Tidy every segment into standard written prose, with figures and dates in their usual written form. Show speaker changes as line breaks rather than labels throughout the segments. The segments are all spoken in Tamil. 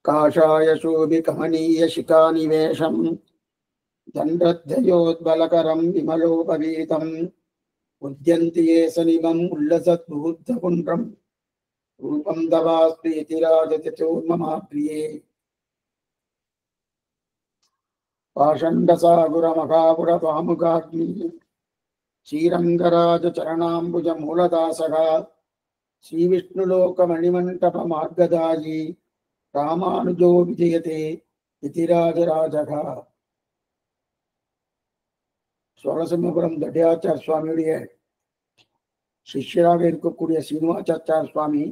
काषाय शोभि कमनीय शिखानिवेशम् दण्डध्वयोद्बलकरं विमलोपवीतम् उद्यन्ति ये सनिमम् उल्लसद्बुद्धपुण्ड्रम् रूपं दवास्प्रीतिराजचूर्ममाप्रिये पाषण्डसागुरमकापुरपामुगाग्नि श्रीरङ्गराजचरणाम्बुजमूलदासः श्रीविष्णुलोकमणिमण्टपमार्गदायी रामानुजो विजयते इति राजराजः. சோழசமபுரம் தட்டையாச்சார் சுவாமியுடைய சிஷ்யராக இருக்கக்கூடிய சீனிவாசாச்சார் சுவாமி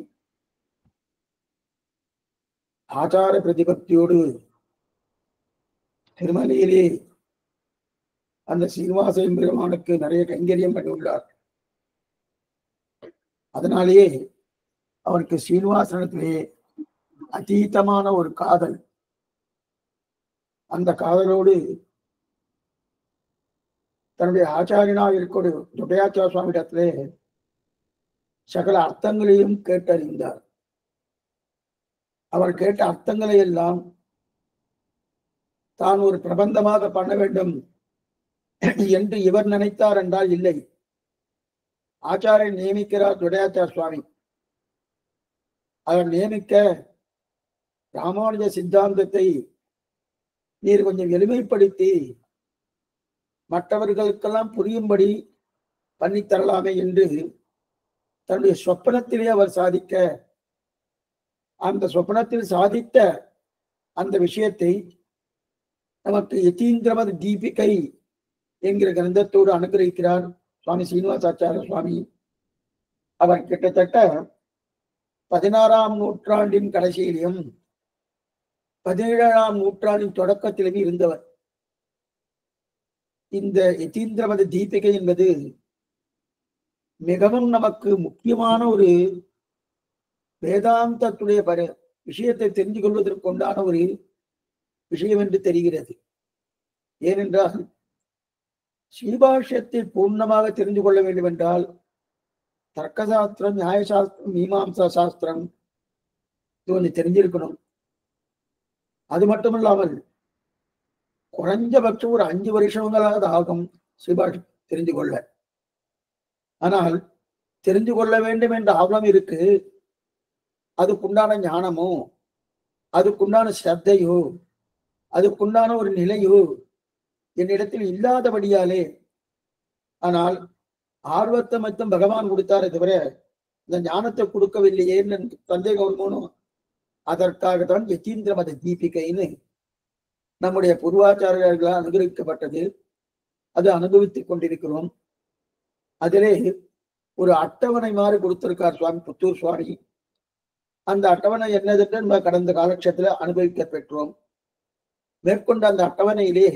ஆச்சார பிரதிபக்தியோடு திருமலையிலே அந்த சீனிவாச பெருமானுக்கு நிறைய கைங்கரியம் பண்ணியுள்ளார். அதனாலேயே அவருக்கு சீனிவாசனத்திலே அதீதமான ஒரு காதல். அந்த காதலோடு தன்னுடைய ஆச்சாரியனாக இருக்கக்கூடிய துட்டையாச்சார சுவாமியிடத்திலே சகல அர்த்தங்களையும் கேட்டறிந்தார். அவர் கேட்ட அர்த்தங்களை எல்லாம் தான் ஒரு பிரபந்தமாக பண்ண வேண்டும் என்று இவர் நினைத்தார் என்றால் இல்லை. ஆச்சாரியன் நியமிக்கிறார் துட்டையாச்சார சுவாமி. அவர் நியமிக்க ராமானுஜ சித்தாந்தத்தை நீர் கொஞ்சம் எளிமைப்படுத்தி மற்றவர்களுக்கெல்லாம் புரியும்படி பண்ணித்தரலாமே என்று தன்னுடைய சொப்பனத்திலே அவர் சாதிக்க, அந்த சொப்பனத்தில் சாதித்த அந்த விஷயத்தை நமக்கு யதீந்திரமத் தீபிகை என்கிற கிரந்தத்தோடு அனுகிரகிக்கிறார் சுவாமி சீனிவாசாச்சார சுவாமி. அவர் கிட்டத்தட்ட 16ஆம் நூற்றாண்டின் கடைசியிலும் 17ஆம் நூற்றாண்டின் தொடக்கத்திலும் இருந்தவர். இந்த யதீந்திரமத தீபிகை என்பது மிகவும் நமக்கு முக்கியமான ஒரு வேதாந்தத்துடைய விஷயத்தை தெரிந்து கொள்வதற்கு உண்டான ஒரு விஷயம் என்று தெரிகிறது. ஏனென்றால் ஸ்ரீபாஷ்யத்தை பூர்ணமாக தெரிந்து கொள்ள வேண்டும் என்றால் தர்க்கசாஸ்திரம், நியாயசாஸ்திரம், மீமாம்சா சாஸ்திரம் இது கொஞ்சம் தெரிஞ்சிருக்கணும். அது மட்டுமல்லாமல் குறைஞ்சபட்சம் ஒரு 5 வருஷங்களாவது ஆகும் ஸ்ரீபாஷ்யம் தெரிந்து கொள்ள. ஆனால் தெரிந்து கொள்ள வேண்டும் என்ற ஆவலம் இருக்கு. அதுக்குண்டான ஞானமோ, அதுக்குண்டான ஸ்ரத்தையோ, அதுக்குண்டான ஒரு நிலையோ என்னிடத்தில் இல்லாதபடியாலே, ஆனால் ஆர்வத்தை மட்டும் பகவான் கொடுத்தாரே தவிர இந்த ஞானத்தை கொடுக்கவில்லையே சந்தேகம் வருமானம். அதற்காகத்தான் யதீந்திரமத தீபிகைன்னு நம்முடைய பூர்வாச்சாரியர்களால் அனுகிரகிக்கப்பட்டது. அது அனுபவித்துக் கொண்டிருக்கிறோம். அதிலே ஒரு அட்டவணை மாதிரி கொடுத்திருக்கார் சுவாமி புத்தூர் சுவாமி. அந்த அட்டவணை என்னதென்று நம்ம கடந்த காலட்சத்துல அனுபவிக்க பெற்றோம். மேற்கொண்ட அந்த அட்டவணையிலே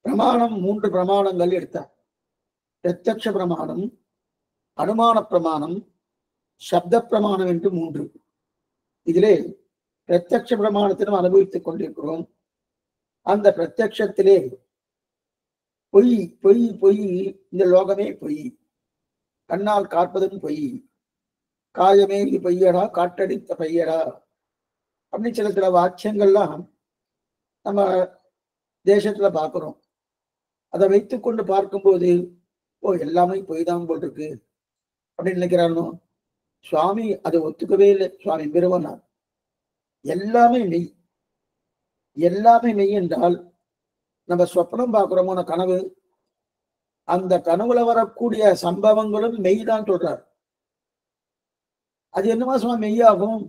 பிரமாணம் 3 பிரமாணங்கள் எடுத்தார். பிரத்யக்ஷ பிரமாணம், அனுமான பிரமாணம், சப்த பிரமாணம் என்று 3. இதிலே பிரத்யக்ஷ பிரமாணத்திலும் அனுபவித்துக் கொண்டிருக்கிறோம். அந்த பிரத்யக்ஷத்திலே பொய் பொய் பொய், இந்த லோகமே பொய், கண்ணால் காப்பதும் பொய், காயமே இது பொய்யடா, காட்டடித்த பையடா அப்படின்னு சில வாக்கியங்கள்லாம் நம்ம தேசத்துல பார்க்கிறோம். அதை வைத்துக்கொண்டு பார்க்கும்போது எல்லாமே பொய் தான் போல் இருக்கு அப்படின்னு நினைக்கிறானோ. சுவாமி அதை ஒத்துக்கவே இல்லை. சுவாமி பெருமனார் எல்லாமே மெய், எல்லாமே மெய் என்றால் நம்ம சொப்னம் பார்க்கிறோமோ கனவு, அந்த கனவுல வரக்கூடிய சம்பவங்களும் மெய் தான் சொல்றார். அது என்னமா சுவாமி மெய்யாகும்?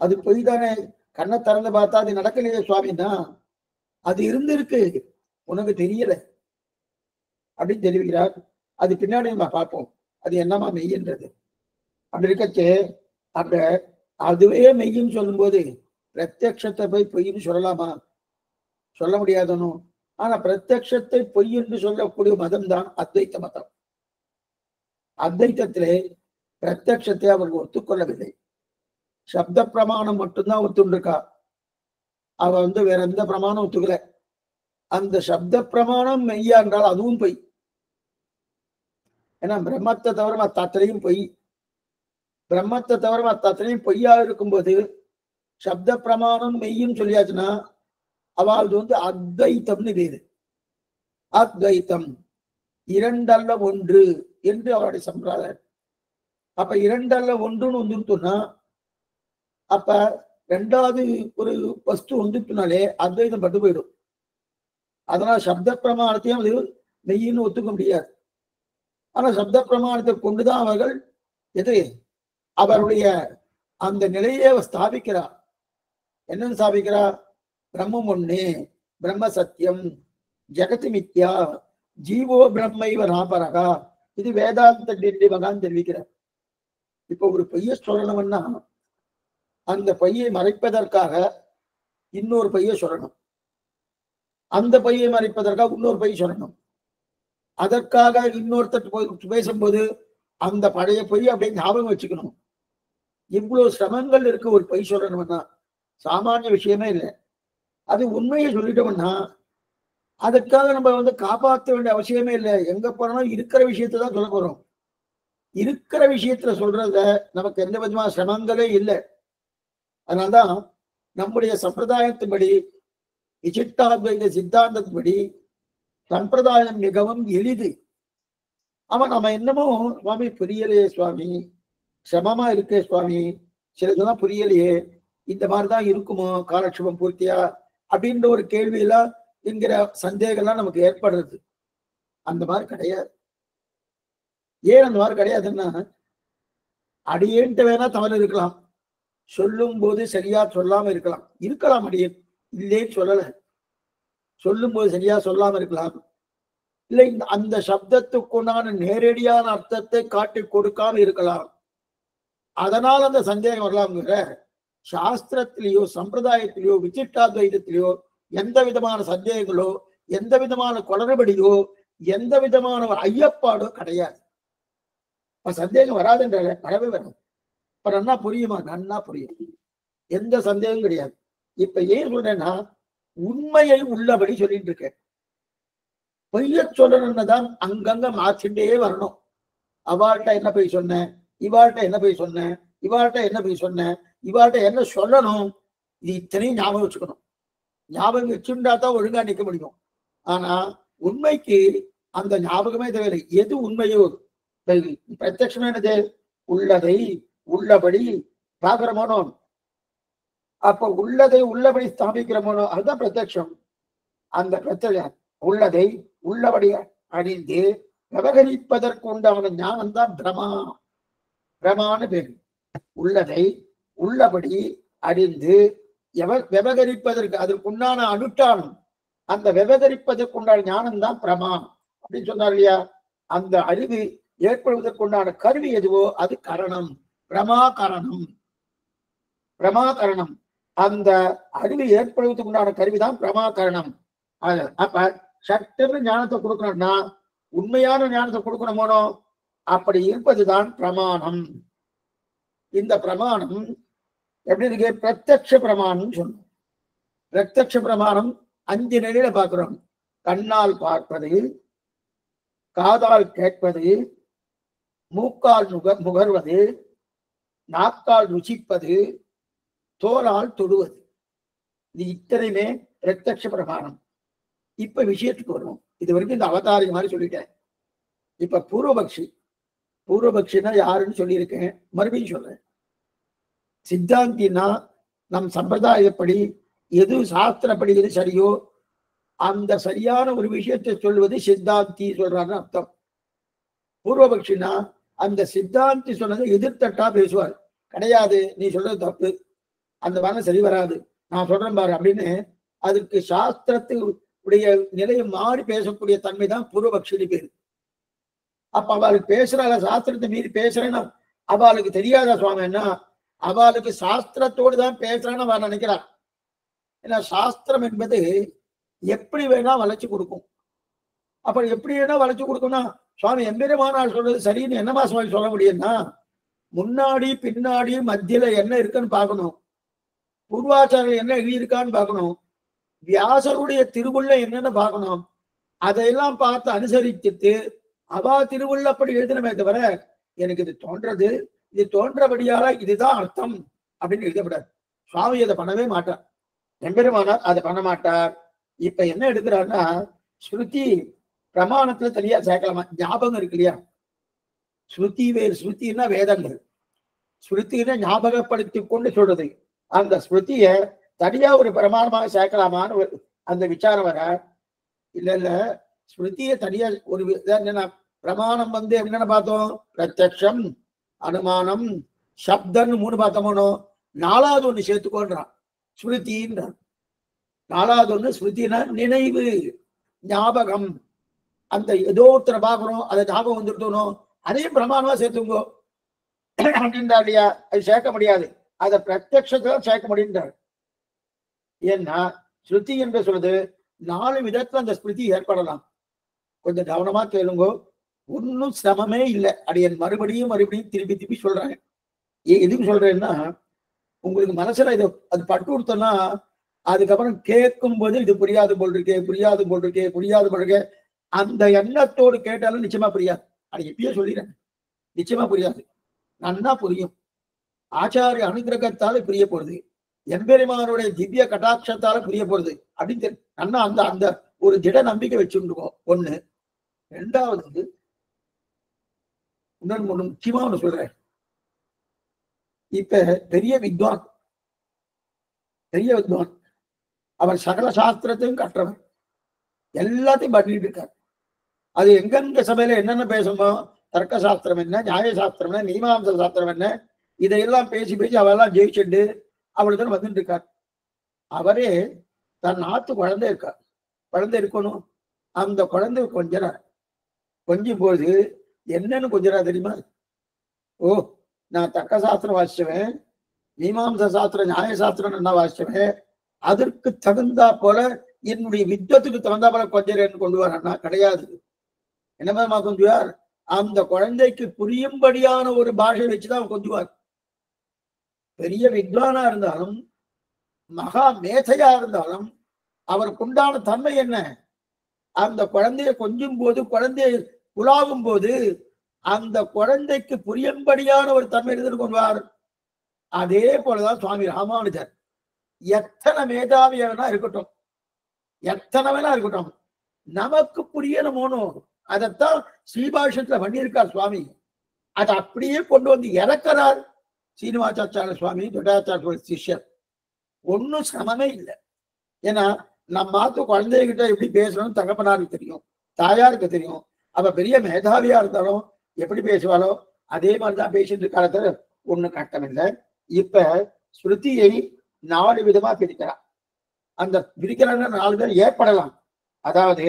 அது பொய் தானே, கண்ணை திறந்து பார்த்தா அது நடக்கலையே சுவாமின்னா. அது இருந்திருக்கு, உனக்கு தெரியல அப்படின்னு தெரிவிக்கிறார். அது பின்னாடி நம்ம பார்ப்போம் அது என்னமா மெய்ன்றது. அப்படி இருக்கச்சே அப்ப அதுவே மெய்ன்னு சொல்லும்போது பிரத்யக்ஷத்தை போய் பொய்ன்னு சொல்லலாமா? சொல்ல முடியாதனும். ஆனா பிரத்யக்ஷத்தை பொய் என்று சொல்லக்கூடிய மதம் தான் அத்வைத்த மதம். அத்வைத்தத்திலே பிரத்யட்சத்தை அவர்கள் ஒத்துக்கொள்ளவில்லை. சப்த பிரமாணம் மட்டும்தான் ஒத்துண்டிருக்கா. அவ வேற எந்த பிரமாணம் ஒத்துக்கல. அந்த சப்த பிரமாணம் மெய்யா என்றால் அதுவும் பொய். ஏன்னா பிரம்மத்தை தவிர மற்ற அத்தனையும் பொய். பிரம்மத்தை தவிர மற்ற அத்தனையும் பொய்யா இருக்கும்போது சப்த பிரமாணம் மெய்யும் சொல்லியாச்சுன்னா அவள் அத்வைத்தம்னு வேறு. அத்வைத்தம் இரண்டல்ல ஒன்று என்று அவருடைய சம்பிரதாயம். அப்ப இரண்டல்ல ஒன்றுன்னு வந்துட்டுனா அப்ப ரெண்டாவது ஒரு வஸ்து வந்துட்டுனாலே அத்வைதம் பட்டு போயிடும். அதனால சப்த பிரமாணத்தையும் அது மெய்யின்னு ஒத்துக்க முடியாது. ஆனா சப்த பிரமாணத்தை கொண்டுதான் அவர்கள் அவருடைய அந்த நிலையை ஸ்தாபிக்கிறார். என்னன்னு ஸ்தாபிக்கிறார்? பிரம்மம் ஒண்ணு, பிரம்ம சத்தியம், ஜெகதி மித்யா, ஜீவோ பிரம்மைவ நாபரகா. இது வேதாந்த மகான் தெரிவிக்கிறார். இப்ப ஒரு பொய்யை சொல்லணும்னா அந்த பொய்யை மறைப்பதற்காக இன்னொரு பொய்யை சொல்லணும். அந்த பொய்யை மறைப்பதற்காக இன்னொரு பொய் சொல்லணும். அதற்காக இன்னொருத்தர் பேசும்போது அந்த பழைய பொய் அப்படியே ஞாபகம் வச்சுக்கணும். இவ்வளவு சிரமங்கள் இருக்கு ஒரு பொய் சொல்லணும்னா. சாமானிய விஷயமே இல்லை. அது உண்மையை சொல்லிட்டோம்னா அதுக்காக நம்ம காப்பாற்ற வேண்டிய அவசியமே இல்லை. எங்க போறோம் இருக்கிற விஷயத்தை தான் சொல்ல போறோம். இருக்கிற விஷயத்துல சொல்றத நமக்கு எந்த விதமான சிரமங்களே இல்லை. அதனால்தான் நம்முடைய சம்பிரதாயத்தின்படி, விசிஷ்டாத்வைத சித்தாந்தத்தின்படி சம்பிரதாயம் மிகவும் எளிது. அவன் நம்ம என்னமோ சுவாமி புரியலையே, சுவாமி சிரமமா இருக்கே, சுவாமி சிலதெல்லாம் புரியலையே, இந்த மாதிரிதான் இருக்குமோ காலட்சேபம் பூர்த்தியா அப்படின்ற ஒரு கேள்வியெல்லாம் என்கிற சந்தேகம்லாம் நமக்கு ஏற்படுறது. அந்த மாதிரி கிடையாது. ஏன் அந்த மாதிரி கிடையாதுன்னா, அடியேன்ட்டு வேணா தவறு இருக்கலாம், சொல்லும் போது சரியா சொல்லாம இருக்கலாம் அடியேன் இல்லேன்னு சொல்லல. சொல்லும் போது சரியா சொல்லாம இருக்கலாம். இல்லை அந்த சப்தத்துக்குண்டான நேரடியான அர்த்தத்தை காட்டி கொடுக்காம இருக்கலாம். அதனால் அந்த சந்தேகம் வரலாம்ங்கிற சாஸ்திரத்திலேயோ சம்பிரதாயத்திலேயோ விசிஷ்டாத்வைதத்திலேயோ எந்த விதமான சந்தேகங்களோ எந்த விதமான குளறுபடியோ எந்த விதமான ஐயப்பாடோ கிடையாது. சந்தேகம் வராதுன்ற வரவே வராது. இப்ப நன்னா புரியுமா? நன்னா புரியும். எந்த சந்தேகம் கிடையாது. இப்ப ஏன் சொல்றேன்னா, உண்மையை உள்ளபடி சொல்லிட்டு இருக்கேன். பொய்ய சொல்லணும்னு தான் அங்கங்க மாற்றிட்டே வரணும். அவாள்கிட்ட என்ன போய் சொன்னேன், இவாள்கிட்ட என்ன போய் சொன்னேன், இவாள்கிட்ட என்ன போய் சொன்னேன், இவாள்கிட்ட என்ன சொல்லணும், இது இத்தனையும் ஞாபகம் வச்சுக்கணும். ஞாபகம் வச்சுட்டா தான் ஒழுங்கா நிற்க முடியும். ஆனா உண்மைக்கு அந்த ஞாபகமே தேவையில்லை. எது உண்மையோ பிரத்யட்சம் என்னது? உள்ளதை உள்ளபடி பாக்குறமோனோ. அப்ப உள்ளதை உள்ளபடி ஸ்தாபிக்கிறமோனோ அதுதான் பிரத்யட்சம். அந்த பிரத்யட்சம் உள்ளதை உள்ளபடி அறிந்து விவகரிப்பதற்கு உண்டான ஞானம் தான் பிரமான்னு பேரு. உள்ளதை உள்ளபடி அறிந்து விவகரிப்பதற்கு அதற்குண்டான அனுஷ்டானம், அந்த விவகரிப்பதற்குண்டான ஞானம் தான் பிரமாணம் அப்படின்னு சொன்னார் இல்லையா? அந்த அறிவு ஏற்படுவதற்குண்டான கருவி எதுவோ அது கரணம், பிரமாகரணம். அந்த அறிவு ஏற்படுவதற்கு உண்டான கருவிதான் பிரமாகரணம். அப்ப சட்டன்னு ஞானத்தை கொடுக்கணும்னா உண்மையான ஞானத்தை கொடுக்கணுமோனோ அப்படி இருப்பதுதான் பிரமாணம். இந்த பிரமாணம் எப்படி இருக்கு? பிரத்யக்ஷ பிரமாணம் சொன்னோம். பிரத்யக்ஷ பிரமாணம் 5 நிலையில பார்க்கிறோம். கண்ணால் பார்ப்பது, காதால் கேட்பது, மூக்கால் முகர்வது, நாக்கால் ருசிப்பது, தோலால் தொடுவது. இது இத்தனையுமே பிரத்யக்ஷ பிரமாணம். இப்ப விஷயத்துக்கு வருவோம். இது வரைக்கும் இந்த அவதாரி மாதிரி சொல்லிட்டேன். இப்ப பூர்வபக்ஷினா யாருன்னு சொல்லியிருக்கேன், மறுபடியும் சொல்றேன். சித்தாந்தினா நம் சம்பிரதாயப்படி எது சாஸ்திரப்படி எது சரியோ அந்த சரியான ஒரு விஷயத்தை சொல்வது சித்தாந்தி சொல்றான்னு அர்த்தம். பூர்வபக்ஷினா அந்த சித்தாந்தி சொன்னதை எதிர்த்தட்டா பேசுவார். கிடையாது, நீ சொல்றது தப்பு, அந்த வாரம் சரி வராது, நான் சொல்றேன் பாரு அப்படின்னு அதுக்கு சாஸ்திரத்துடைய நிலையை மாறி பேசக்கூடிய தன்மை தான் பூர்வபக்ஷி பேரு. அப்ப அவளுக்கு பேசுறாள், சாஸ்திரத்தை மீறி பேசுறேன்னா அவளுக்கு தெரியாதா சுவாமின்னா? அவளுக்கு சாஸ்திரத்தோடு தான் பேசுறான்னு அவள் நினைக்கிறாள். ஏன்னா சாஸ்திரம் என்பது எப்படி வேணா வளைச்சு கொடுக்கும். அப்ப எப்படி வேணா வளைச்சு கொடுக்கும்னா சுவாமி எம்பெருமானார் சொல்றது சரின்னு என்னமா சுவாமி சொல்ல முடியும்னா முன்னாடி பின்னாடி மத்தியில என்ன இருக்குன்னு பார்க்கணும். பூர்வாச்சாரியர் என்ன எழுதியிருக்கான்னு பார்க்கணும். வியாசருடைய திருவுள்ள என்னன்னு பார்க்கணும். அதையெல்லாம் பார்த்து அனுசரிச்சுட்டு அவா திருவுள்ளப்படி எழுதினமே தவிர எனக்கு இது தோன்றது, இது தோன்றபடியால இதுதான் அர்த்தம் அப்படின்னு எழுதப்படாது. சுவாமி அதை பண்ணவே மாட்டார். எம்பெருமானார் அதை பண்ண மாட்டார். இப்ப என்ன எடுக்கிறாருன்னா, ஸ்ருதி பிரமாணத்துல தனியா சேர்க்கலாமா? ஞாபகம் இருக்கு இல்லையா? ஸ்ருதி வேறு. ஸ்ருதினா வேதங்கள். ஸ்ருதினா ஞாபகப்படுத்தி கொண்டு சொல்றது. அந்த ஸ்ருதிய தனியா ஒரு பிரமாணமாக சேர்க்கலாமான்னு அந்த விசாரம் வர. இல்ல இல்ல, ஸ்ருதிய தனியா ஒரு என்ன பிரமாணம் என்னென்ன பார்த்தோம்? பிரத்யக்ஷம், அனுமானம், சப்தன்னு 3 பார்த்தோமோ. 4வது ஒண்ணு சேர்த்துக்கோன்றான், ஸ்ருதின்றான். 4வது ஒண்ணு ஸ்ருதினா நினைவு, ஞாபகம். அந்த ஏதோ ஒருத்தரை பார்க்கணும், அதை ஞாபகம் வந்துட்டோம், அதையும் பிரமாணமா சேர்த்துங்கோ அப்படின்றா இல்லையா? அது சேர்க்க முடியாது. அதை பிரத்யக்ஷத்துல சேர்க்க முடியுன்றார். ஏன்னா ஸ்ருதி என்று சொல்றது 4 விதத்துல அந்த ஸ்ருதி ஏற்படலாம். கொஞ்சம் கவனமா கேளுங்கோ. ஒன்னும் சிரமமே இல்லை. அடியன் மறுபடியும் திருப்பி திருப்பி சொல்றேன். எதுக்கு சொல்றேன்னா, உங்களுக்கு மனசுல இது அது பட்டு கொடுத்தோம்னா அதுக்கப்புறம் கேட்கும் போது இது புரியாது போல் இருக்கே, புரியாது போல் இருக்கே, புரியாது போல் இருக்கே, அந்த எண்ணத்தோடு கேட்டாலும் நிச்சயமா புரியாது. அது எப்பயே சொல்லிடுறேன், நிச்சயமா புரியாது. நன்னா புரியும். ஆச்சாரிய அனுகிரகத்தால புரிய போறது, எம்பெருமானுடைய திவ்ய கட்டாட்சத்தால புரிய போறது அப்படின்னு நன்னா அந்த அந்த ஒரு திட நம்பிக்கை வச்சுருக்கோம். ஒண்ணு. 2வது, இன்னொன்னு முக்கியமா ஒண்ணு சொல்றேன். இப்ப பெரிய வித்வான் அவர் சகல சாஸ்திரத்தையும் கற்றவர், எல்லாத்தையும் பண்ணிட்டு இருக்கார். அது எங்கெங்க சபையில என்னென்ன பேசணுமோ, தர்க்க சாஸ்திரம் என்ன, நியாய சாஸ்திரம் என்ன, மீமாம்ச சாஸ்திரம் என்ன, இதையெல்லாம் பேசி அவெல்லாம் ஜெயிச்சுட்டு அவளுக்கு வந்துட்டு இருக்கார். அவரே தன் நாத்து குழந்தை இருக்கார். குழந்தை இருக்கணும். அந்த குழந்தை கொஞ்சம் போது என்னன்னு கொஞ்சரா தெரியுமா? ஓ, நான் தர்க்க சாஸ்திரம் வாசிச்சவன், மீமாம்ச சாஸ்திரம், நியாய சாஸ்திரம் என்ன வாசிச்சவன், அதற்கு தகுந்தா போல என்னுடைய வித்வத்துக்கு தகுந்தா போல கொஞ்சம் கொண்டு வரா கிடையாது. என்னமா கொஞ்சுவார்? அந்த குழந்தைக்கு புரியும்படியான ஒரு பாஷை வச்சுதான் கொஞ்சுவார். பெரிய வித்வானா இருந்தாலும், மகா மேதையா இருந்தாலும், அவருக்கு உண்டான தன்மை என்ன? அந்த குழந்தைய கொஞ்சும் போது, குழந்தைய உலாவும் போது அந்த குழந்தைக்கு புரியும்படியான ஒரு தன்மை இருந்து கொள்வார். அதே போலதான் சுவாமி ராமானுஜர். எத்தனை மேதாவியா இருக்கட்டும், எத்தனை வேணா இருக்கட்டும், நமக்கு புரியணுமோனோ அதைத்தான் ஸ்ரீபாஷத்துல பண்ணியிருக்கார் சுவாமி. அதை அப்படியே கொண்டு வந்து இறக்கிறார் சீனிவாசாச்சாரிய சுவாமி, தொட்டாச்சாரிய சிஷ்யர். ஒன்னும் சிரமமே இல்லை. ஏன்னா நம்ம மாத்து குழந்தைகிட்ட எப்படி பேசணும் தகப்பனாருக்கு தெரியும், தாயாருக்கு தெரியும். அவ பெரிய மேதாவியா இருந்தாலும் எப்படி பேசுவாளோ அதே மாதிரிதான் பேசிட்டு இருக்கால, ஒண்ணு கஷ்டம் இல்லை. இப்ப ஸ்ருதியை 4 விதமா பிரிக்கிறார். அந்த பிரிக்கிற 4 பேர் ஏற்படலாம். அதாவது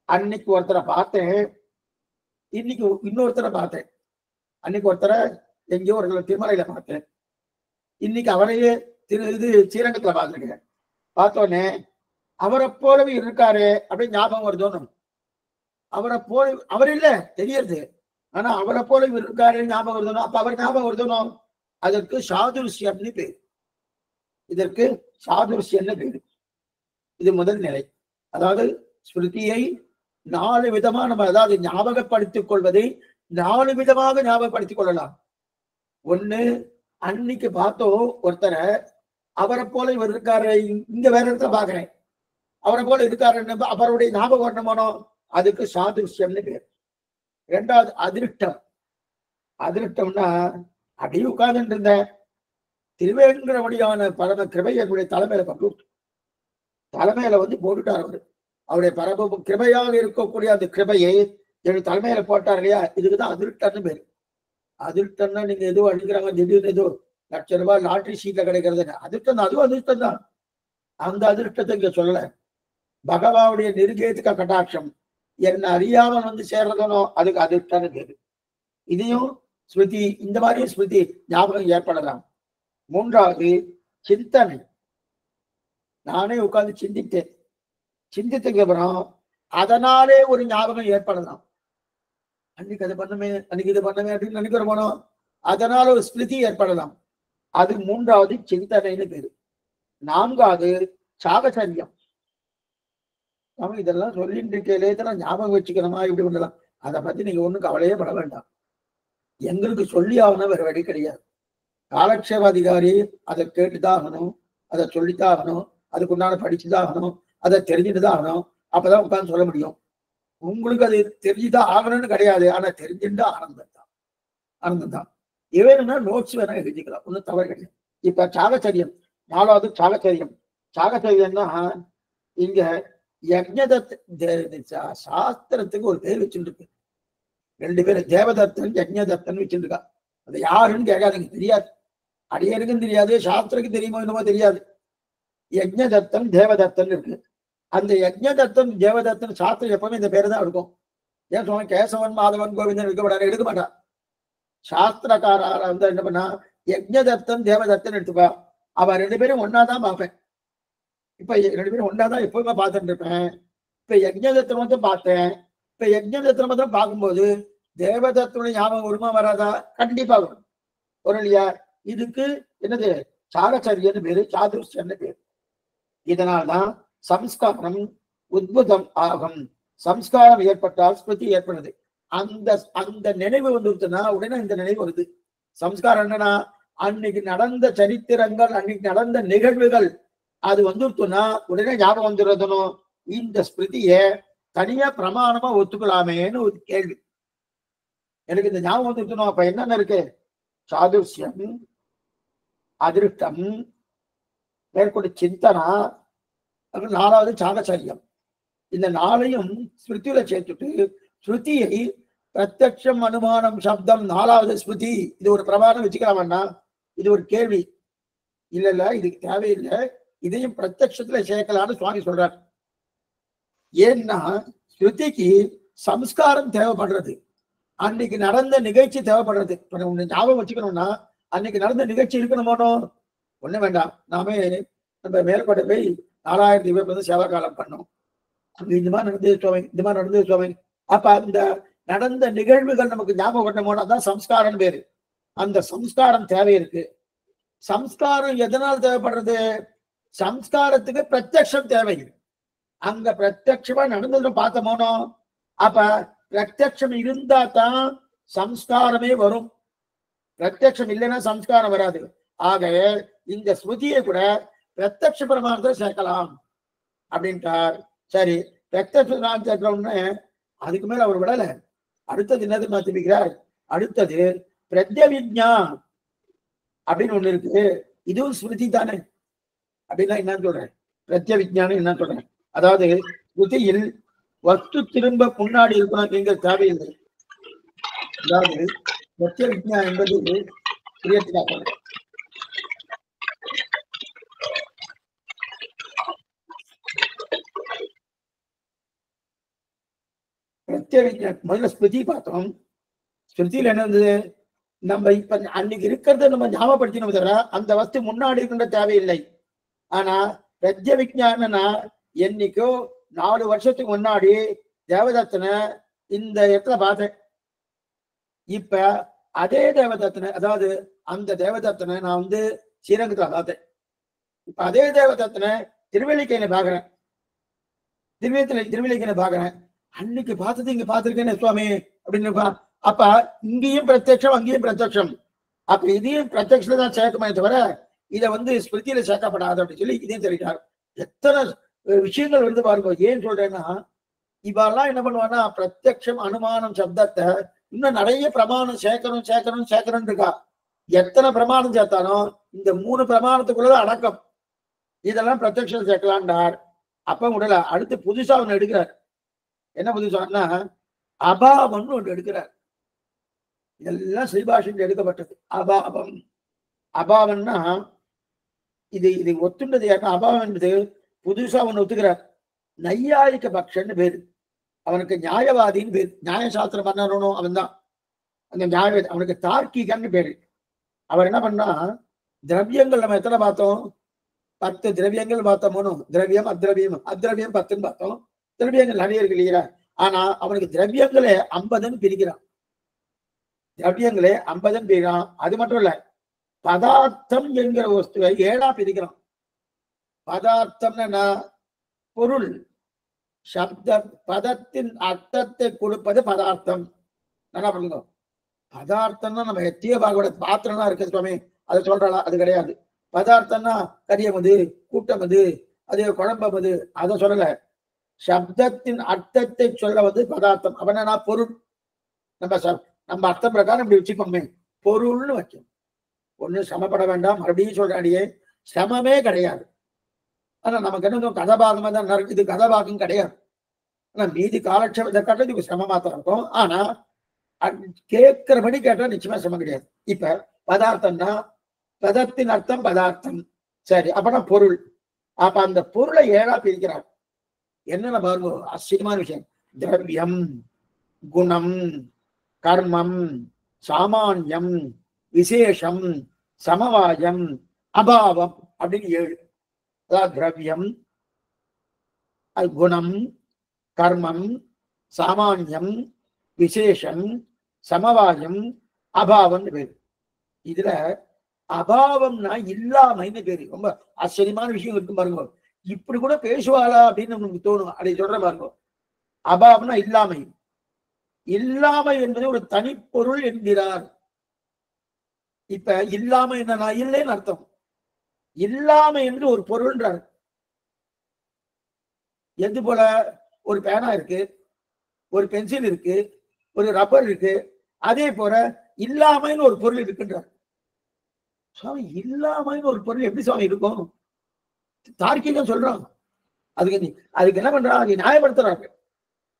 அன்னைக்கு ஒருத்தரை பார்த்தேன், இன்னைக்கு இன்னொருத்தரை பார்த்தேன். அன்னைக்கு ஒருத்தரை எங்கேயோ ஒரு திருமலையில பார்த்தேன், இன்னைக்கு அவரையே ஸ்ரீரங்கத்துல பார்த்துருக்கேன். பார்த்தோன்னே அவரை போலவே இருக்காரு அப்படின்னு ஞாபகம் வருதோன்னு. அவரை போல அவர் இல்ல தெரியுது, ஆனா அவரை போல இருக்காரு ஞாபகம் வருதோணும். அப்ப அவர் ஞாபகம் வருதோணும். அதற்கு சாதுர்சியம்னு பேரு. இதற்கு சாதுர்சியம்னு பேரு. இது முதல் நிலை. அதாவது ஸ்ருதியை 4 விதமா நம்ம, அதாவது ஞாபகப்படுத்திக் கொள்வதை 4 விதமாக ஞாபகப்படுத்திக் கொள்ளலாம். ஒண்ணு, அன்னைக்கு பார்த்தோம் ஒருத்தரை, அவரை போல இவர் இருக்காரு, இங்க வேற இடத்துல பாக்குறேன், அவரை போல இருக்காருன்னு அவருடைய ஞாபகம் வரணுமானோ, அதுக்கு சாதுர்சியம்னு பேர். 2வது அதிருஷ்டம். அதிருஷ்டம்னா அப்படியே உட்கார்ந்துட்டு இருந்தேன், திருவேங்கடவடியான பரம கிருபை என்னுடைய தலைமையில தலைமையில போட்டுட்டார். அவருடைய பரம கிருபையாக இருக்கக்கூடிய அந்த கிருபையை என்னுடைய தலைமையில போட்டார் இல்லையா, இதுக்குதான் அதிருஷ்டம்னு பேரு. அதிருஷ்டம்னா நீங்க ஏதோ அடிக்கிறாங்க, திடீர்னு ஏதோ ₹1,00,000 லாட்டரி சீட்ல கிடைக்கிறது, அதிருஷ்டம். அதுவும் அதிருஷ்டம் தான். அந்த அதிருஷ்டத்தை இங்க சொல்லல. பகவானுடைய நிருகேதுக கட்டாட்சம் என்ன அறியாமல் சேர்றதனோ அதுக்கு அதிருஷ்டம்னு பேரு. இதையும் ஸ்ருதி, இந்த மாதிரி ஸ்ருதி ஞாபகம் ஏற்படலாம். 3வது சிந்தனை. நானே உட்கார்ந்து சிந்தித்தேன், சிந்தித்ததுக்கு அப்புறம் அதனாலே ஒரு ஞாபகம் ஏற்படலாம். அன்னைக்கு அதை பண்ணமே, அன்னைக்கு இதை பண்ணமே அப்படின்னு நினைக்கிற போனோம். அதனால ஒரு ஸ்மிருதி ஏற்படலாம். அது மூன்றாவது சிந்தனைன்னு பேரு. நான்காவது சாகச்சரியம். நம்ம இதெல்லாம் சொல்லிட்டு இருக்கையிலே இதெல்லாம் ஞாபகம் வச்சுக்கணுமா இப்படி பண்ணலாம், அதை பத்தி நீங்க ஒண்ணும் கவலையே பட வேண்டாம். எங்களுக்கு சொல்லி ஆகணும், வேற வழி கிடையாது. காலக்ஷேப அதிகாரி அதை கேட்டுதான் ஆகணும், அதை சொல்லித்தான் ஆகணும், அதுக்குண்டான படிச்சுதான் ஆகணும், அதை தெரிஞ்சுட்டுதான் ஆகணும். அப்பதான் உட்கார்ந்து சொல்ல முடியும். உங்களுக்கு அது தெரிஞ்சுதான் ஆகணும்னு கிடையாது, ஆனா தெரிஞ்சுட்டா ஆனந்தம் தான், ஆனந்தம் தான். வேணும்னா நோட்ஸ் வேணா எழுதிக்கலாம், ஒன்றும் தவறு கிடையாது. இப்ப சாகச்சரியம், நாலாவது சாகச்சரியம். சாகச்சரியம்னா இங்க யஜ்ஞதத்த சாஸ்திரத்துக்கு ஒரு பேர் வச்சுருக்கு. 2 பேரும் தேவதத்தன் யஜ்ஞதத்தன் வச்சுருக்கா. அது யாருன்னு கேட்காதீங்க, தெரியாது. அடியருக்கும் தெரியாது, சாஸ்திரக்கு தெரியுமோ என்னமோ தெரியாது. யஜ்ஞதத்தன் தேவதத்தன் இருக்கு. அந்த யஜ்ஞதத்தன் தேவதத்தன் சாஸ்திரம் எப்பவுமே இந்த பேரு தான் இருக்கும். ஏன் சொல்ல கேசவன் மாதவன் கோவிந்தன் இருக்க எடுக்க மாட்டான். சாஸ்திரக்காரர் வந்து என்ன பண்ணா யஜ்ஞதத்தன் தேவதத்தன் எடுத்துப்பா. அவ 2 பேரும் ஒன்னாதான் பார்ப்பேன். இப்ப 2 பேரும் ஒன்னாதான் எப்பவுமே பார்த்துட்டு இருப்பேன். இப்ப யஜ்ஞதத்தன் மட்டும் பார்த்தேன். இப்ப யஜ்ஞதத்தன் மட்டும் பார்க்கும்போது தேவதத்தனுடைய ஞாபகம் வருமா வராதா? கண்டிப்பா வரும். ஒரு இல்லையா? இதுக்கு என்னது சாகச்சரியன்னு பேரு, சாதுர்ஷன்னு பேரு. இதனால்தான் சம்ஸ்காரம் உத்புதம் ஆகும். சம்ஸ்காரம் ஏற்பட்டால் ஸ்மிருதி ஏற்படுது. அந்த அந்த நினைவு வந்துருச்சுன்னா உடனே இந்த நினைவு வருது. சம்ஸ்காரம் என்னன்னா அன்னைக்கு நடந்த சரித்திரங்கள், அன்னைக்கு நடந்த நிகழ்வுகள் அது வந்துருச்சுன்னா உடனே ஞாபகம் வந்துடுறதுனும். இந்த ஸ்மிருதிய தனியா பிரமாணமா ஒத்துக்கலாமேன்னு ஒரு கேள்வி. எனக்கு இந்த ஞாபகம் வந்துருக்கணும். அப்ப என்னென்ன இருக்கு? சாதுர்ஷ்யம், அதிருஷ்டம், மேற்கொண்டு சிந்தனா, அப்புறம் 4வது சாகச்சரியம். இந்த 4ஐயும் ஸ்மிருதியில சேர்த்துட்டு ஸ்ருதியை பிரத்யக்ஷம், அனுமானம், சப்தம், 4வது ஸ்மிருதி இது ஒரு பிரமாணம் வச்சுக்கலாமன்னா இது ஒரு கேள்வி. இல்ல இதுக்கு தேவையில்லை, இதையும் பிரத்யக்ஷத்துல சேர்க்கலான்னு சுவாமி சொல்றார். ஏன்னா ஸ்ருதிக்கு சம்ஸ்காரம் தேவைப்படுறது, அன்னைக்கு நடந்த நிகழ்ச்சி தேவைப்படுறது. ஞாபகம் வச்சுக்கணும்னா அன்னைக்கு நடந்த நிகழ்ச்சி இருக்கணுமோனோ? ஒண்ணு வேண்டாம். நாமே நம்ம மேல்கொண்ட போய் 4000 சேவா காலம் பண்ணோம். அங்க இந்த மாதிரி நடந்தது சுவாமி, இந்த மாதிரி நடந்தது சுவாமி. அப்ப அந்த நடந்த நிகழ்வுகள் நமக்கு ஞாபகம் பண்ணணுமோனா தான் சம்ஸ்காரம் பேரு. அந்த சம்ஸ்காரம் தேவை இருக்கு. சம்ஸ்காரம் எதனால் தேவைப்படுறது? சம்ஸ்காரத்துக்கு பிரத்யக்ஷம் தேவை. அங்க பிரத்யக்ஷமா நடந்ததுன்னு பார்த்தோமோனோ? அப்ப பிரத்யக்ஷம் இருந்தா தான் சம்ஸ்காரமே வரும். பிரத்யக்ஷம் இல்லைன்னா சம்ஸ்காரம் வராது. ஆக இந்த ஸ்மிருதியை கூட பிரத்யக்ஷ பிரமாணத்தை சேர்க்கலாம் அப்படின்ட்டார். சரி, பிரத்யக்ஷம் சேர்க்கணும்னு அதுக்கு மேல அவர் விடல. அடுத்தது என்னது மாத்திக்கிறார்? அடுத்தது பிரத்யவிஜ்ஞா அப்படின்னு ஒண்ணு இருக்கு. இதுவும் ஸ்மிருதி தானே அப்படின்னா என்னன்னு சொல்றேன்? பிரத்யவிஜ்ஞானம் என்ன சொல்றேன்? அதாவது ஸ்ருதியில் வஸ்து திரும்ப முன்னாடி இருக்கணும் எங்க தேவையில்லை. அதாவது பிரத்யவிஜ்ஞா என்பது கிரியத்துக்காக பிரத்யவிஜ்ஞா. முதல்ல ஸ்மிருதி பார்த்தோம். ஸ்மிருதியில் என்ன இருந்தது? நம்ம இப்ப அன்னைக்கு இருக்கிறத நம்ம ஞாபகப்படுத்தினோம் தவிர அந்த வஸ்து முன்னாடி இருக்கின்ற தேவையில்லை. ஆனா பிரத்யவிஜ்ஞானம்னா என்னைக்கோ 4 வருஷத்துக்கு முன்னாடி தேவதத்தனை இந்த இடத்துல பார்த்தேன். இப்ப அதே தேவதத்தனை, அதாவது அந்த தேவதத்தனை நான் வந்து ஸ்ரீரங்கத்துல பார்த்தேன். இப்ப அதே தேவதத்தனை திருவல்லிக்கையில பாக்குறேன், திருவல்லிக்கையில பாக்குறேன். அன்னைக்கு பார்த்தது இங்க பார்த்திருக்கேன்னு சுவாமி அப்படின்னு. அப்ப இங்கேயும் பிரத்யக்ஷம், அங்கேயும் பிரத்யக்ஷம். அப்ப இதையும் பிரத்யக்ஷத்துல தான் சேர்க்குமே தவிர இதை வந்து ஸ்மிருதியில சேர்க்கப்படாது அப்படின்னு சொல்லி இதையும் தெரிவித்தார். எத்தனை விஷயங்கள் வந்து பாருங்க. ஏன் சொல்றேன்னா இவெல்லாம் என்ன பண்ணுவான்னா பிரத்யக்ஷம், அனுமானம், சப்தத்தை இன்னும் நிறைய பிரமாணம் சேர்க்கணும் இருக்கா. எத்தனை பிரமாணம் சேர்த்தாலும் இந்த 3 பிரமாணத்துக்குள்ளதான் அடக்கம். இதெல்லாம் பிரத்யக்ஷம் சேர்க்கலான்டார். அப்ப உடல அடுத்து புதுசா ஒண்ணு எடுக்கிறார். என்ன புதுசான்னா அபாவம்னு ஒன்று எடுக்கிறார். இதெல்லாம் ஸ்ரீபாஷையில் எடுக்கப்பட்டது. அபாவம். அபாவம்னா இது ஒத்துண்டது யாருன்னா அபாவம் என்பது புதுசா ஒண்ணு ஒத்துக்கிறார். நையாயிக பக்ஷன்னு பேரு. அவனுக்கு நியாயவாதின்னு பேரு. நியாயசாஸ்திரம் பண்ணணும் அவன் தான் அந்த நியாயவாதி. அவனுக்கு தார்க்கிகன்னு பேரு. அவர் என்ன பண்ணா திரவியங்கள் நம்ம எத்தனை பார்த்தோம்? 10 திரவியங்கள் பார்த்தோமோனோ? திரவியம், அத்ரவியம், அத்ரவியம் 10ன்னு பார்த்தோம். திரவியங்கள் நிறைய இருக்கு இல்லையா? ஆனா அவனுக்கு திரவியங்களே 50ன்னு பிரிக்கிறான். திரவியங்களே 50 பிரிக்கிறான். அது மட்டும் இல்ல, பதார்த்தம் என்கிற வஸ்துவை 7ஆ பிரிக்கிறான். பதார்த்தம்னா பொருள். சப்த பதத்தின் அர்த்தத்தை கொடுப்பது பதார்த்தம். நல்லா பண்ணுங்க. பதார்த்தம்னா நம்ம எத்திய பாகோட பாத்திரம்லாம் இருக்கு சுவாமி, அதை சொல்றாளா? அது கிடையாது. பதார்த்தம்னா கரியமது, கூட்டமது, அது குழம்பமது, அதை சொல்லல. சப்தத்தின் அர்த்தத்தை சொல்ல வந்து பதார்த்தம். அப்படின்னா பொருள். நம்ம அர்த்தம் பிரகாரம் இப்படி வச்சுக்கோமே, பொருள்னு வைக்கணும். ஒண்ணு சமப்பட வேண்டாம். மறுபடியும் சொல்றாடியே, சமமே கிடையாது. ஆனா நமக்கு என்ன கதாபாகமா தான் இருக்கு. இது கதாபாகம் கிடையாது. ஆனா மீதி காலட்சேபத்தை காட்டுறது இதுக்கு சமமா தான் இருக்கும். ஆனா கேட்கிறபடி கேட்டா நிச்சயமா சமம் கிடையாது. இப்ப பதார்த்தம்னா பதத்தின் அர்த்தம் பதார்த்தம். சரி, அப்பனா பொருள். அப்ப அந்த பொருளை 7ஆ பிரிக்கிறார். என்னென்ன பாருங்க, ஆச்சரியமான விஷயம். திரவியம், குணம், கர்மம், சாமானியம், விசேஷம், சமவாயம், அபாவம் அப்படின்னு 7. அதாவது திரவியம், குணம், கர்மம், சாமானியம், விசேஷம், சமவாயம், அபாவம் பேரு. இதுல அபாவம்னா இல்லாமைன்னு பேரு. ரொம்ப ஆச்சரியமான விஷயம் இருக்கு பாருங்க. இப்படி கூட பேசுவாளா அப்படின்னு நமக்கு தோணும். அதை சொல்ற பாருங்க. அபாவம்னா இல்லாமை. இல்லாமை என்பது ஒரு தனிப்பொருள் என்கிறார். இப்ப இல்லாமை என்னன்னா இல்லைன்னு அர்த்தம். இல்லாமை என்று ஒரு பொருள்ன்றார். எது போல? ஒரு பேனா இருக்கு, ஒரு பென்சில் இருக்கு, ஒரு ரப்பர் இருக்கு. அதே போல இல்லாமைன்னு ஒரு பொருள் இருக்குன்றார். சுவாமி, இல்லாமைன்னு ஒரு பொருள் எப்படி சுவாமி இருக்கும்? தார்க்கிகம் சொல்றாங்க. அதுக்கு என்ன பண்றாங்க? அதை நியாயப்படுத்துறாங்க.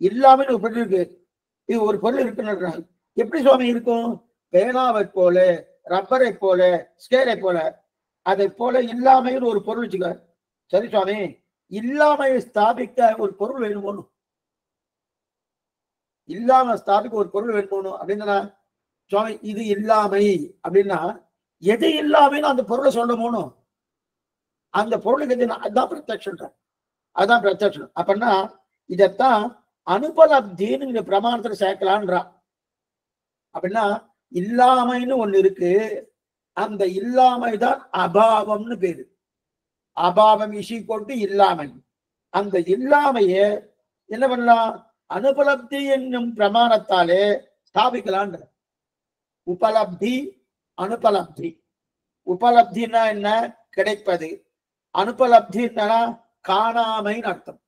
இல்லாமைன்னு ஒரு பொருள் இருக்கு, இது ஒரு பொருள் இருக்குன்னு. எப்படி சுவாமி இருக்கும்? பேனாவை போல, ரப்பரை போல, ஸ்கேலை போல, அதை போல இல்லாமைன்னு ஒரு பொருள் வச்சுக்க. சரி சுவாமி, இல்லாமையை ஸ்தாபிக்க ஒரு பொருள் வேணுமோன்னு, இல்லாம ஸ்தாபிக்க ஒரு பொருள் வேணுமோன்னு அப்படின்னா, சுவாமி இது இல்லாமை அப்படின்னா எது இல்லாமைன்னு அந்த பொருளை சொல்லணுமோன்னு, அந்த பொருளுக்கு எது? அதுதான் பிரத்யக்ஷம். அதுதான் பிரத்யக்ஷம். அப்படின்னா இதத்தான் அனுபலப்தின்னு இந்த பிரமாணத்துல சேர்க்கலான்றா. அப்படின்னா இல்லாமைன்னு ஒண்ணு இருக்கு, அந்த இல்லாமைதான் அபாவம்னு பேரு. அபாவம் இசி கொண்டு இல்லாமை. அந்த இல்லாமைய என்ன பண்ணலாம்? அனுபலப்தி என்னும் பிரமாணத்தாலே ஸ்தாபிக்கலான்ற. உபலப்தி, அனுபலப்தி. உபலப்தினா என்ன? கிடைப்பது. அனுபலப்தி என்னன்னா காணாமைன்னு அர்த்தம்.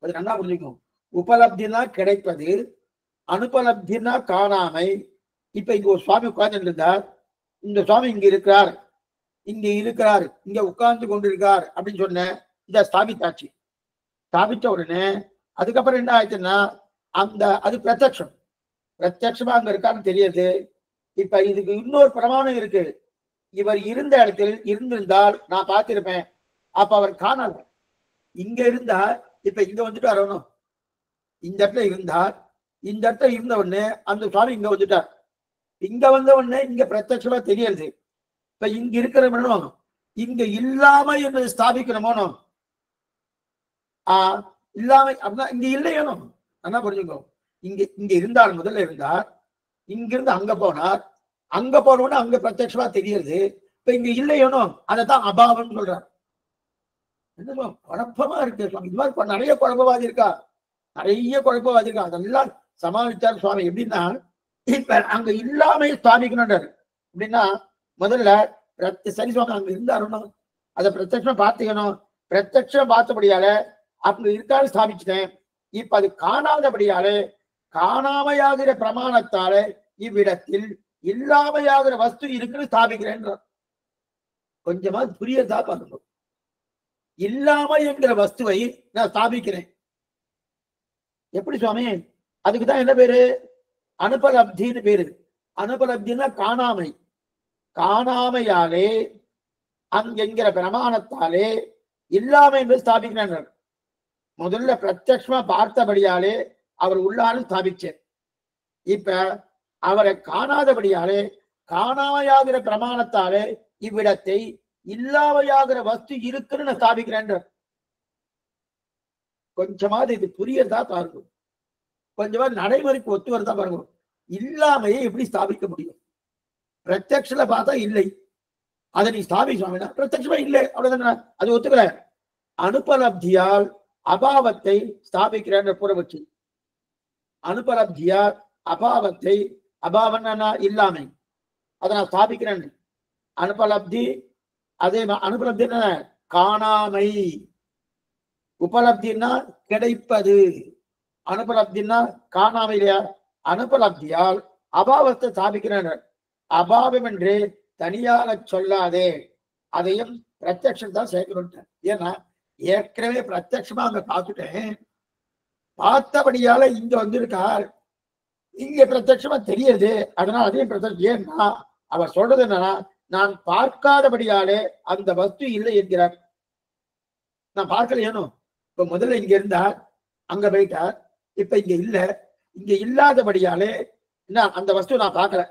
அது நல்லா புரிஞ்சுக்கும். உபலப்தினா கிடைப்பது, அனுபலப்தினா காணாமை. இப்ப இங்க ஒரு சுவாமி உட்கார்ந்து இருந்தார். இந்த சுவாமி இங்க இருக்கிறார், இங்க இருக்கிறார், இங்க உட்கார்ந்து கொண்டிருக்கார் அப்படின்னு சொன்ன இத ஸ்தாபித்தாச்சு. ஸ்தாபித்த உடனே அதுக்கப்புறம் என்ன ஆயிடுச்சுன்னா அது பிரத்யக்ஷம். பிரத்யக்ஷமா அங்க இருக்கான்னு தெரியுது. இப்ப இதுக்கு இன்னொரு பிரமாணம் இருக்கு. இவர் இருந்த இடத்தில் இருந்திருந்தால் நான் பார்த்திருப்பேன். அப்ப அவர் காணல. இங்க இருந்தா இப்ப இங்க வந்துட்டு வரணும். இந்த இடத்துல இருந்தார், இந்த இடத்துல இருந்த உடனே அந்த சுவாமி இங்க வந்துட்டார். இங்க வந்த உடனே இங்க பிரத்யட்சமா தெரியுது. இப்ப இங்க இருக்கிற இங்க இல்லாம என்பதை ஸ்தாபிக்கணுமோ? இல்லாம அப்படின்னா இங்க இல்லையனும். என்ன புரிஞ்சுக்கோ. இங்க இருந்தால் முதல்ல இருந்தார், இங்கிருந்து அங்க போனார், அங்க போனோன்னு அங்க பிரத்யட்சமா தெரியுது. இப்ப இங்க இல்லையனும், அதைத்தான் அபாவம் சொல்றார். என்ன குழப்பமா இருக்கு சுவாமி. இது மாதிரி நிறைய குழப்பவாதி இருக்கா, நிறைய குழப்பவாதி இருக்கா. அதெல்லாம் சமாளித்தார் சுவாமி. எப்படின்னா இப்ப அங்க இல்லாம ஸ்தாபிக்கணும்ன்றாரு. அப்படின்னா முதல்ல சரி சுவாமி அங்க இருந்தாருணும், அதை பிரத்யட்சமா பார்த்துக்கணும். பிரத்யட்சம் பார்த்தபடியால அங்க இருக்காரு ஸ்தாபிச்சுட்டேன். இப்ப அது காணாதபடியாலே காணாமையாகிற பிரமாணத்தாலே இவ்விடத்தில் இல்லாமையாகிற வஸ்து இருக்குன்னு ஸ்தாபிக்கிறேன். கொஞ்சமா புரியதா பாருங்க. இல்லாமை என்கிற வஸ்துவை நான் ஸ்தாபிக்கிறேன். எப்படி சுவாமி? அதுக்குதான் என்ன பேரு? அனுபலப்தின்னு பேரு. அனுபலப்தினா காணாமை. காணாமையாலே அங்கெங்கிற பிரமாணத்தாலே இல்லாமை என்று ஸ்தாபிக்கிறார். முதல்ல பிரத்யட்சமா பார்த்தபடியாலே அவர் உள்ளாலும் ஸ்தாபிச்சார். இப்ப அவரை காணாதபடியாலே காணாமையாகிற பிரமாணத்தாலே இவ்விடத்தை இல்லாமையாகிற வஸ்து இருக்குன்னு நான் ஸ்தாபிக்கிறேன். கொஞ்சமாவது இது புரியறதா பாருங்க. கொஞ்சமா நடைமுறைக்கு ஒத்து வருதா பாருங்க. இல்லாமையை எப்படி ஸ்தாபிக்க முடியும்? பிரத்யக்ஷல பார்த்தா இல்லை, அதை நீ ஸ்தாபி சுவாமினா பிரத்யட்சமா இல்லை, அவ்வளவுதான? அது ஒத்துக்கல. அனுபலப்தியால் அபாவத்தை ஸ்தாபிக்கிறான் பூர்வபட்சி. அனுபலப்தியால் அபாவத்தை, அபாவன்னா இல்லாமை, அதை நான் ஸ்தாபிக்கிறேன். அனுபலப்தி, அதே அனுபலப்தி என்ன? காணாமை. உபலப்தினா கிடைப்பது, அனுபலப்தினா காணாமை இல்லையா? அனுபலப்தியால் அபாவத்தை ஸ்தாபிக்கிறான். அபாவம் என்று தனியாக சொல்லாதே, அதையும் பிரத்யக்ஷம் தான் சேர்க்கணும். ஏன்னா ஏற்கனவே பிரத்யட்சமா அங்க பார்த்துட்டேன், பார்த்தபடியால இங்க வந்திருக்கார், இங்க பிரத்யட்சமா தெரியுது, அதனால அதையும் பிரத்யட்சம். ஏன்னா அவர் சொல்றது என்னன்னா, நான் பார்க்காதபடியாலே அந்த வஸ்து இல்லை என்கிறார். நான் பார்க்கல ஏனோ, இப்ப முதல்ல இங்க இருந்தார், அங்க போயிட்டார், இப்ப இங்க இல்ல, இங்க இல்லாதபடியாலே என்ன அந்த வஸ்து நான் பார்க்கல.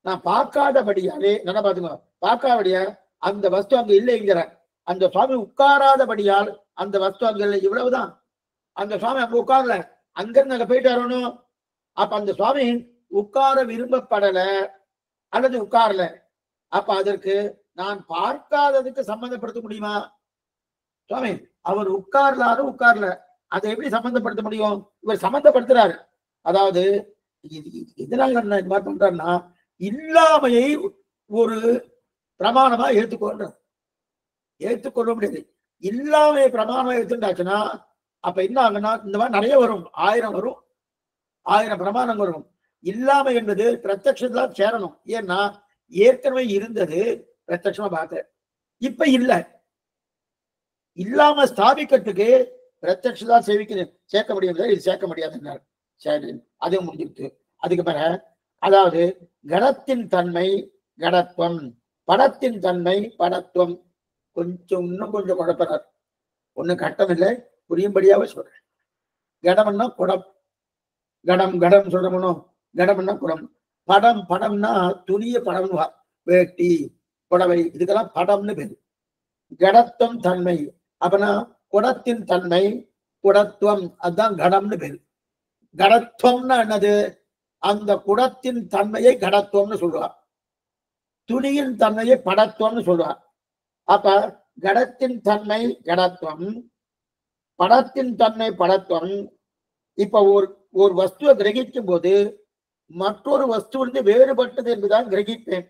நான் பார்க்காதபடியாலே நல்லா பாத்துங்க, பார்க்காதபடியா அந்த வஸ்து அங்க இல்லை என்கிறார். அந்த சுவாமி உட்காராதபடியால் அந்த வஸ்து அங்க இல்லை, இவ்வளவுதான். அந்த சுவாமி அங்க உட்காரல, அங்கிருந்து அங்க போயிட்டாரணும். அப்ப அந்த சுவாமி உட்கார விரும்பப்படல அல்லது உட்காரல, அப்ப அதற்கு நான் பார்க்காததுக்கு சம்பந்தப்படுத்த முடியுமா? சுவாமி அவர் உட்கார்லாரு உட்கார்ல, அதை எப்படி சம்பந்தப்படுத்த முடியும்? இவர் சம்பந்தப்படுத்துறாரு. அதாவது இதனால என்ன இது மாதிரி பண்றாருன்னா, இல்லாமையை ஒரு பிரமாணமா ஏற்றுக்கொள்ள முடியாது. இல்லாமையை பிரமாணமா எடுத்துட்டாச்சுன்னா அப்ப என்ன ஆகுன்னா, இந்த மாதிரி நிறைய வரும், 1000 வரும், 1000 பிரமாணம் வரும். இல்லாமை என்பது பிரத்யட்சத்துல சேரணும். ஏன்னா ஏற்கனவே இருந்தது, பிரத்யட்சமா பார்த்த, இப்ப இல்ல, இல்லாம ஸ்தாபிக்கிறதுக்கு பிரத்யட்சதான் சேர்க்க முடியாது, இது சேர்க்க முடியாது. சரி, அதுவும் முடிஞ்சிருக்கு. அதுக்கு பிறகு அதாவது கடத்தின் தன்மை கடத்துவம், படத்தின் தன்மை படத்துவம். இன்னும் கொஞ்சம் குழப்பறார். ஒண்ணு கட்டம் இல்லை, புரியும்படியாவே சொல்றேன். கடம்னா குடம், கடம் சொல்றோம், கடம்னா குடம். படம்னா துணிய படம், வேட்டி புடவை, இதுக்கெல்லாம் படம்னு பேரு. கடத்துவம் தன்மை, அப்பனா குடத்தின் தன்மை குடத்துவம், அதுதான் கடம்னு பேரு. கடத்துவம்னா என்னது? அந்த குடத்தின் தன்மையை கடத்துவம்னு சொல்லுவார், துணியின் தன்மையை படத்துவம்னு சொல்லுவார். அப்ப கடத்தின் தன்மை கடத்துவம், படத்தின் தன்மை படத்துவம். இப்ப ஒரு வஸ்துவை கிரகிக்கும் போது மற்றொரு வஸ்துவிலிருந்து வேறுபட்டது என்றுதான் கிரகிப்பேன்.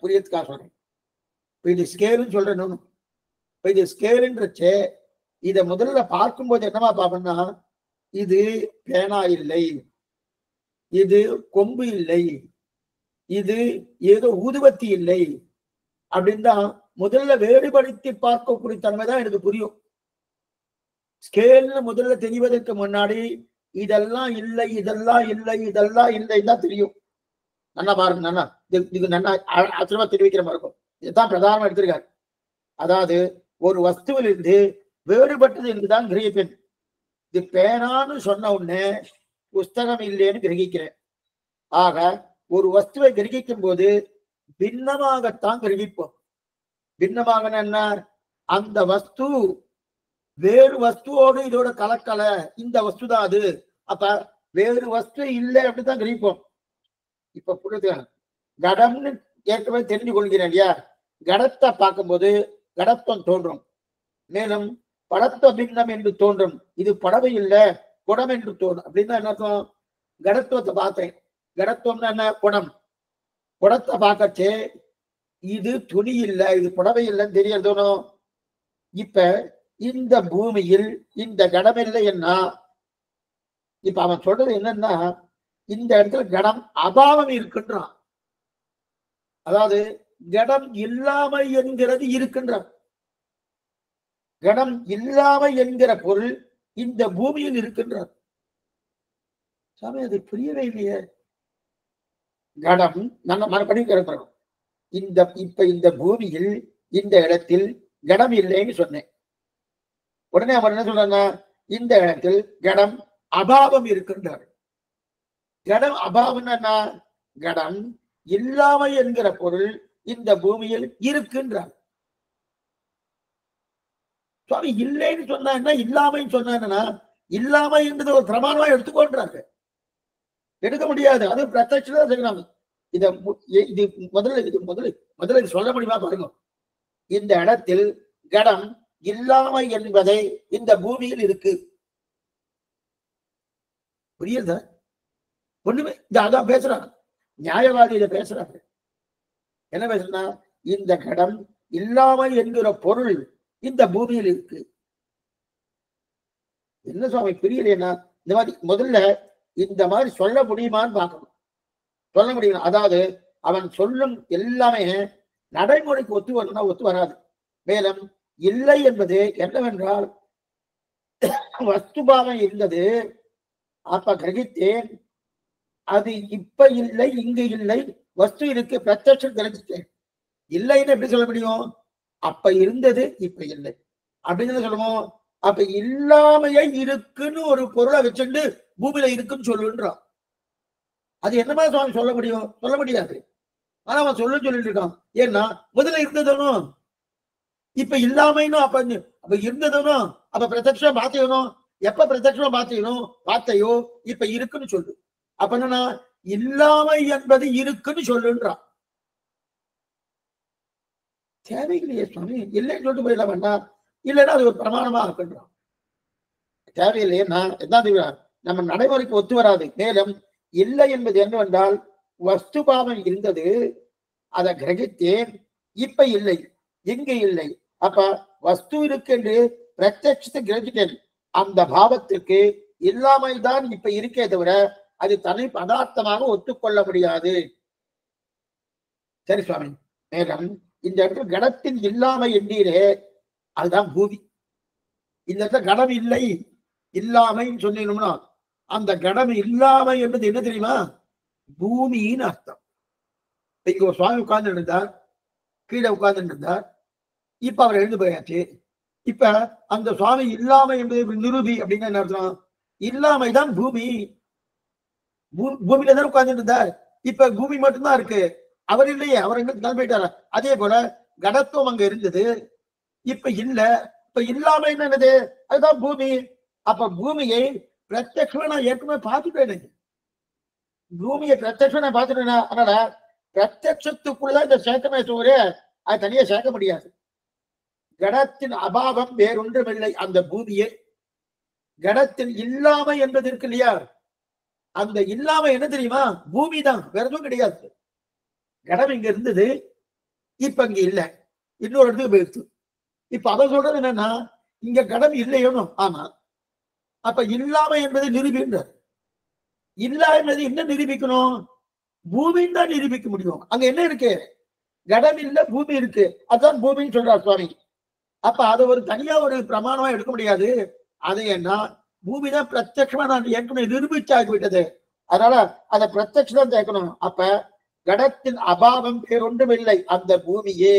புரியத்துக்காக சொல்றேன். இது ஸ்கேல்னு சொல்றேன். இது ஸ்கேல்ன்றச்சே இதை முதல்ல பார்க்கும்போது என்னவா பார்ப்போம்னா, இது பேனா இல்லை, இது கொம்பு இல்லை, இது ஏதோ ஊதுவத்தி இல்லை அப்படின்னு தான் முதல்ல வேறுபடுத்தி பார்க்கக்கூடிய தன்மை தான் எனக்கு புரியும். ஸ்கேல்னு முதல்ல தெரிவதற்கு முன்னாடி இதெல்லாம் இல்லை, இதெல்லாம் இல்லை, இதெல்லாம் இல்லை தான் தெரியும். நல்லா பாருங்க, நல்லா இது நல்லா ஆச்சரியமா தெரிவிக்கிற மாதிரி இருக்கும். இதுதான் பிரதானமா எடுத்திருக்காரு. அதாவது ஒரு வஸ்துவிலிருந்து வேறுபட்டது என்றுதான் கிரகிப்பேன். இது பேனான்னு சொன்ன உடனே புஸ்தகம் இல்லைன்னு கிரகிக்கிறேன். ஆக ஒரு வஸ்துவை கிரகிக்கும் போது பின்னமாகத்தான் கிரகிப்போம். பின்னமாக என்ன? அந்த வஸ்து வேறு வஸ்துவோடு இதோட கலக்கல, இந்த வஸ்து தான் அது. அப்ப வேறு வஸ்து இல்லை அப்படித்தான் கிரகிப்போம். இப்ப புரியுது? கடம்னு ஏற்கனவே தெரிஞ்சு கொள்கிறேன் இல்லையா? கடத்தை பார்க்கும்போது கடத்துவம் தோன்றும், மேலும் படத்துவ பின்னம் என்று தோன்றும். இது படவை இல்லை குடம் என்று தோன்றும். அப்படின்னா என்ன அர்த்தம்? கடத்துவத்தை பார்த்தேன், கடத்துவம்னா என்ன? குடம். குடத்தை பார்க்கச்சே இது துணி இல்லை, இது புடவை இல்லைன்னு தெரியறதோனும். இப்ப இந்த பூமியில் இந்த கடம் இல்லை என்ன? இப்ப அவன் சொல்றது என்னன்னா, இந்த இடத்துல கடம் அபாவம் இருக்குன்றான். அதாவது கடம் இல்லாமை என்கிறது இருக்கின்றான். கடம் இல்லாமை என்கிற பொருள் இந்த பூமியில் இருக்கின்றார். சாமி அது புரியவே இல்லையே. கடம் நல்ல மறுபடி கிடக்கிறோம். இப்ப இந்த பூமியில் இந்த இடத்தில் கடம் இல்லைன்னு சொன்னேன். உடனே அவர் என்ன சொல்றாங்க? இந்த இடத்தில் கடம் அபாவம் இருக்கின்றார். கடம் அபாவம் என்ன? கடம் இல்லாமை என்கிற பொருள் இந்த பூமியில் இருக்கின்றார். சுவாமி இல்லைன்னு சொன்னா என்ன, இல்லாமைன்னு சொன்னா என்னன்னா, இல்லாமை என்பது ஒரு பிரமாணமா எடுத்துக்கொள்றாங்க. எடுக்க முடியாது. அது பிரத்யட்சம் செய்யணும். இத இது முதல்ல சொல்ல முடியுமா பாருங்க. இந்த இடத்தில் கடம் இல்லாமை என்பதை இந்த பூமியில் இருக்கு. புரியுதா? ஒண்ணுமே அதான் பேசுறாங்க. நியாயவாதி இதை பேசுறாங்க. என்ன பேசுறா? இந்த கடம் இல்லாமை என்கிற பொருள் இந்த பூமியில் இருக்கு. என்ன சுவாமி புரியலைன்னா, இந்த மாதிரி முதல்ல இந்த மாதிரி சொல்ல முடியுமான்னு பார்க்கணும். சொல்ல முடியும். அதாவது அவன் சொல்லும் எல்லாமே நடைமுறைக்கு ஒத்து வரணும்னா ஒத்து வராது. மேலும் இல்லை என்பது என்னவென்றால் வஸ்துபாவம் இருந்தது, அப்ப கிரகித்தேன். அது இப்ப இல்லை, இங்கு இல்லை, வஸ்து இருக்கு, பிரத்யட்சம் கிரகித்தேன். இல்லைன்னு எப்படி சொல்ல முடியும்? அப்ப இருந்தது, இப்ப இல்லை அப்படின்னு சொல்லுவோம். அப்ப இல்லாமையை இருக்குன்னு ஒரு பொருளை வச்சுட்டு பூமியில இருக்குன்னு சொல்லுன்றான். அது என்னமா சுவாமி சொல்ல முடியும்? சொல்ல முடியாது. ஆனா அவன் சொல்லிட்டு இருக்கான். ஏன்னா முதல்ல இருந்ததும் இப்ப இல்லாமைன்னு அப்ப இருந்ததும் அப்ப பிரத்யட்சம் பாத்தியனும். எப்ப பிரத்யட்சம் பாத்தையோ இப்ப இருக்குன்னு சொல்லு. அப்ப என்னன்னா இல்லாமை என்பது இருக்குன்னு சொல்லுன்றான். தேவையில்லையே சுவாமி, இல்லைன்னு சொல்லிட்டு போயிடலாம் வேண்டாம். இல்லைன்னா அது ஒரு பிரமாணமா இருக்குன்றான். தேவையில்லையே. நான் என்ன நம்ம நடைமுறைக்கு ஒத்து வராது. மேலும் இல்லை என்பது என்னவென்றால் வஸ்துபாவம் இருந்தது, அதை கிரகித்தேன், இப்ப இல்லை, இங்கு இல்லை. அப்ப வஸ்து இருக்கு என்று பிரத்யட்சத்தை கிரகித்தேன். அந்த பாவத்திற்கு இல்லாமை தான் இப்ப இருக்கே தவிர அது தனி பதார்த்தமாக ஒத்துக்கொள்ள முடியாது. சரி சுவாமி. மேலும் இந்த இடத்துல கடத்தின் இல்லாமை என்றீரே, அதுதான் பூமி. இந்த இடத்துல கடம் இல்லை இல்லாமைன்னு சொன்னீங்கன்னா அந்த கடம் இல்லாமை என்பது என்ன தெரியுமா? பூமின்னு அர்த்தம். இங்க ஒரு சுவாமி உட்கார்ந்து இருந்தார், கீழே உட்கார்ந்து இருந்தார். இப்ப அவர் எழுந்து போயாச்சு. இப்ப அந்த சுவாமி இல்லாமை என்பது நிரூபி அப்படின்னா என்ன அர்த்தம்? இல்லாமைதான் பூமி. பூமியில தான் உட்கார்ந்து இருந்தார். இப்ப பூமி மட்டும்தான் இருக்கு, அவர் இல்லையே. அவர் எங்க கிளம்பிட்டார. அதே போல கடத்துவம் அங்க இருந்தது, இப்ப இல்ல. இப்ப இல்லாம என்னது? அதுதான் பூமி. அப்ப பூமியை பிரத்யட்சமா நான் ஏற்கனவே பார்த்துட்டேன். பூமியை பிரத்யட்சமா நான் பார்த்துட்டேன்னா அதனால பிரத்யட்சத்துக்குள்ளதான் இந்த சேர்க்கமே தவிர அது தனியா சேர்க்க முடியாது. கடத்தின் அபாவம் வேறொன்றுமில்லை அந்த பூமியே. கடத்தின் இல்லாமை என்பது இருக்கு இல்லையா, அந்த இல்லாமை என்ன தெரியுமா? பூமி தான், வேற எதுவும் கிடையாது. கடம் இங்க இருந்தது, இப்ப இங்க இல்ல, இன்னொரு இடத்துக்கு போயிடுச்சு. இப்ப அதை சொல்றது என்னன்னா இங்க கடம் இல்லையோனும். ஆமா, அப்ப இல்லாமை என்பதை நிரூபிக்கின்றார். இல்லாமது என்ன நிரூபிக்கணும்? பூமின்னு தான் நிரூபிக்க முடியும். அங்க என்ன இருக்கு? கடம் இல்ல, பூமி இருக்கு. அதுதான் பூமின்னு சொல்றார் சுவாமி. அப்ப அதை ஒரு தனியா ஒரு பிரமாணமா எடுக்க முடியாது. அது என்ன? பூமி தான் பிரத்யட்சமா நான் ஏற்கனவே நிரூபிச்சாகிவிட்டது. அதனால அதை பிரத்யட்சம் கேட்கணும். அப்ப கடத்தின் அபாவம் வேறொன்றும் இல்லை அந்த பூமியே.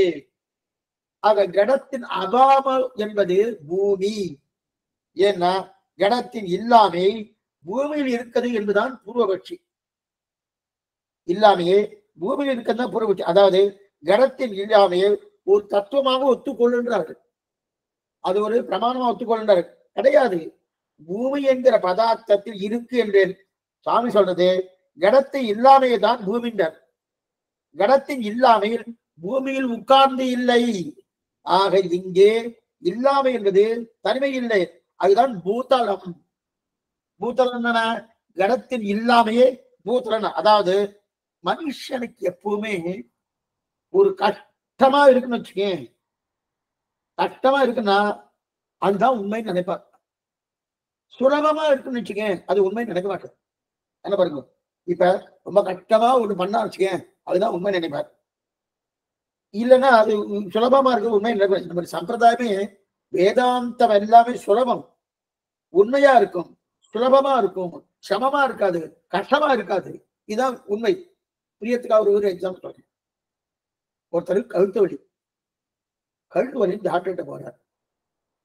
ஆக கடத்தின் அபாவம் என்பது பூமி. ஏன்னா கடத்தின் இல்லாமை பூமியில் இருக்கிறது என்பதுதான் பூர்வபட்சி. இல்லாமையே பூமியில் இருக்கிறது பூர்வபட்சி. அதாவது கடத்தின் இல்லாமையை ஒரு தத்துவமாக ஒத்துக்கொள்கின்றார்கள். அது ஒரு பிரமாணமா ஒத்துக்கொள்கின்றார்கள். கிடையாது. பூமி என்கிற பதார்த்தத்தில் இருக்கு என்றேன் சாமி சொல்றது. கடத்தை இல்லாமையை தான் பூமின்றார். கடத்தின் இல்லாமையில் பூமியில் உட்கார்ந்து இல்லை. ஆக இங்கே இல்லாமை என்பது தனிமை இல்லை, அதுதான் பூதலம். பூதலம் என்ன? கடத்தின் இல்லாமையே பூதலம். அதாவது மனுஷனுக்கு எப்பவுமே ஒரு கஷ்டமா இருக்குன்னு வச்சுக்கேன். கஷ்டமா இருக்குன்னா அதுதான் உண்மைன்னு நினைப்பார். சுலபமா இருக்குன்னு வச்சுக்கேன், அது உண்மை நினைக்க மாட்டேன். என்ன பாருங்க, இப்ப ரொம்ப கஷ்டமா ஒண்ணு பண்ணா வச்சுக்கேன், அதுதான் உண்மை நினைப்பார். இல்லைன்னா அது சுலபமா இருக்கு உண்மை நினைப்பார். இந்த மாதிரி சம்பிரதாயமே வேதாந்தம் எல்லாமே சுலபம், உண்மையா இருக்கும், சுலபமா இருக்கும், சமமா இருக்காது, கஷ்டமா இருக்காது. இதுதான் உண்மை. புரியத்துக்காக ஒரு எக்ஸாம்பிள் சொல்றேன். ஒருத்தருக்கு கழுத்து வலி. கழுத்து வலி டாக்டர்கிட்ட போறாரு.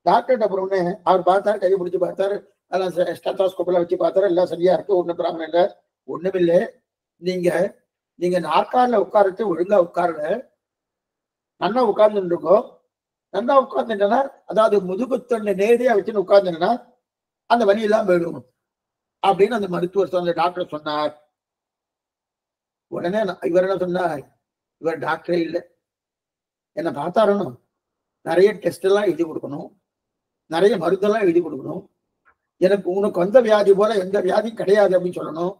டாக்டர்கிட்ட போறோடனே அவர் பார்த்தாரு, கையை பிடிச்சி பார்த்தாரு, எல்லாம் ஸ்டெத்தாஸ்கோப்ல வச்சு பார்த்தாரு, எல்லாம் சரியா இருக்கு, ஒண்ணும் ப்ராப்ளம் இல்லை. ஒண்ணுமில்லை, நீங்க நாற்காலில உட்காரத்து ஒழுங்கா உட்காரல, நல்லா உட்கார்ந்துட்டு இருக்கோம். நல்லா உட்கார்ந்துட்டேன்னா, அதாவது முதுகுத்தொண்டை நேரடியா வச்சுன்னு உட்கார்ந்துட்டேன்னா அந்த வலி எல்லாம் போயிடும் அப்படின்னு அந்த மருத்துவர் சொன்ன டாக்டர் சொன்னார். உடனே இவர் என்ன சொன்னார், இவர் டாக்டரே இல்லை, என்னை பார்த்தாரணும், நிறைய டெஸ்ட் எல்லாம் எழுதி கொடுக்கணும், நிறைய மருந்தெல்லாம் எழுதி கொடுக்கணும், எனக்கு உனக்கு வந்த வியாதி போல எந்த வியாதியும் கிடையாது அப்படின்னு சொல்லணும்,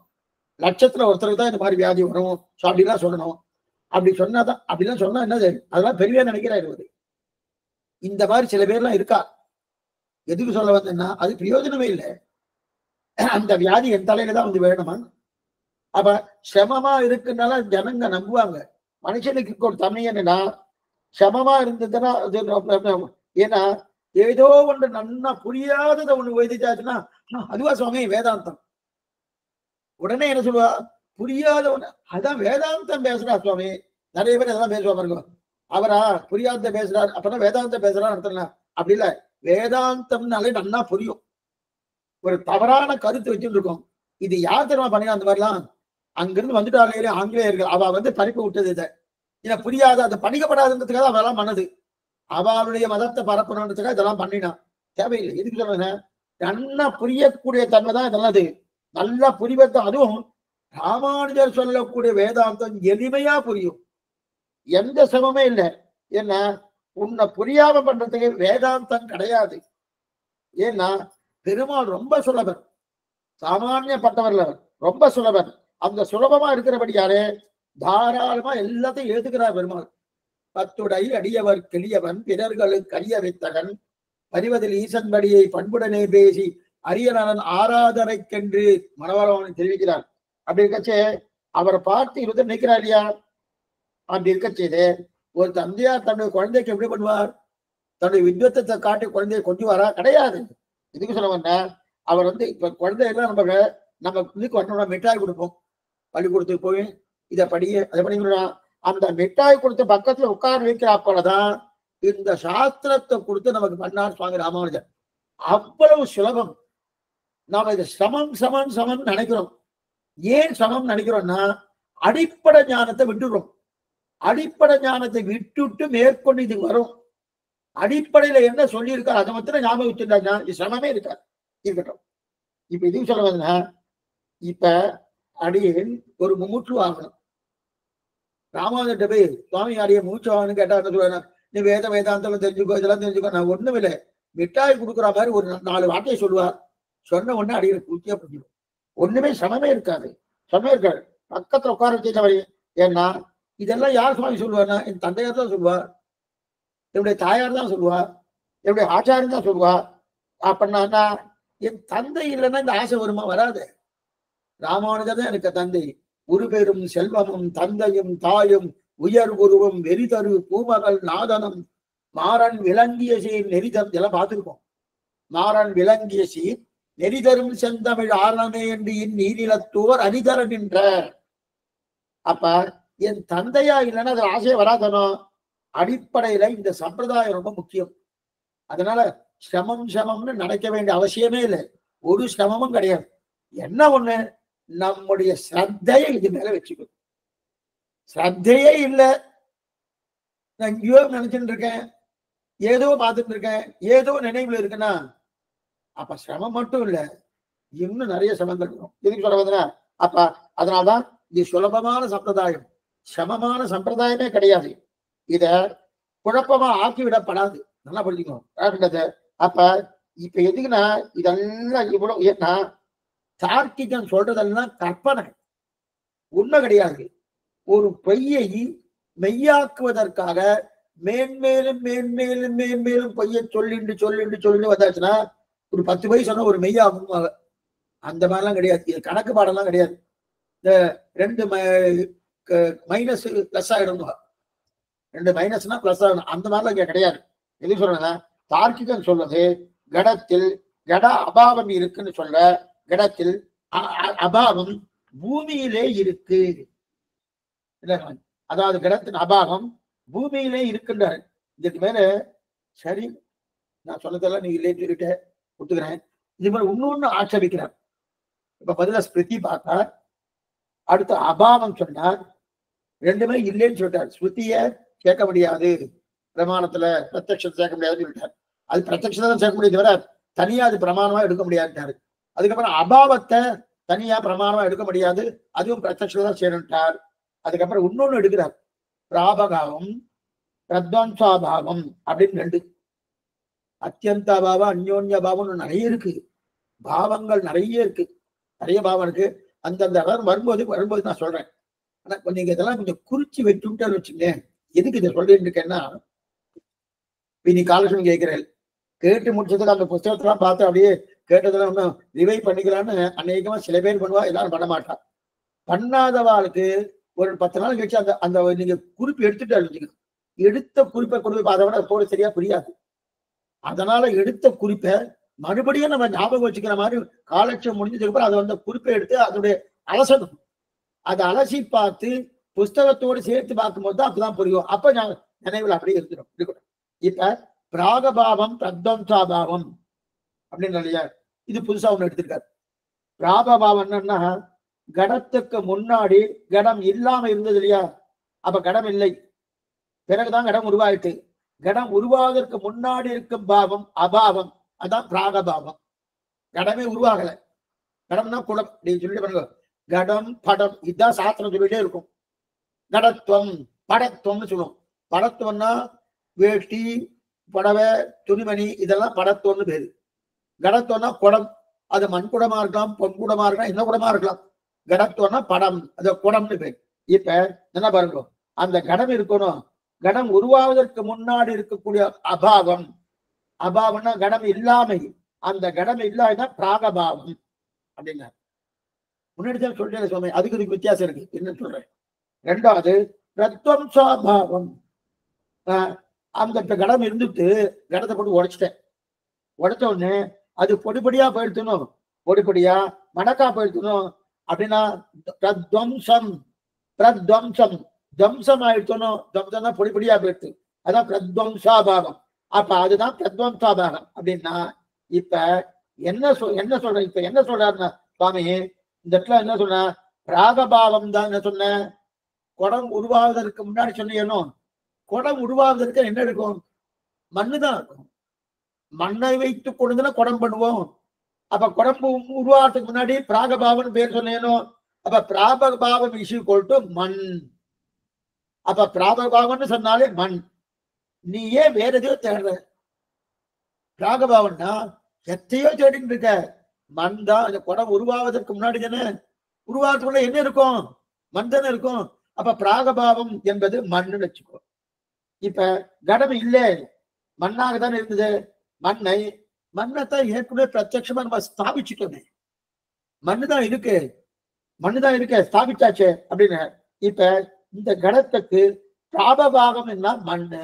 லட்சத்துல ஒருத்தருக்கு தான் இந்த மாதிரி வியாதி வரும் அப்படிலாம் சொல்லணும். அப்படி சொன்னாதான், அப்படிலாம் சொன்னா என்னது, அதெல்லாம் பெரிய நினைக்கிறாரு இவரு. இந்த மாதிரி சில பேர்லாம் இருக்கா. எதுக்கு சொல்ல வந்தேன்னா, அது பிரயோஜனமே இல்லை. அந்த வியாதி என் தலையில தான் வந்து வேணுமா? அப்ப சிரமமா இருக்குனால ஜனங்க நம்புவாங்க. மனுஷனுக்கு ஒரு தன்மை என்னன்னா, சிரமமா இருந்ததுன்னா ஏன்னா ஏதோ ஒன்று நன்னா புரியாததை ஒண்ணு வைத்தாச்சுன்னா, அதுவா சுவாமி வேதாந்தம். உடனே என்ன சொல்லுவா, புரியாத ஒண்ணு, அதான் வேதாந்தம் பேசுறா சுவாமி. நிறைய பேர் அதெல்லாம் பேசுவா பாருங்க. அவரா புரியாத பேசுறாரு, அப்பதான் வேதாந்தம் பேசுறான்னு அர்த்தம். அப்படி இல்ல, வேதாந்தம்னாலே நன்னா புரியும். ஒரு தவறான கருத்து வச்சுட்டு இருக்கோம். இது யார் தெரியுமா பண்ணினா அந்த மாதிரிலாம்? அங்கிருந்து வந்துட்டாலே ஆங்கிலேயர்கள், அவ வந்து பறிப்பு விட்டது இதை. இதை புரியாத, அது படிக்கப்படாதுன்றதுக்காக அவெல்லாம் பண்ணது. அவளுடைய மதத்தை பரப்பணுன்றதுக்காக இதெல்லாம் பண்ணினான். தேவையில்லை. எதுக்கு சொல்றேன், நல்லா புரியக்கூடிய தன்மை தான் இதெல்லாம். அது நல்லா புரிவத்தான். அதுவும் ராமானுஜர் சொல்லக்கூடிய வேதாந்தம் எளிமையா புரியும், எந்த சிரமமே இல்லை. ஏன்னா உன்னை புரியாம பண்றதுக்கு வேதாந்தம் கிடையாது. ஏன்னா பெருமாள் ரொம்ப சுலபர், சாமானியப்பட்டவர்ல ரொம்ப சுலபர். அந்த சுலபமா இருக்கிறபடியாலே தாராளமா எல்லாத்தையும் ஏத்துக்கிறார் பெருமாள். பத்துடை அடியவர் கிளியவன் பிறர்களுக்கு அரிய வித்தகன் பரிவதில் ஈசன்படியை பண்புடனே பேசி அரியநலன் ஆராதனைக்கென்று மனவளவனை தெரிவிக்கிறார். அப்படி இருக்கச்சே அவரை பார்த்து இருபது நினைக்கிறார் இல்லையா? அப்படி இருக்கச்சேது ஒரு தந்தையார் தன்னுடைய குழந்தைக்கு எப்படி பண்ணுவார்? தன்னுடைய வித்வத்தை காட்டி குழந்தைய கொஞ்சுவாரா? கிடையாது. இதுக்கு சொல்ல வந்தா, அவர் வந்து இப்ப குழந்தையெல்லாம் நம்ம இதுக்கு வரணும்னா மிட்டாய் கொடுப்போம். பள்ளிக்கூடத்துக்கு போய் இதை படிய அதை படிக்கணும்னா அந்த மிட்டாய் கொடுத்து பக்கத்துல உட்கார வைக்கிற போலதான் இந்த சாஸ்திரத்தை கொடுத்து நமக்கு பண்ணார் சுவாமி ராமானுஜர். அவ்வளவு சுலபம். நாம இதை சமம் சமம் சமம் நினைக்கிறோம். ஏன் சமம் நினைக்கிறோம்னா, அடிப்படை ஞானத்தை விட்டுறோம். அடிப்படை ஞானத்தை விட்டுட்டு மேற்கொண்டு இது வரும். அடிப்படையில என்ன சொல்லி இருக்காரு அதை மாத்திரம் ஞாபகம் வச்சிருந்தா இது சிரமமே இருக்காது. இருக்கட்டும். இப்ப இதுக்கு சொல்ல வந்தா, இப்ப அடியேன் ஒரு மூச்சு வாங்கணும். ராமானுஜர்கிட்ட போய் சுவாமி அடியே மூச்சு வாங்கன்னு கேட்டா என்ன சொல்லுவேன், நீ வேதாந்தம் தெரிஞ்சுக்கோ, இதெல்லாம் தெரிஞ்சுக்கோ. நான் ஒண்ணும் இல்லை, மிட்டாய் கொடுக்குற மாதிரி ஒரு 4 வார்த்தையை சொல்லுவார். சொன்ன உடனே அடியை பூர்த்தியா புரிஞ்சிடும். ஒண்ணுமே சமமே இருக்காது, சமமே இருக்காது. பக்கத்துல உட்கார வச்சு. ஏன்னா இதெல்லாம் யார் சுவாமி சொல்லுவார்னா, என் தந்தையார் தான் சொல்லுவார், என்னுடைய தாயார் தான் சொல்லுவா, என்னுடைய ஆச்சாரியன் தான் சொல்லுவா. அப்படின்னா என் தந்தை இல்லைன்னா இந்த ஆசை வருமா? வராது. ராமானுஜர் தான் எனக்கு தந்தை. உருபெரும் செல்வமும் தந்தையும் தாயும் உயர் உருவம் வெறிதரு பூமகள் நாதனம் மாறன் விளங்கிய சீர் நெறிதம். இதெல்லாம் பார்த்திருக்கோம். மாறன் விளங்கிய சீர் நெறிதரும் செந்தமிழ் ஆரணமே என்று இந்நீரிலத்தோர் அரிதர நின்ற. அப்ப என் தந்தையா இல்லைன்னா அது ஆசையை வராதனும். அடிப்படையில இந்த சம்பிரதாயம் ரொம்ப முக்கியம். அதனால சிரமம் சிரமம்னு நடக்க வேண்டிய அவசியமே இல்லை. ஒரு சிரமமும் கிடையாது. என்ன ஒண்ணு, நம்முடைய ஸ்ரத்தையை இது மேல வச்சுக்கணும். ஸ்ரத்தையே இல்லை, நான் எங்கேயோ நினைச்சுட்டு இருக்கேன், ஏதோ பார்த்துட்டு இருக்கேன், ஏதோ நினைவுல இருக்குன்னா அப்ப சிரமம் மட்டும் இல்லை, இன்னும் நிறைய சிரமங்கள் வரும். எதுக்கு சொல்ல வந்தா, அப்ப அதனால்தான் இது சுலபமான சம்பிரதாயம், சமமான சம்பிரதாயமே கிடையாது. இத குழப்பமா ஆக்கிவிடப்படாது. நல்லா புரிஞ்சுக்கணும். அப்ப இப்ப எதுக்குன்னா இதெல்லாம் இவ்வளவு, ஏன்னா தார்க்கிகன் சொல்றதெல்லாம் கற்பனை, உண்மை கிடையாது. ஒரு பொய்யை மெய்யாக்குவதற்காக மேன்மேலும் மேன்மேலும் மேன்மேலும் பொய்யை சொல்லிட்டு வந்தாச்சுன்னா ஒரு 10 பொய் சொன்னா ஒரு மெய்யாகும். அந்த மாதிரிலாம் கிடையாது. இது கணக்கு பாடம்லாம் கிடையாது. இந்த 2 மைனஸ் பிளஸ் ஆயிடும், 2 மைனஸ்னா பிளஸ் ஆகணும், அந்த மாதிரிலாம் இங்க கிடையாது. எது சொல்றேன்னா, தார்க்கிகன் சொல்றது கடத்தில் கட அபாவம் இருக்குன்னு சொல்ல, கடத்தில் அபாவம் பூமியிலே இருக்கு. அதாவது கடத்தின் அபாவம் பூமியிலே இருக்கின்றார். இதுக்கு மேல சரி நான் சொன்னதெல்லாம் நீ இல்லைன்னு சொல்லிட்டு ஒத்துக்கிறேன். இது மாதிரி இன்னொன்னு ஆட்சேபிக்கிறார். இப்ப பதில ஸ்மிருதி பார்த்தா அடுத்த அபாவம் சொன்னார், 2மே இல்லைன்னு சொல்லிட்டார். ஸ்மிருதிய கேட்க முடியாது, பிரமாணத்துல பிரத்யட்சத்தை சேர்க்க முடியாதுன்னு சொல்லிட்டார். அது பிரத்யட்சத்தை தான் சேர்க்க முடியாது, தவிர தனியா அது பிரமாணமா எடுக்க முடியாதுட்டாரு. அதுக்கப்புறம் அபாவத்தை தனியா பிரமாணமா எடுக்க முடியாது, அதுவும் பிரத்யட்சத்தை தான் சேரட்டார். அதுக்கப்புறம் இன்னொன்னு எடுக்கிறார். பிராபகாவம் பிரத்வம்சாபாவம் அப்படின்னு 2. அத்தியந்தாபாவம் அந்யோன்ய பாவம் நிறைய இருக்கு. பாவங்கள் நிறைய இருக்கு, நிறைய பாவம் இருக்கு. அந்தந்த வரும்போது வரும்போது நான் சொல்றேன். ஆனா நீங்க இதெல்லாம் கொஞ்சம் குறிச்சு வச்சுட்டு வச்சுங்க. எதுக்கு இதை சொல்றேன்னு இருக்கேன்னா, நீ காலட்சம் கேட்கிறேன், கேட்டு முடிச்சதுக்கு அந்த புஸ்தகத்தெல்லாம் பார்த்து அப்படியே கேட்டதெல்லாம் ஒன்றும் ரிவை பண்ணிக்கலான்னு அநேகமா சில பேர் பண்ணுவா, எல்லாரும் பண்ண மாட்டா. பண்ணாதவாளுக்கு ஒரு 10 நாள் கழிச்சு அந்த அந்த நீங்க குறிப்பு எடுத்துட்டு எடுத்த குறிப்பை கொண்டு போய் அதை விட போட சரியா புரியாது. அதனால எடுத்த குறிப்பை மறுபடியும் நம்ம ஞாபகம் வச்சுக்கிற மாதிரி காலட்சம் முடிஞ்சதுக்கு அப்புறம் அதை வந்து குறிப்பை எடுத்து அதோடைய அலசணும். அதை அலசி பார்த்து புஸ்தகத்தோடு சேர்த்து பார்க்கும்போது தான் அப்பதான் புரியும். அப்ப நான் நினைவுல அப்படியே இருக்கணும். இப்ப பிராகபாவம் பிரத்வம்சாபாவம் அப்படின்னு இல்லையா, இது புதுசா ஒண்ணு எடுத்திருக்காரு. பிராகபாவம் என்னன்னா, கடத்துக்கு முன்னாடி கடம் இல்லாம இருந்தது இல்லையா, அப்ப கடம் இல்லை, பிறகுதான் கடம் உருவாயிட்டு. கடம் உருவாவதற்கு முன்னாடி இருக்கும் பாவம் அபாவம், அதான் பிராகபாவம். கடமே உருவாகல, கடம்னா குடம். நீ சொல்லிட்டு பாருங்க, கடம் படம் இதுதான் சாஸ்திரம் சொல்லிட்டே இருக்கும். கடத்துவம் படத்துவம்னு சொல்லுவோம். படத்துவம்னா வேட்டி புடவை துணிமணி இதெல்லாம் படத்துவம்னு பேரு. கடத்துவம்னா குடம், அது மண் குடமா இருக்கலாம், பொன் குடமா இருக்கலாம், என்ன குடமா இருக்கலாம். கடத்துவம்னா படம், அது குடம்னு பேரு. இப்ப என்ன பாருங்க, அந்த கடம் இருக்கணும். கடம் உருவாவதற்கு முன்னாடி இருக்கக்கூடிய அபாவம், அபாவம்னா கடம் இல்லாமை, அந்த கடம் இல்லாம பிராகபாவம் அப்படின்னா. முன்னாடி தான் சொல்றேன் சுவாமி, அதுக்கு இதுக்கு வித்தியாசம் இருக்கு, என்ன சொல்றேன். ரெண்டாவது பிரத்வம்சாபாவம், அந்த கடம் இருந்துட்டு கடத்தை போட்டு உடைச்சிட்டேன். உடைச்ச உடனே அது பொடிப்படியா போயிடுத்தணும், பொடிப்படியா மடக்கா போயிடுத்தணும் அப்படின்னா பிரத்வம்சம், பிரத்வம்சம் துவம்சம் ஆயிடுத்தணும். துவம்சம் தான் பொடிப்படியா போயிடுத்து, அதான் பிரத்வம்சாபாவம். அப்ப அதுதான் பிரத்வம்சாபாவம் அப்படின்னா. இப்ப என்ன சொல்றேன், இப்ப என்ன சொல்றாருன்னா சுவாமி, இந்த இடத்துல என்ன சொன்ன, ராகபாவம் தான் என்ன சொன்ன, குடம் உருவாவதற்கு முன்னாடி சொன்னீங்கன்னு. குடம் உருவாவதற்கு என்ன இருக்கும், மண்ணுதான் இருக்கும். மண்ணை வைத்து கொண்டுதானே குடம் பண்ணுவோம். அப்ப குடம் உருவாகிறதுக்கு முன்னாடி பிராகபாவம் பேர் சொன்னேனோ, அப்ப பிராகபாவம் இஷ்யூ கொல்ட்டு மண். அப்ப பிராகபாவம்னு சொன்னாலே மண். நீ ஏன் வேற எதையோ தேடுற? பிராகபாவம்னா எத்தையோ தேடிட்டு இருக்க. மண் தான். அந்த குடம் உருவாவதற்கு முன்னாடி தானே, உருவாகிறதுக்குள்ள என்ன இருக்கும், மண் தானே இருக்கும். அப்ப பிராகபாவம் என்பது மண்ணு வச்சுக்கோ. இப்ப கடம் இல்லை, மண்ணாக தானே இருந்தது. மண்ணைத்தான் ஏற்கனவே பிரத்யட்சமா நம்ம ஸ்தாபிச்சுட்டோமே. மண்ணுதான் இருக்கு, மண்ணுதான் இருக்கு, ஸ்தாபிச்சாச்சு அப்படின்னு. இப்ப இந்த கடத்துக்கு பிராபபாகம் என்ன, மண்ணு.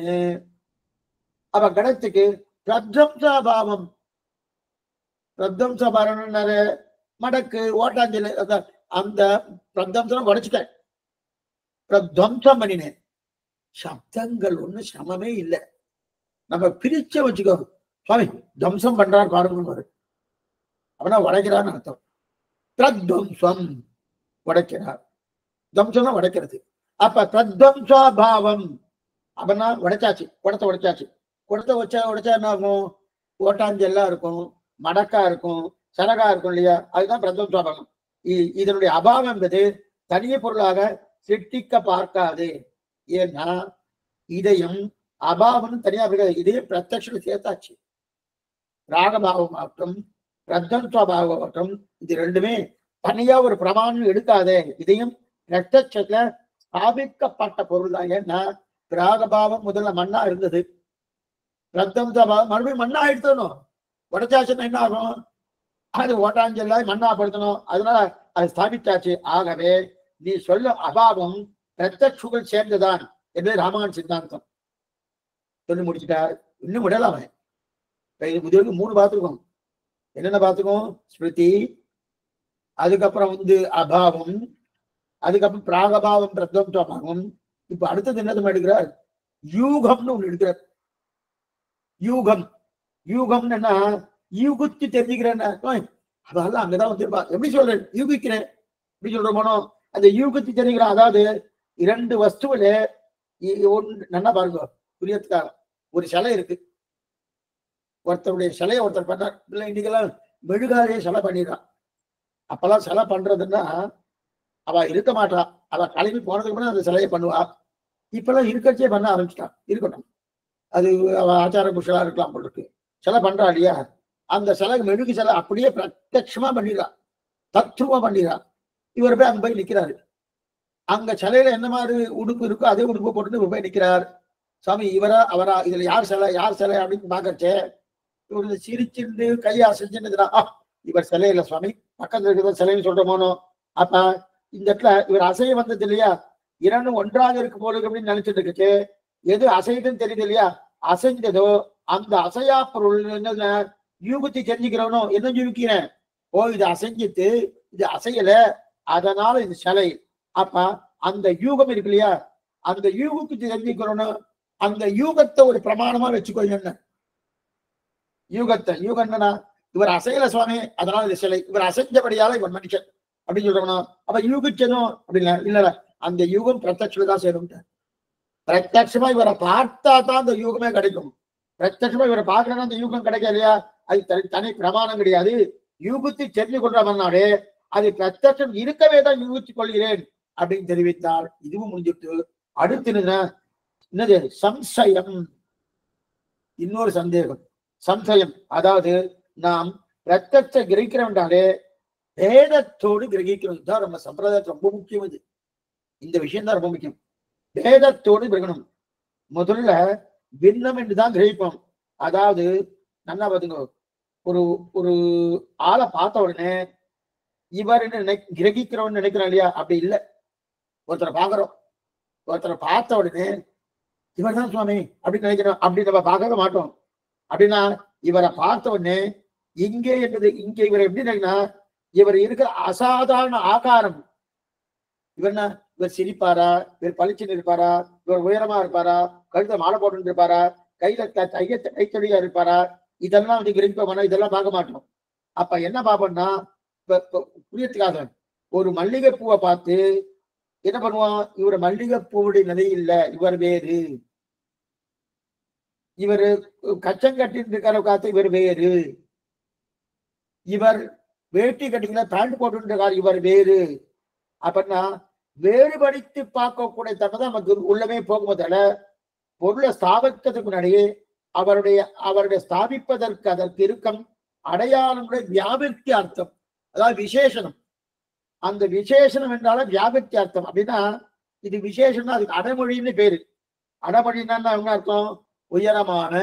அப்ப கடத்துக்கு பிரத்வம்சாபாவம், பிரத்வம்சாபாவம் மடக்கு ஓட்டாஞ்சல், அந்த பிரத்வம்சம் உடைச்சிட்டேன், பிரத்வம்சம் பண்ணினேன். சப்தங்கள் ஒண்ணு சமமே இல்லை. நம்ம பிரிச்ச வச்சுக்கோ, சுவாமி துவம்சம் பண்றார் பாருங்க, அவனா உடைக்கிறான்னு அர்த்தம். பிரத்வம்சம் உடைக்கிறார், துவம்சம்னா உடைக்கிறது. அப்ப பிரத்வம்சாபாவம் அவனா உடைச்சாச்சு, குடத்தை உடைச்சாச்சு. குடத்தை உடைச்சா என்ன ஆகும், ஓட்டாஞ்செல்லாம் இருக்கும், மடக்கா இருக்கும், சரகா இருக்கும் இல்லையா, அதுதான் பிரத்வம்சாபாவம். இதனுடைய அபாவம் என்பது தனிய பொருளாக சிருஷ்டிக்க பார்க்காது. ஏன்னா இதயம் அபாவம் தனியா இருக்காது, இதயம் பிரத்யட்சம் சேர்த்தாச்சு. ராகபாவமாகட்டும் பிரத்வம்சாபாவமாகட்டும் இது ரெண்டுமே தனியா ஒரு பிரமாணம் எடுக்காதே. இதயம் பிரத்யட்சத்துல ஸ்தாபிக்கப்பட்ட பொருள் தான். ஏன்னா ராகபாவம் முதல்ல மண்ணா இருந்தது, பிரத்வம்சாபாவம் மறுபடியும் மண்ணா எடுத்தணும். உடைச்சாச்சுன்னா என்ன ஆகும், அது ஓட்டாஞ்சல்ல மண்ணா படுத்தணும், அதனால அது ஸ்தாபித்தாச்சு. ஆகவே நீ சொல்ல அபாவம் பிரத்யட்சுகள் சேர்ந்ததான் என்பது ராமாயண சித்தாந்தம். சொல்லி முடிச்சுட்டார். இன்னும் விடலாம. இதுவரைக்கும் 3 பார்த்துருக்கோம். என்னென்ன பார்த்துக்கோம், ஸ்மிருதி, அதுக்கப்புறம் அபாவம், அதுக்கப்புறம் பிராகபாவம் பிரத்வம்சாபாவம். இப்ப அடுத்தது என்னது எடுக்கிறார், யூகம்னு ஒண்ணு எடுக்கிறார். யூகம், யூகம்னு என்ன, யூகுத்தி தெரிஞ்சுக்கிறேன், அதெல்லாம் அங்கதான் வந்துருப்பா. எப்படி சொல்றேன், யூகிக்கிறேன் எப்படி சொல்றோமோ அந்த யூகத்தி தெரிஞ்சுக்கிறேன். அதாவது 2 வஸ்துவில நல்லா பாருங்க புரியத்துக்காக. ஒரு சிலை இருக்கு, ஒருத்தருடைய சிலையை ஒருத்தர் பண்ணார். இல்லை இன்னைக்கெல்லாம் மெழுகாலே சிலை பண்ணிடுறான். அப்பெல்லாம் சிலை பண்றதுன்னா அவ இருக்க மாட்டா, அவ கிளம்பி போனதுக்கு முன்னாடி அந்த சிலையை பண்ணுவா. இப்பெல்லாம் இருக்கச்சே பண்ண ஆரம்பிச்சிட்டான். இருக்கட்டும், அது அவ ஆச்சார குஷலா இருக்கலாம் போல இருக்கு. சிலை பண்றா இல்லையா, அந்த சிலை மெழுகு சிலை அப்படியே பிரத்யட்சமா பண்ணிடுறா, தத்ரூபமா பண்ணிடுறா. இவர் போய் அங்க போய் நிக்கிறாரு. அங்க சிலையில என்ன மாதிரி உடுப்பு இருக்கோ அதே உடுப்பு போட்டுட்டு இவர் போய் நிக்கிறார். சாமி இவரா அவரா, இதுல யார் சிலை யார் சிலை அப்படின்னு பாக்கச்சே இவரு சிரிச்சிருந்து கையை அசைச்சுன்னு, இவர் சிலை இல்ல சுவாமி, பக்கத்துல இருக்கிற சிலைன்னு சொல்றோமோனோ. அப்ப இந்த இடத்துல இவர் அசைய வந்தது இல்லையா, இரண்டும் ஒன்றாக இருக்கும் போது அப்படின்னு நினைச்சிட்டு இருக்கு. எது அசைதுன்னு தெரியுது இல்லையா, அசைஞ்சதோ அந்த அசையா பொருள் என்ன யூகத்தை தெரிஞ்சுக்கிறவனோ என்ன யூகிக்கிறேன், ஓ இது அசைஞ்சிட்டு இது அசையல, அதனால இது சிலை. அப்ப அந்த யூகம் இருக்கு இல்லையா, அந்த யூகத்தை தெரிஞ்சுக்கிறவனும் அந்த யூகத்தை ஒரு பிரமாணமா வச்சுக்கோங்க. யூகத்தை யூகம் என்னன்னா, இவர் அசையல சுவாமி அதனால இது சிலை, இவர் அசைஞ்சபடியால இவர் மனுஷன் அப்படின்னு சொல்றோம்னா, அப்ப யூகிச்சதும் அப்படின்னா இல்ல, அந்த யூகம் பிரத்யட்சமா தான் சேரும். பிரத்யட்சமா இவரை பார்த்தா தான் அந்த யூகமே கிடைக்கும். பிரத்யட்சமா இவரை பார்க்கறதுனா அந்த யூகம் கிடைக்க இல்லையா, அது தனி பிரமாணம் கிடையாது. யூகத்தை தெரிஞ்சு கொள்றவனாலே அது பிரத்யட்சம் இருக்கவே தான் யூகித்துக் கொள்கிறேன் அப்படின்னு தெரிவித்தார். இதுவும் முடிஞ்சிட்டு அடுத்து என்னது சம்சயம், இன்னொரு சந்தேகம். சம்சயம் அதாவது நாம் பிரத்யட்ச கிரகிக்கிறவன்றாலே பேதத்தோடு கிரகிக்கிறோம். தான் நம்ம சம்பிரதாயத்தில் ரொம்ப முக்கியம். இது இந்த விஷயம் தான் ரொம்ப முக்கியம். பேதத்தோடு கிரகணம். முதல்ல பின்னம் என்றுதான் கிரகிப்போம். அதாவது நல்லா பாத்துங்க, ஒரு ஒரு ஆளை பார்த்த உடனே இவர் என்ன கிரகிக்கிறவன் நினைக்கிறான் இல்லையா, அப்படி இல்லை. ஒருத்தரை பார்க்கிறோம், ஒருத்தரை பார்த்த உடனே இவர் தான் சுவாமி அப்படின்னு நினைக்கிறோம், அப்படி நம்ம பார்க்க மாட்டோம். அப்படின்னா இவரை பார்த்த உடனே இங்கே என்பது இங்கே இவர் எப்படி நினைக்கிறா, இவர் இருக்கிற அசாதாரண ஆகாரம், இவர் இவர் சிரிப்பாரா, இவர் பளிச்சுன்னு இருப்பாரா, இவர் உயரமா இருப்பாரா, கழுத்தை மாலை போட்டு இருப்பாரா, கையில கைத்தொழியா இருப்பாரா, இதெல்லாம் வந்து கிரகிப்போம்னா இதெல்லாம் பார்க்க மாட்டோம். அப்ப என்ன பார்ப்போம்னா, புரியத்துக்காக ஒரு மல்லிகை பூவை பார்த்து என்ன பண்ணுவான், இவர் மல்லிகை பூவுடைய நிலை இல்ல, இவர் வேறு. இவர் கச்சங்கட்டின்னு இருக்கார காத்து இவர் வேறு. இவர் வேட்டி கட்டிங்களா பேண்ட் போட்டு இருக்காரு, இவர் வேறு. அப்படின்னா வேறுபடுத்தி பார்க்கக்கூடிய தன்மை தான் நமக்கு உள்ளமே போகும்போதால பொருளை ஸ்தாபிக்கிறதுக்கு முன்னாடியே அவருடைய ஸ்தாபிப்பதற்கு அதற்கு இருக்கும் அடையாளங்களுடைய வியாபித்தி அர்த்தம், அதாவது விசேஷனம். அந்த விசேஷனம் என்றாலும் வியாபித்தி அர்த்தம். அப்படின்னா இது விசேஷம்னா அதுக்கு அடைமொழின்னு பேரு. அடைமொழின்னா என்ன அர்த்தம், உயரமான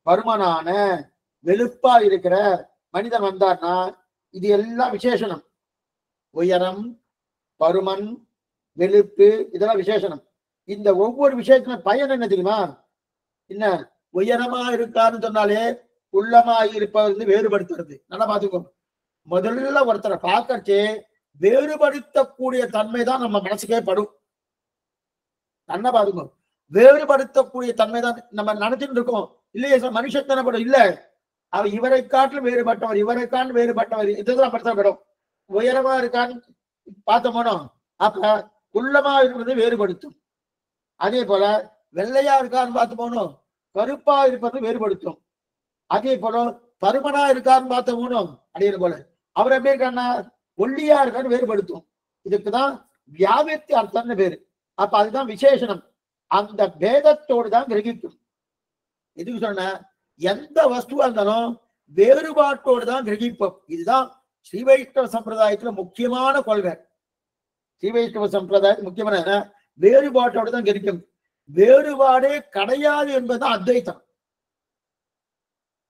பருமனான வெளுப்பா இருக்கிற மனிதன் வந்தார்னா இது எல்லாம் விசேஷனம். உயரம், பருமன், வெளுப்பு, இதெல்லாம் விசேஷனம். இந்த ஒவ்வொரு விசேஷன பயன் என்ன தெரியுமா, என்ன உயரமா இருக்காருன்னு சொன்னாலே உள்ளமா இருப்பது வேறுபடுத்துறது. நல்லா பாத்துக்கோ, முதல்ல ஒருத்தரை பார்க்கறச்சே வேறுபடுத்தக்கூடிய தன்மை தான் நம்ம மனசுக்கே படும். நல்லா பாத்துக்கோ, வேறுபடுத்தக்கூடிய தன்மை தான் நம்ம நினைச்சுட்டு இருக்கோம் இல்லையே. மனுஷத்தனை படம் இல்ல, அவர் இவரை காட்டிலும் வேறுபட்டவர், இவரை காட்டிலும் வேறுபட்டவர், இதுதான் படுத்தப்படும். உயரமா இருக்கான்னு பார்த்தோமோ அப்ப குள்ளமா இருப்பது வேறுபடுத்தும். அதே போல வெள்ளையா இருக்கான்னு பார்த்தோமோ கருப்பா இருப்பது வேறுபடுத்தும். அதே போல பருமனா இருக்கான்னு பார்த்தோமோ அதே போல அவர் எப்படி இருக்காருன்னா ஒல்லியா இருக்கான்னு வேறுபடுத்தும். இதுக்குதான் வியாபித்தி அர்த்தம்னு பேரு. அப்ப அதுதான் விசேஷனம். அந்த பேதத்தோடு தான் கிரகிக்கும். எதுக்கு சொன்ன, எந்த வஸ்துவா இருந்தாலும் வேறுபாட்டோடு தான் கிரகிப்போம். இதுதான் ஸ்ரீ வைஷ்ணவ சம்பிரதாயத்துல முக்கியமான கொள்கை. ஸ்ரீ வைஷ்ணவ சம்பிரதாயத்தில் முக்கியமான வேறுபாட்டோடு தான் கிரகிக்கும். வேறுபாடே கிடையாது என்பதுதான் அத்வைத்தம்.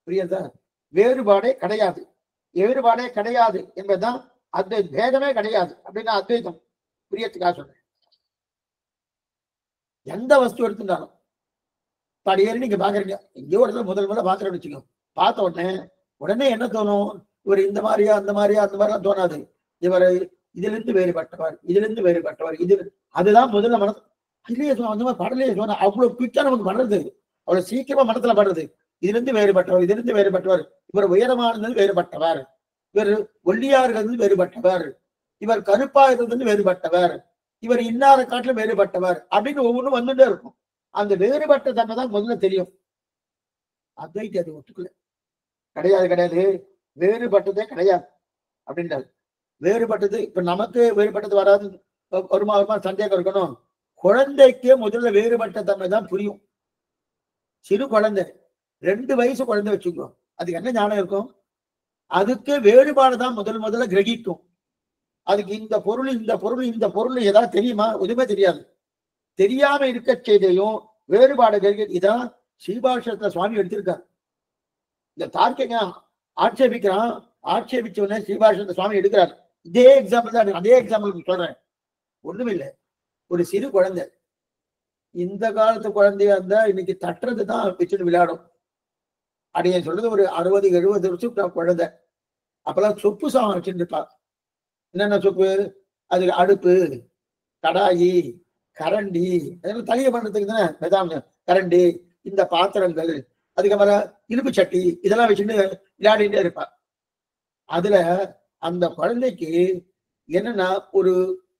புரியுதா, வேறுபாடே கிடையாது, வேறுபாடே கிடையாது என்பதுதான் அத்வைத்தம். பேதமே கிடையாது அப்படின்னா அத்வைத்தம். புரியத்துக்காக சொல்றேன். எந்த வஸ்து எடுத்துட்டாலும் படியேறி நீங்க பாக்குறீங்க, எங்கேயோ இடத்துல முதல்ல பாக்குறேன்னு வச்சுக்கோங்க. பார்த்த உடனே என்ன தோணும், இவர் இந்த மாதிரியா அந்த மாதிரியா அந்த மாதிரிலாம் தோணாது. இவர் இதுல இருந்து வேறுபட்டவர், இதுல இருந்து வேறுபட்டவர், இது அதுதான் முதல்ல மனசு. இல்லையே அந்த மாதிரி படலையே சொன்ன அவ்வளவு குயிக்கா நமக்கு படுறது, அவ்வளவு சீக்கிரமா மனத்துல படுறது. இதுல இருந்து வேறுபட்டவர், இதுல இருந்து வேறுபட்டவர், இவர் உயரமானது வேறுபட்டவர், இவர் ஒல்லியா இருக்கிறது வேறுபட்டவர், இவர் கருப்பா இருக்கிறது வேறுபட்டவர், இவர் இன்னார காட்டிலும் வேறுபட்டவர் அப்படின்னு ஒவ்வொன்றும் வந்துட்டே இருக்கும். அந்த வேறுபட்ட தன்மை தான் முதல்ல தெரியும். அத்வைத்தி அது ஒத்துக்கல, கிடையாது கிடையாது, வேறுபட்டதே கிடையாது அப்படின்றாரு. வேறுபட்டது இப்ப நமக்கு வேறுபட்டது வராது. ஒரு சந்தேகம் இருக்கணும். குழந்தைக்கு முதல்ல வேறுபட்ட தன்மை தான் புரியும். சிறு குழந்தை 2 வயசு குழந்தை வச்சுக்கோ, அதுக்கு என்ன ஞானம் இருக்கும்? அதுக்கு வேறுபாடுதான் முதல்ல கிரகிக்கும். அதுக்கு இந்த பொருள் ஏதாவது தெரியுமா? எதுவுமே தெரியாது. தெரியாம இருக்க செய்தியும் வேறுபாடு கிரகி. இதான் ஸ்ரீபாஷ்யத்துல சுவாமி எடுத்திருக்காரு. இந்த தார்க்கிகா ஆட்சேபிக்கிறான், ஆட்சேபிச்சவனே ஸ்ரீபாஷ்யத்துல சுவாமி எடுக்கிறார். இதே எக்ஸாம்பிள் தான், அதே எக்ஸாம்பிள் சொல்றேன். ஒண்ணுமில்லை, ஒரு சிறு குழந்தை, இந்த காலத்து குழந்தையா இருந்தா இன்னைக்கு தட்டுறது தான் வச்சுட்டு விளையாடும். அப்படியே சொல்றது ஒரு 60-70 வருஷம் குழந்தை. அப்பெல்லாம் சொப்பு சாமான் வச்சுட்டு இருப்பா. என்னென்ன சொப்பு? அது அடுப்பு, கடாயி, கரண்டி, அதெல்லாம் தனியை பண்றதுக்கு தானே வெதாம் கரண்டி, இந்த பாத்திரங்கள், அதுக்கப்புறம் இனிப்பு சட்டி, இதெல்லாம் வச்சுட்டு விளையாடிட்டே இருப்பா. அதுல அந்த குழந்தைக்கு என்னன்னா ஒரு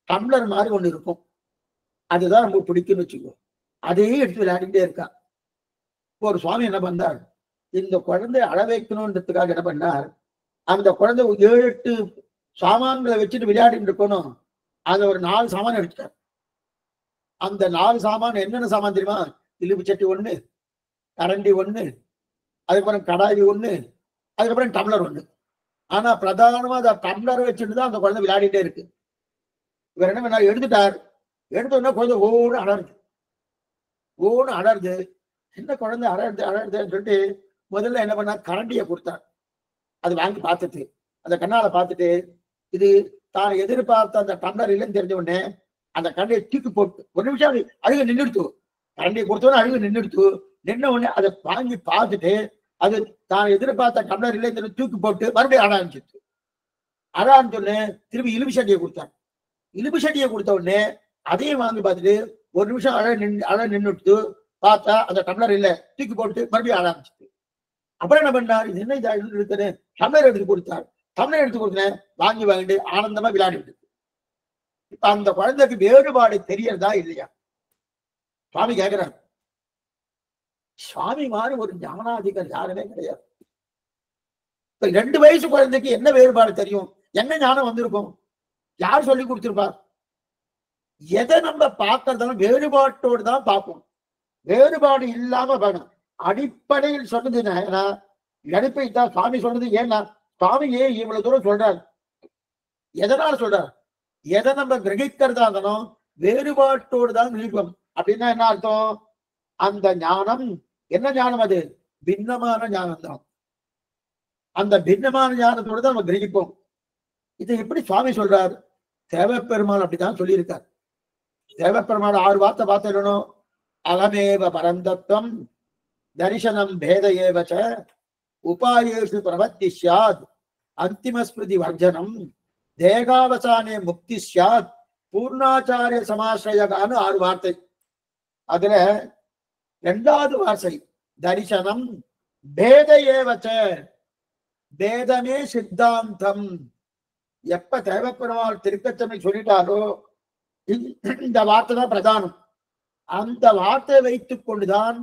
டம்ளர் மாதிரி ஒண்ணு இருக்கும், அதுதான் ரொம்ப பிடிக்கும்னு வச்சுக்கோ. அதையே எடுத்து விளையாடிட்டே இருக்கா. ஒரு சுவாமி என்ன பண்ணார், இந்த குழந்தை அழ வைக்கணும்ன்றதுக்காக என்ன பண்ணார், அந்த குழந்தை 7-8 சாமான்களை வச்சுட்டு விளையாடிட்டு இருக்கணும். அதை ஒரு 4 சாமான் எடுத்துட்டார். அந்த 4 சாமான் என்னென்ன சாமான் தெரியுமா? இலுப்பு சட்டி 1, கரண்டி 1, அதுக்கப்புறம் கடாயி 1, அதுக்கப்புறம் டம்ளர் 1. ஆனா பிரதானமா அந்த டம்ளரை வச்சுட்டு தான் அந்த குழந்தை விளையாடிட்டே இருக்கு. இவர் என்ன பண்ணார், எடுத்துட்டார். எடுத்த உடனே குழந்தை ஓன்னு அலருது. என்ன குழந்தை அலருதுன்னு சொல்லிட்டு முதல்ல என்ன பண்ணார், கரண்டியை கொடுத்தார். அது வாங்கி பார்த்துட்டு, அந்த கண்ணால பார்த்துட்டு, இது தான் எதிர்பார்த்த அந்த டம்ளர் இல்லைன்னு தெரிஞ்ச உடனே அந்த கரண்டியை தூக்கி போட்டு ஒரு நிமிஷம் அழுக நின்றுடுத்து. கரண்டியை கொடுத்தோன்னு அழுக நின்றுடுத்து. நின்ன உடனே அதை வாங்கி பார்த்துட்டு, அது தான் எதிர்பார்த்த டம்ளர் இல்லைன்னு தூக்கி போட்டு மறுபடியும் அழ ஆரம்பிச்சிட்டு. அழ ஆரம்பிச்சோடனே திரும்பி இலுப்பு சட்டியை கொடுத்தார். இலுப்பு சட்டியை கொடுத்த உடனே அதையும் வாங்கி பார்த்துட்டு ஒரு நிமிஷம் அழ நின்றுட்டு பார்த்தா அந்த டம்ளர் இல்லை, தூக்கி போட்டு மறுபடியும் அழ ஆரம்பிச்சிட்டு. அப்புறம் என்ன பண்ணார், இது என்ன இருக்கு, டம்ளர் எடுத்து கொடுத்தார். டம்ளர் எடுத்து கொடுத்தேன், வாங்கிட்டு ஆனந்தமா விளையாடிட்டு. இப்ப அந்த குழந்தைக்கு வேறுபாடு தெரியறதா இல்லையா? சுவாமி கேட்கிறார். சுவாமி மாதிரி ஒரு ஞானாதிகாரி யாருமே கிடையாது. இப்ப 2 வயசு குழந்தைக்கு என்ன வேறுபாடு தெரியும்? என்ன ஞானம் வந்திருக்கும்? யார் சொல்லி கொடுத்திருப்பார்? எதை நம்ம பார்க்கறதாலும் வேறுபாட்டோடு தான் பார்ப்போம். வேறுபாடு இல்லாம வேணும். அடிப்படையில் சொன்னது நடிப்பை தான் சுவாமி சொன்னது. ஏன்னா சுவாமி ஏன் இவ்வளவு தூரம் சொல்றார்? எதனால சொல்றார்? எதை நம்ம கிரகிக்கிறதா இருந்தாலும் வேறுபாட்டோடு தான் கிரகிக்கும். அப்படின்னா என்ன அர்த்தம்? அந்த ஞானம் என்ன ஞானம்? அது பின்னமான ஞானம் தான். அந்த பின்னமான ஞானத்தோடு தான் நம்ம கிரகிப்போம். இதை எப்படி சுவாமி சொல்றார்? தேவப்பெருமாள் அப்படித்தான் சொல்லியிருக்கார். தேவப்பெருமாள் 6 வார்த்தை பார்த்தணும். அகமேவ பரந்தத்வம் தரிசனம் பேத ஏவச்ச உபாயேஷு பிரவர்த்தி ஸ்யாத் அந்திமஸ்மிருதி வர்ஜனம் தேகாவசானே முக்தி ஸ்யாத் பூர்ணாச்சாரிய சமாசிரயகான்னு 6 வார்த்தை. அதுல 2வது வார்த்தை தரிசனம் பேத ஏவச்ச, பேதமே சித்தாந்தம். எப்ப தேவப்பெருமாள் திருக்கச்சமை சொல்லிட்டாரோ இந்த வார்த்தை தான் பிரதானம். அந்த வார்த்தையை வைத்துக் கொண்டுதான்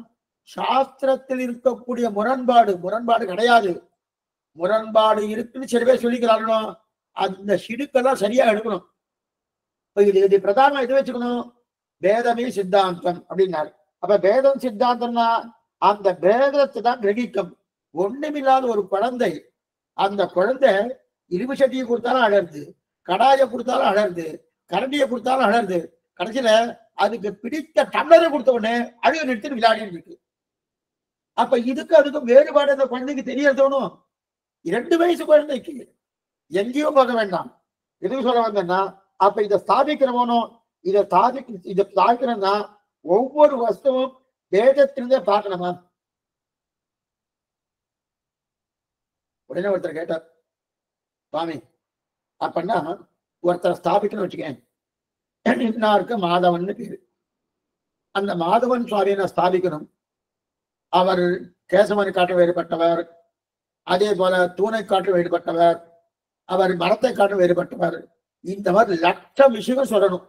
சாஸ்திரத்தில் இருக்கக்கூடிய முரண்பாடு கிடையாது. முரண்பாடு இருக்குன்னு சில பேர் சொல்லிக்கிறார்களோ, அந்த சிடுக்கெல்லாம் சரியா எடுக்கணும். இது பிரதானம் எது வச்சுக்கணும்? பேதமே சித்தாந்தம் அப்படின்னாரு. அப்ப பேதம் சித்தாந்தம்னா அந்த பேதத்தை தான் கிரகிக்கும். ஒண்ணுமில்லாத ஒரு குழந்தை, அந்த குழந்தை இலுப்பு சட்டியை கொடுத்தாலும் அழருது, கடாயை கொடுத்தாலும் அழருது, கரண்டியை கொடுத்தாலும் அழருது. கடைசியில அதுக்கு பிடித்த டம்ளரை கொடுத்த உடனே அழுக நிறுத்தி விளையாடிட்டு இருக்கு. அப்ப அதுக்கும் வேறுபாடு அந்த குழந்தைக்கு தெரிய தோணும். 2 வயசு குழந்தைக்கு எங்கேயோ போக வேண்டாம். எதுவும் சொல்ல வந்தேன்னா, அப்ப இதை ஸ்தாபிக்கிறவனோ இதை ஸ்தாபிக்கிறன்னா ஒவ்வொரு வஸ்துவும் வேதத்திலிருந்தே பார்க்கணுமா? உடனே ஒருத்தர் கேட்டார், சுவாமி அப்படின்னா ஒருத்தர் ஸ்தாபிக்கணும்னு வச்சுக்கேன், இன்னாருக்கு மாதவன் பேரு. அந்த மாதவன் சுவாமியை நான் ஸ்தாபிக்கணும். அவர் கேசவனை காட்ட வேறுபட்டவர், அதே போல தூணை காட்ட வேறுபட்டவர், அவர் மரத்தை காட்ட வேறுபட்டவர். இந்த மாதிரி 1,00,000 விஷயங்கள் சொல்லணும்.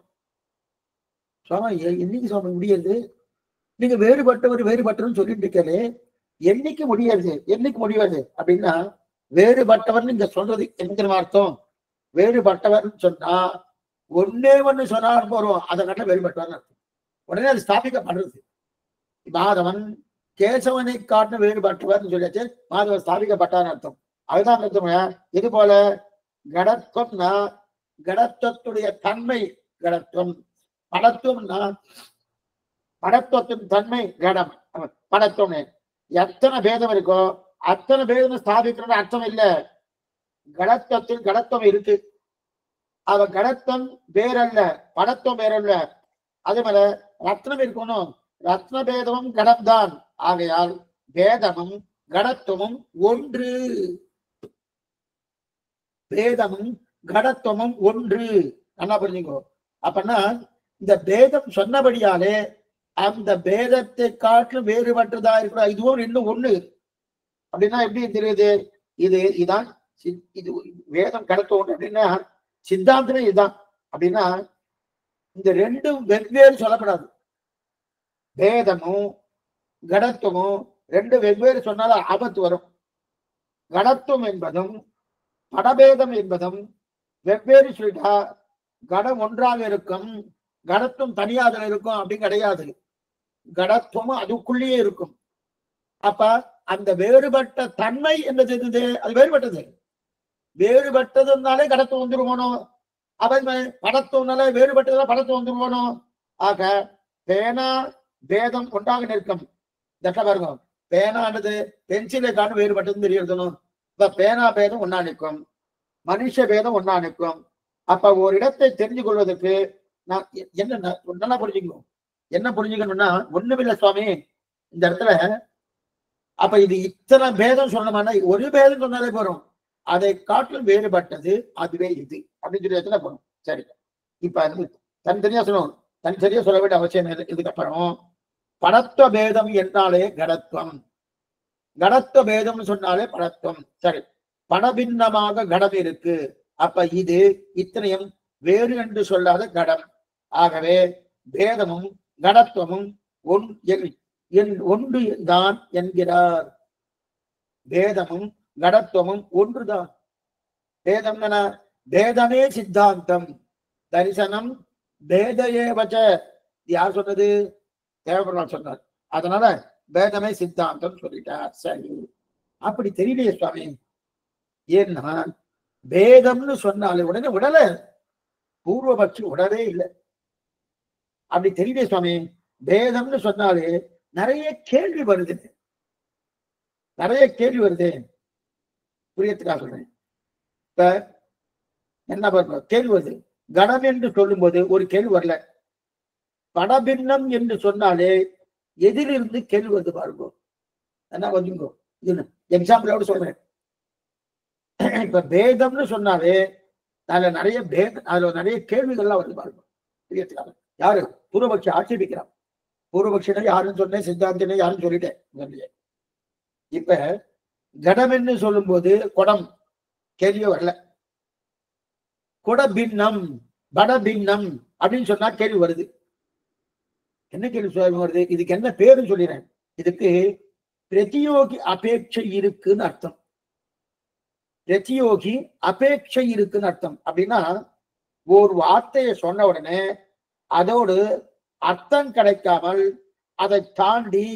சுவாமி என்னைக்கு சுவாமி முடியாது? நீங்க வேறுபட்டவர்னு சொல்லிட்டு இருக்கே, என்னைக்கு முடியாது அப்படின்னா, வேறுபட்டவர் நீங்க சொல்றது என்ன அர்த்தம்? வேறுபட்டவர்னு சொன்னா ஒன்னே ஒண்ணு சொன்னாலும் போறோம் அதை கட்ட வேறுபட்டார் உடனே அது ஸ்தாபிக்கப்படுறது. மாதவன் கேசவனை காட்டின வேறுபட்டவர் சொல்லியாச்சு, மாதவன் ஸ்தாபிக்கப்பட்டான்னு அர்த்தம். அதுதான் அர்த்தம். இது போல கடத்துவம்னா கடத்துவத்துடைய தன்மை கடத்துவம், படத்துவம்னா படத்துவத்தின் தன்மை கடம். படத்துவம் எத்தனை பேதம் இருக்கோ அத்தனை பேதம் ஸ்தாபிக்கிறது அர்த்தம் இல்ல. கடத்துவத்தில் கடத்துவம் இருக்கு, அவ கடத்தம் வேறல்ல, படத்துவம் வேறல்ல. அதே போல ரத்னம் இருக்கணும், ரத்ன பேதமும் கடம்தான். ஆகையால் வேதமும் கடத்துவமும் ஒன்று, வேதமும் கடத்துவமும் ஒன்று. நல்லா புரிஞ்சுக்கோ. அப்பன்னா இந்த பேதம் சொன்னபடியாலே அந்த பேதத்தை காட்டிலும் வேறுபட்டதா இருக்கிற இதுவும் இன்னும் ஒண்ணு. அப்படின்னா எப்படி தெரியுது? இதுதான் இது வேதம் கடத்துவம் அப்படின்னா சித்தாந்தமே இதுதான். அப்படின்னா இந்த ரெண்டும் வெவ்வேறு சொல்லப்படாது. வேதமும் கடத்துவமும் ரெண்டு வெவ்வேறு சொன்னாலும் ஆபத்து வரும். கடத்துவம் என்பதும் படபேதம் என்பதும் வெவ்வேறு சொல்லிட்டா கடம் ஒன்றாக இருக்கும், கடத்துவம் தனியாக இருக்கும் அப்படின்னு கிடையாது. கடத்துவமும் அதுக்குள்ளேயே இருக்கும். அப்ப அந்த வேறுபட்ட தன்மை என்பது இருந்தது, அது வேறுபட்டது. வேறுபட்டதுனாலே கடத்துவம் வந்துருவோனும், அவன் படத்துவனால வேறுபட்டதுனால படத்துவம் வந்துருவோனும். ஆக பேனா பேதம் ஒன்றாக நிற்கும். பாருங்க, பேனானது பென்சிலை காணும் வேறுபட்டதுன்னு தெரியணும். இப்ப பேனா பேதம் ஒன்னா நிற்கும், மனுஷ பேதம் ஒன்னா நிற்கும். அப்ப ஒரு இடத்தை தெரிஞ்சு கொள்வதற்கு நான் என்ன நல்லா புரிஞ்சுக்கணும். என்ன புரிஞ்சுக்கணும்னா ஒண்ணுமில்லை சுவாமி இந்த இடத்துல. அப்ப இது இத்தனை பேதம் சொன்னோம்னா ஒரு பேதம் சொன்னாலே போறோம், அதை காட்டிலும் வேறுபட்டது அதுவே இது அப்படின்னு சொல்லி வச்சுனா போறோம். சரி, இப்ப தனித்தனியா சொல்லணும், தனித்தனியா சொல்ல வேண்டிய அவசியம் இல்லை. இதுக்கப்புறம் படத்துவ பேதம் என்றாலே கடத்துவம், கடத்துவ பேதம் சொன்னாலே படத்துவம். சரி, படபின்னமாக கடம் இருக்கு. அப்ப இது இத்தனையும் வேறு என்று சொல்லாத கடம். ஆகவே பேதமும் கடத்துவமும் ஒன்று தான் என்கிறார். பேதமும் கடத்துவமும் ஒன்றுதான். பேதம் என பேதமே சித்தாந்தம், தரிசனம் பேதையேவச்ச. யார் சொன்னது? தேவபெருமான் சொன்னார். அதனால பேதமே சித்தாந்தம் சொல்லிட்டார். சரி, அப்படி தெரியலையே சுவாமி. ஏன்னா பேதம்னு சொன்னாலே உடனே உடல பூர்வபட்சி உடவே இல்லை. அப்படி தெரியலையே சுவாமி. பேதம்னு சொன்னாலே நிறைய கேள்வி வருது, நிறைய கேள்வி வருது. புரியத்துக்காக சொல்றேன். இப்ப என்ன பண்ண கேள்வி வருது? கடம் என்று சொல்லும் போது ஒரு கேள்வி வரல. படபின்னம் என்று சொன்னாலே எதிலிருந்து கேள்வி வருது பாருங்க. என்ன வந்துங்கோ, எக்ஸாம்பிளோட சொல்றேன். இப்ப பேதம்னு சொன்னாலே அதுல நிறைய அதுல நிறைய கேள்விகள்லாம் வருது பாருங்க. புரியத்துக்காக யாரு பூர்வபக்ஷி ஆட்சேபிக்கிறான். பூர்வபக்ஷினா யாருன்னு சொன்னேன், சித்தாந்தினே யாருன்னு சொல்லிட்டேன். இப்ப கடம் என்று சொல்லும் போது குடம் கேள்வியே வரல. குட பின்னம் பட பின்னம் அப்படின்னு சொன்னா கேள்வி வருது. என்ன கேள்வி வருது? இதுக்கு என்ன பேருன்னு சொல்லிடுறேன். இதுக்கு பிரதியோகி அபேட்சை இருக்குன்னு அர்த்தம். பிரதியோகி அபேட்சை இருக்குன்னு அர்த்தம். அப்படின்னா ஒரு வார்த்தையை சொன்ன உடனே அதோடு அர்த்தம் கிடைக்காமல் அதை தாண்டி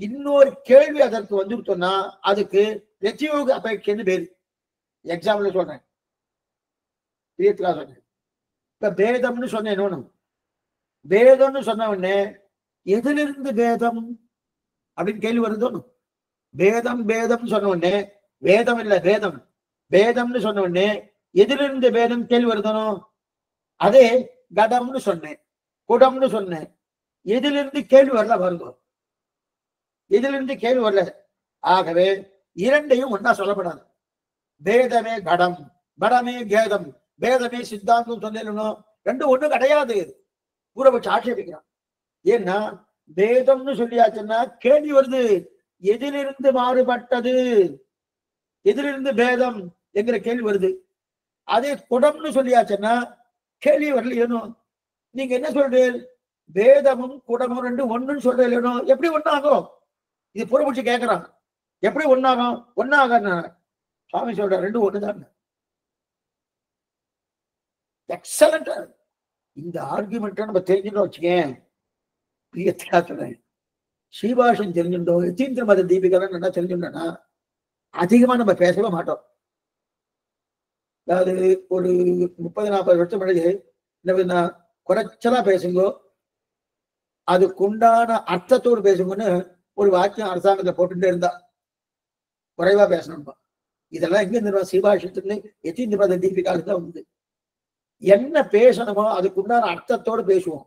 இன்னொரு கேள்வி அதற்கு வந்துருத்தோம்னா அதுக்கு பிரதியோக அபேட்சைன்னு பேரு. எக்ஸாம்பிள் சொல்றேன், சொல்றேன். இப்ப பேதம்னு சொன்னேன். பேதம்னு சொன்ன உடனே எதிலிருந்து பேதம் அப்படின்னு கேள்வி வருதோன்னு. பேதம் பேதம் சொன்ன உடனே வேதம் இல்ல பேதம், பேதம்னு சொன்ன உடனே எதிலிருந்து பேதம் கேள்வி வருதணும். அதே கடம்னு சொன்னேன், குடம்னு சொன்னேன், எதிலிருந்து கேள்வி வரல வருங்க. எதிலிருந்து கேள்வி வரல. ஆகவே இரண்டையும் ஒன்னா சொல்லப்படாது. பேதமே கடம், படமே கேதம், பேதமே சித்தாந்தம் சொன்னேன். ரெண்டும் ஒண்ணு கிடையாது. பூர்வபட்சி ஆட்சேபிக்கிறான். ஏன்னா பேதம்னு சொல்லியாச்சுன்னா கேள்வி வருது, எதிலிருந்து மாறுபட்டது, எதிலிருந்து பேதம் என்கிற கேள்வி வருது. அதே குடம்னு சொல்லியாச்சுன்னா கேள்வி வரல. ஏனும் நீங்க என்ன சொல்றீங்க? வேதமும் குடமும் ரெண்டு ஒண்ணுன்னு சொல்றீங்க. எப்படி ஒண்ணாகும்? இது பூர்வபட்சி கேட்கிறான். எப்படி ஒண்ணாகும்? ஒண்ணாக சுவாமி சொல்ற ரெண்டு ஒண்ணுதான். எக்ஸலண்ட். இந்த ஆர்குமெண்ட்டை நம்ம தெரிஞ்சுன்னு வச்சுக்கேன், பிரியத்துக்காக சொல்றேன். ஸ்ரீபாஷன் தெரிஞ்சுட்டோம், யதீந்திர மத தீபிகா நல்லா தெரிஞ்சுட்டோம்னா அதிகமா நம்ம பேசவே மாட்டோம். அதாவது ஒரு 30-40 வருஷம் முன்னாடி என்ன குறைச்சலா பேசுங்கோ, அதுக்குண்டான அர்த்தத்தோடு பேசுங்கன்னு ஒரு வாக்கியம் அரசாங்கத்துல போட்டுட்டே இருந்தா, குறைவா பேசணும்பா. இதெல்லாம் எங்க இருந்துருவா? ஸ்ரீபாஷத்துல யதீந்திர மத தீபிகாவுக்கு தான் வந்து என்ன பேசணுமோ அதுக்குண்டான அர்த்தத்தோடு பேசுவோம்.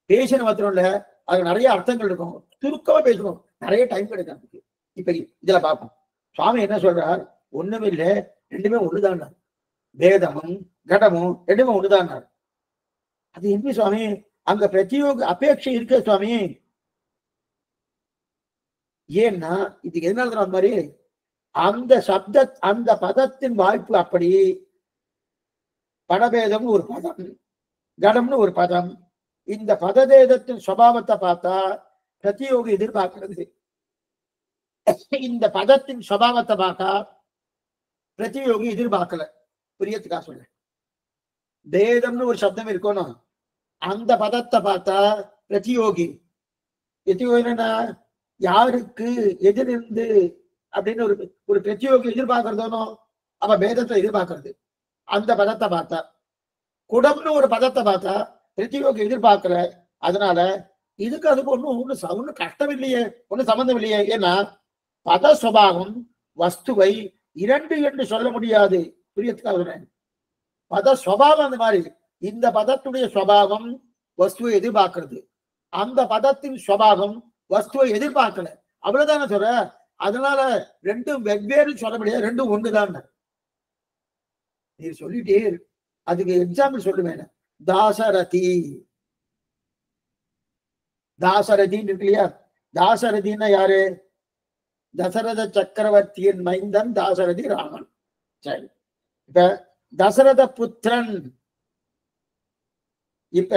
பேசின மாத்திரம் இல்ல, அது நிறைய அர்த்தங்கள் இருக்கும், சுருக்கமா பேசணும், நிறைய டைம் கிடைக்கும். இப்ப இதுல பார்ப்போம். சுவாமி என்ன சொல்றார்? ஒண்ணுமே இல்ல, ரெண்டுமே ஒண்ணுதான். வேதமும் கடமும் ரெண்டுமே ஒண்ணுதான். அது எப்படி சுவாமி? அங்க பிரத்யோக அபேட்சை இருக்க சுவாமி. ஏன்னா இது எதனால அந்த மாதிரி அந்த சப்த அந்த பதத்தின் வாய்ப்பு அப்படி. படபேதம்னு ஒரு பதம், கடம்னு ஒரு பதம். இந்த பதபேதத்தின் சுபாவத்தை பார்த்தா பிரத்யோகம் எதிர்பார்க்கிறது. இந்த பதத்தின் சுபாவத்தை பார்த்தா பிரத்யோகி எதிர்பார்க்கல. புரியத்துக்காக சொல்றேன். பேதம்னு ஒரு சப்தம் இருக்கணும், அந்த பதத்தை பார்த்தா பிரத்யோகி. பிரத்யோகினா யாருக்கு எதிரிருந்து அப்படின்னு ஒரு ஒரு பிரத்யோகி எதிர்பார்க்கறதோ, அவ பேதத்தை எதிர்பார்க்கறது. அந்த பதத்தை பார்த்தா, குடம்னு ஒரு பதத்தை பார்த்தா பிரத்யோகி எதிர்பார்க்கல. அதனால இதுக்கு அதுக்கு ஒன்னும் கஷ்டம் இல்லையே, ஒன்னும் சம்பந்தம் இல்லையே. ஏன்னா பத சுபாவம் வஸ்துவை இரண்டு என்று சொல்ல முடியாது. புரியத்துக்காக பத சுபாவம் அந்த மாதிரி. இந்த பதத்துடைய சுபாவம் வஸ்துவை எதிர்பார்க்கிறது, அந்த பதத்தின் சுபாவம் வஸ்துவை எதிர்பார்க்கல. அவ்வளவுதானே சொல்ற. அதனால ரெண்டும் வெவ்வேறு சொல்ல முடியாது, ரெண்டும் ஒண்ணுதான். நீ சொல்லிட்டே அதுக்கு எக்ஸாம்பிள் சொல்லுவேன். தாசரதி, தாசரதின்னு இருக்கு இல்லையா? தாசரதின்னா யாரு? தசரத சக்கரவர்த்தியின் மைந்தன் தாசரதி ராமன். சரி, இப்ப தசரத புத்திரன். இப்ப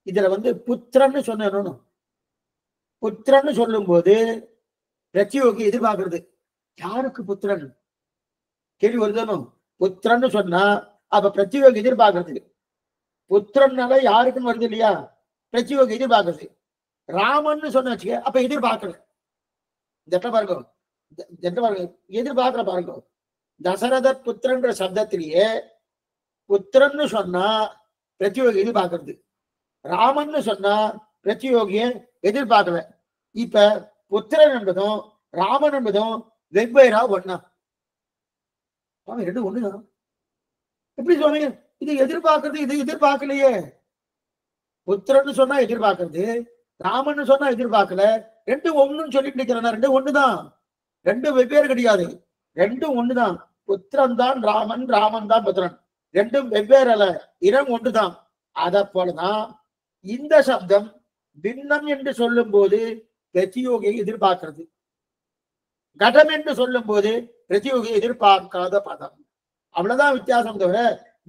இதுல புத்திரன்னு சொன்ன, புத்திரன்னு சொல்லும் போது பிரத்யோகி எதிர்பார்க்கிறது. யாருக்கு புத்திரன் கேள்வி வருதனும். புத்திரன்னு சொன்னா அப்ப பிரத்யோகி எதிர்பார்க்கிறது. புத்திரன்னால யாருக்குன்னு வருது இல்லையா? பிரத்யோகி எதிர்பார்க்கிறது. ராமன்னு சொன்ன வச்சுக்க, அப்ப எதிர்பார்க்கல. பாருங்க, எதிர்பார்க்கல பாருங்க. தசரத புத்திரன்ற சப்தத்திலேயே புத்திரன்னு சொன்னா பிரத்யோகி எதிர்பார்க்கிறது, ராமன்னு சொன்னா பிரத்யோகிய எதிர்பார்க்கல. இப்ப புத்திரன் என்பதும் ராமன் என்பதும் வெவ்வேறா ஒண்ணா? ரெண்டு ஒண்ணுதான். எப்படி சுவாமி இது எதிர்பார்க்கறது, இது எதிர்பார்க்கலையே? புத்திரன்னு சொன்னா எதிர்பார்க்கறது, ராமன்னு சொன்னா எதிர்பார்க்கல. ரெண்டும் ஒண்ணுன்னு சொல்லிட்டு இருக்கிறேன். ரெண்டும் ஒண்ணுதான், ரெண்டும் வெவ்வேறு கிடையாது, ரெண்டும் ஒண்ணுதான். புத்திரன் தான் ராமன், ராமன் தான் புத்திரன், ரெண்டும் வெவ்வேறு அல்ல, இடம் ஒன்றுதான். அத போலதான் இந்த சப்தம் பின்னம் என்று சொல்லும் போது பிரத்யோகியை எதிர்பார்க்கிறது, கடம் என்று சொல்லும் போது பிரத்யோகியை எதிர்பார்க்காத பதம். அவ்வளவுதான் வித்தியாசம். தவிர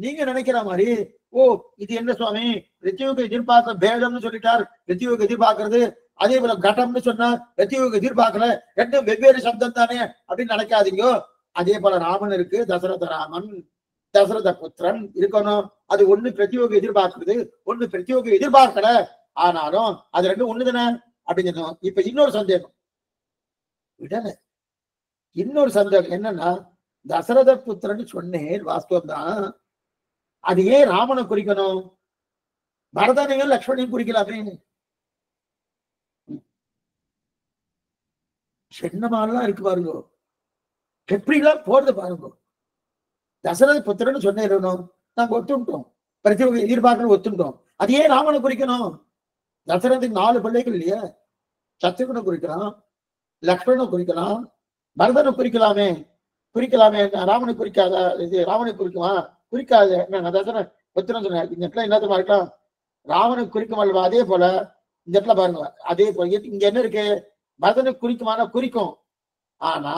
நீங்க நினைக்கிற மாதிரி ஓ இது என்ன சுவாமி பிரத்யோக எதிர்பார்க்க பேதம்னு சொல்லிட்டார், பிரத்யோக எதிர்பார்க்கறது, அதே போல கடம்னு சொன்னா பிரத்யோக எதிர்பார்க்கல, ரெண்டும் வெவ்வேறு சப்தம் தானே அப்படின்னு நினைக்காதீங்க. அதே போல ராமன் இருக்கு, தசரத ராமன், தசரத புத்திரன் இருக்கணும். அது ஒண்ணு பிரத்யோக எதிர்பார்க்கிறது, ஒண்ணு பிரத்யோக எதிர்பார்க்கல, ஆனாலும் அது ரெண்டும் ஒண்ணுதானே அப்படின்னு சொன்னோம். இப்ப இன்னொரு சந்தேகம் விடல. இன்னொரு சந்தேகம் என்னன்னா, தசரத புத்திரன் சொன்னேன் வாஸ்தவம் தான், அது ஏன் ராமனை குறிக்கணும்? பரதனையும் லக்ஷ்மணையும் குறிக்கலாமே. சென்னமாலாம் இருக்கு பாருங்க, எப்படிலாம் போறது பாருங்க. தசரத புத்திரன்னு சொன்னேன், நாங்க ஒத்துட்டோம், பிரத்யோக எதிர்பார்க்கணும் ஒத்துட்டோம். அது ஏன் ராமனை குறிக்கணும்? தசரதுக்கு 4 பிள்ளைகள் இல்லையா? சத்ருகனை குறிக்கலாம், லக்ஷ்மணனை குறிக்கலாம், பரதனை குறிக்கலாமே. குறிக்கலாமே, ராமனை குறிக்காத? இது ராமனை குறிக்குமா? குறிக்காது. தசரத புத்திரன் சொன்ன இந்த இடத்துல என்னத்தமா இருக்கலாம், ராமனை குறிக்கும் அல்லவா? அதே போல இந்த இடத்துல பாருங்க, அதே போல இங்க என்ன இருக்கு? பரதனை குறிக்குமான குறிக்கும், ஆனா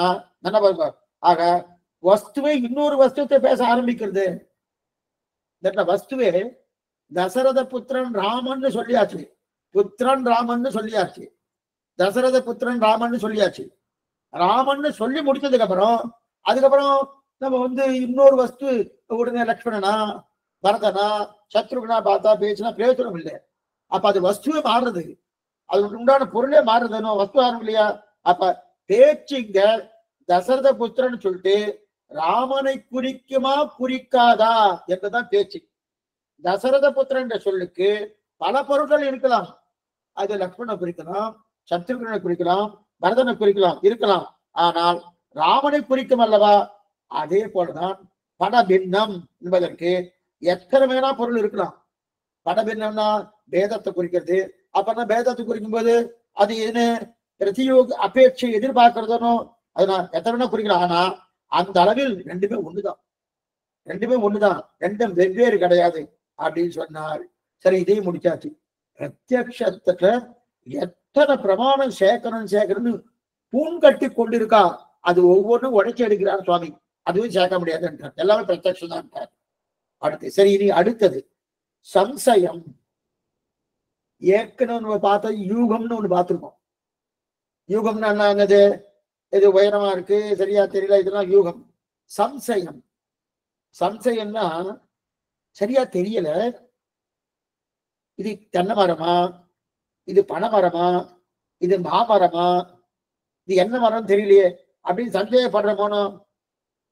என்ன பாருங்க, ஆக வஸ்துவை இன்னொரு வஸ்துவத்தை பேச ஆரம்பிக்கிறது. இந்த வஸ்துவே தசரத புத்திரன் ராமன் சொல்லியாச்சு, புத்திரன் ராமன் சொல்லியாச்சு, தசரத புத்திரன் ராமன் சொல்லியாச்சு. ராமன் சொல்லி முடிச்சதுக்கு அப்புறம் அதுக்கப்புறம் நம்ம இன்னொரு வஸ்து, உடனே லக்ஷ்மணனா பரதனா சத்ருகுணா பார்த்தா பேசினா பிரயோஜனம் இல்லை. அப்ப அது வஸ்துவே மாறுறது, அது உண்டான பொருளே மாறுறதுன்னு வஸ்து ஆகும் இல்லையா? அப்ப பேச்சுங்க தசரத புத்திரன்னு சொல்லிட்டு ராமனை குறிக்குமா குறிக்காதா என்றுதான் பேச்சு. தசரத புத்திரன் என்ற சொல்லுக்கு பல பொருட்கள் இருக்கலாம். அது லக்ஷ்மணனை குறிக்கலாம், சத்ருகனை குறிக்கலாம், பரதனை குறிக்கலாம், இருக்கலாம். ஆனால் ராமனை குறிக்கும் அல்லவா? அதே போலதான் படபின்னம் என்பதற்கு எத்தனை வேணா பொருள் இருக்கலாம். படபின்னம்னா பேதத்தை குறிக்கிறது. அப்பனா பேதத்தை குறிக்கும் போது அது என்ன பிரதியோக அபேட்சை எதிர்பார்க்கிறதுனோ அதனால் எத்தனை வேணா குறிக்கலாம். ஆனா அந்த அளவில் ரெண்டுமே ஒண்ணுதான், ரெண்டுமே ஒண்ணுதான், ரெண்டும் வெவ்வேறு கிடையாது அப்படின்னு சொன்னார். சரி, இதையும் முடிச்சாச்சு. பிரத்யக்ஷத்துல எத்தனை பிரமாணம் சேர்க்கணும்னு பூன் கட்டி கொண்டிருக்கா, அது ஒவ்வொன்றும் உடைச்சி எடுக்கிறார் சுவாமி. அதுவும் சேர்க்க முடியாதுன்றார், எல்லாமே பிரத்யக்ஷம் தான். அடுத்து சரி, இனி அடுத்தது சம்சயம். ஏற்கனவே நம்ம பார்த்தா யூகம்னு ஒண்ணு பார்த்திருக்கோம். யூகம்னா என்னது? இது உயரமா இருக்கு, சரியா தெரியல, இதெல்லாம் யூகம். சம்சயம், சம்சயம்னா சரியா தெரியல, இது தென்னை மரமா, இது பனை மரமா, இது மாமரமா, இது என்ன மரம் தெரியலையே அப்படின்னு சந்தேகப்படுற போனோம்.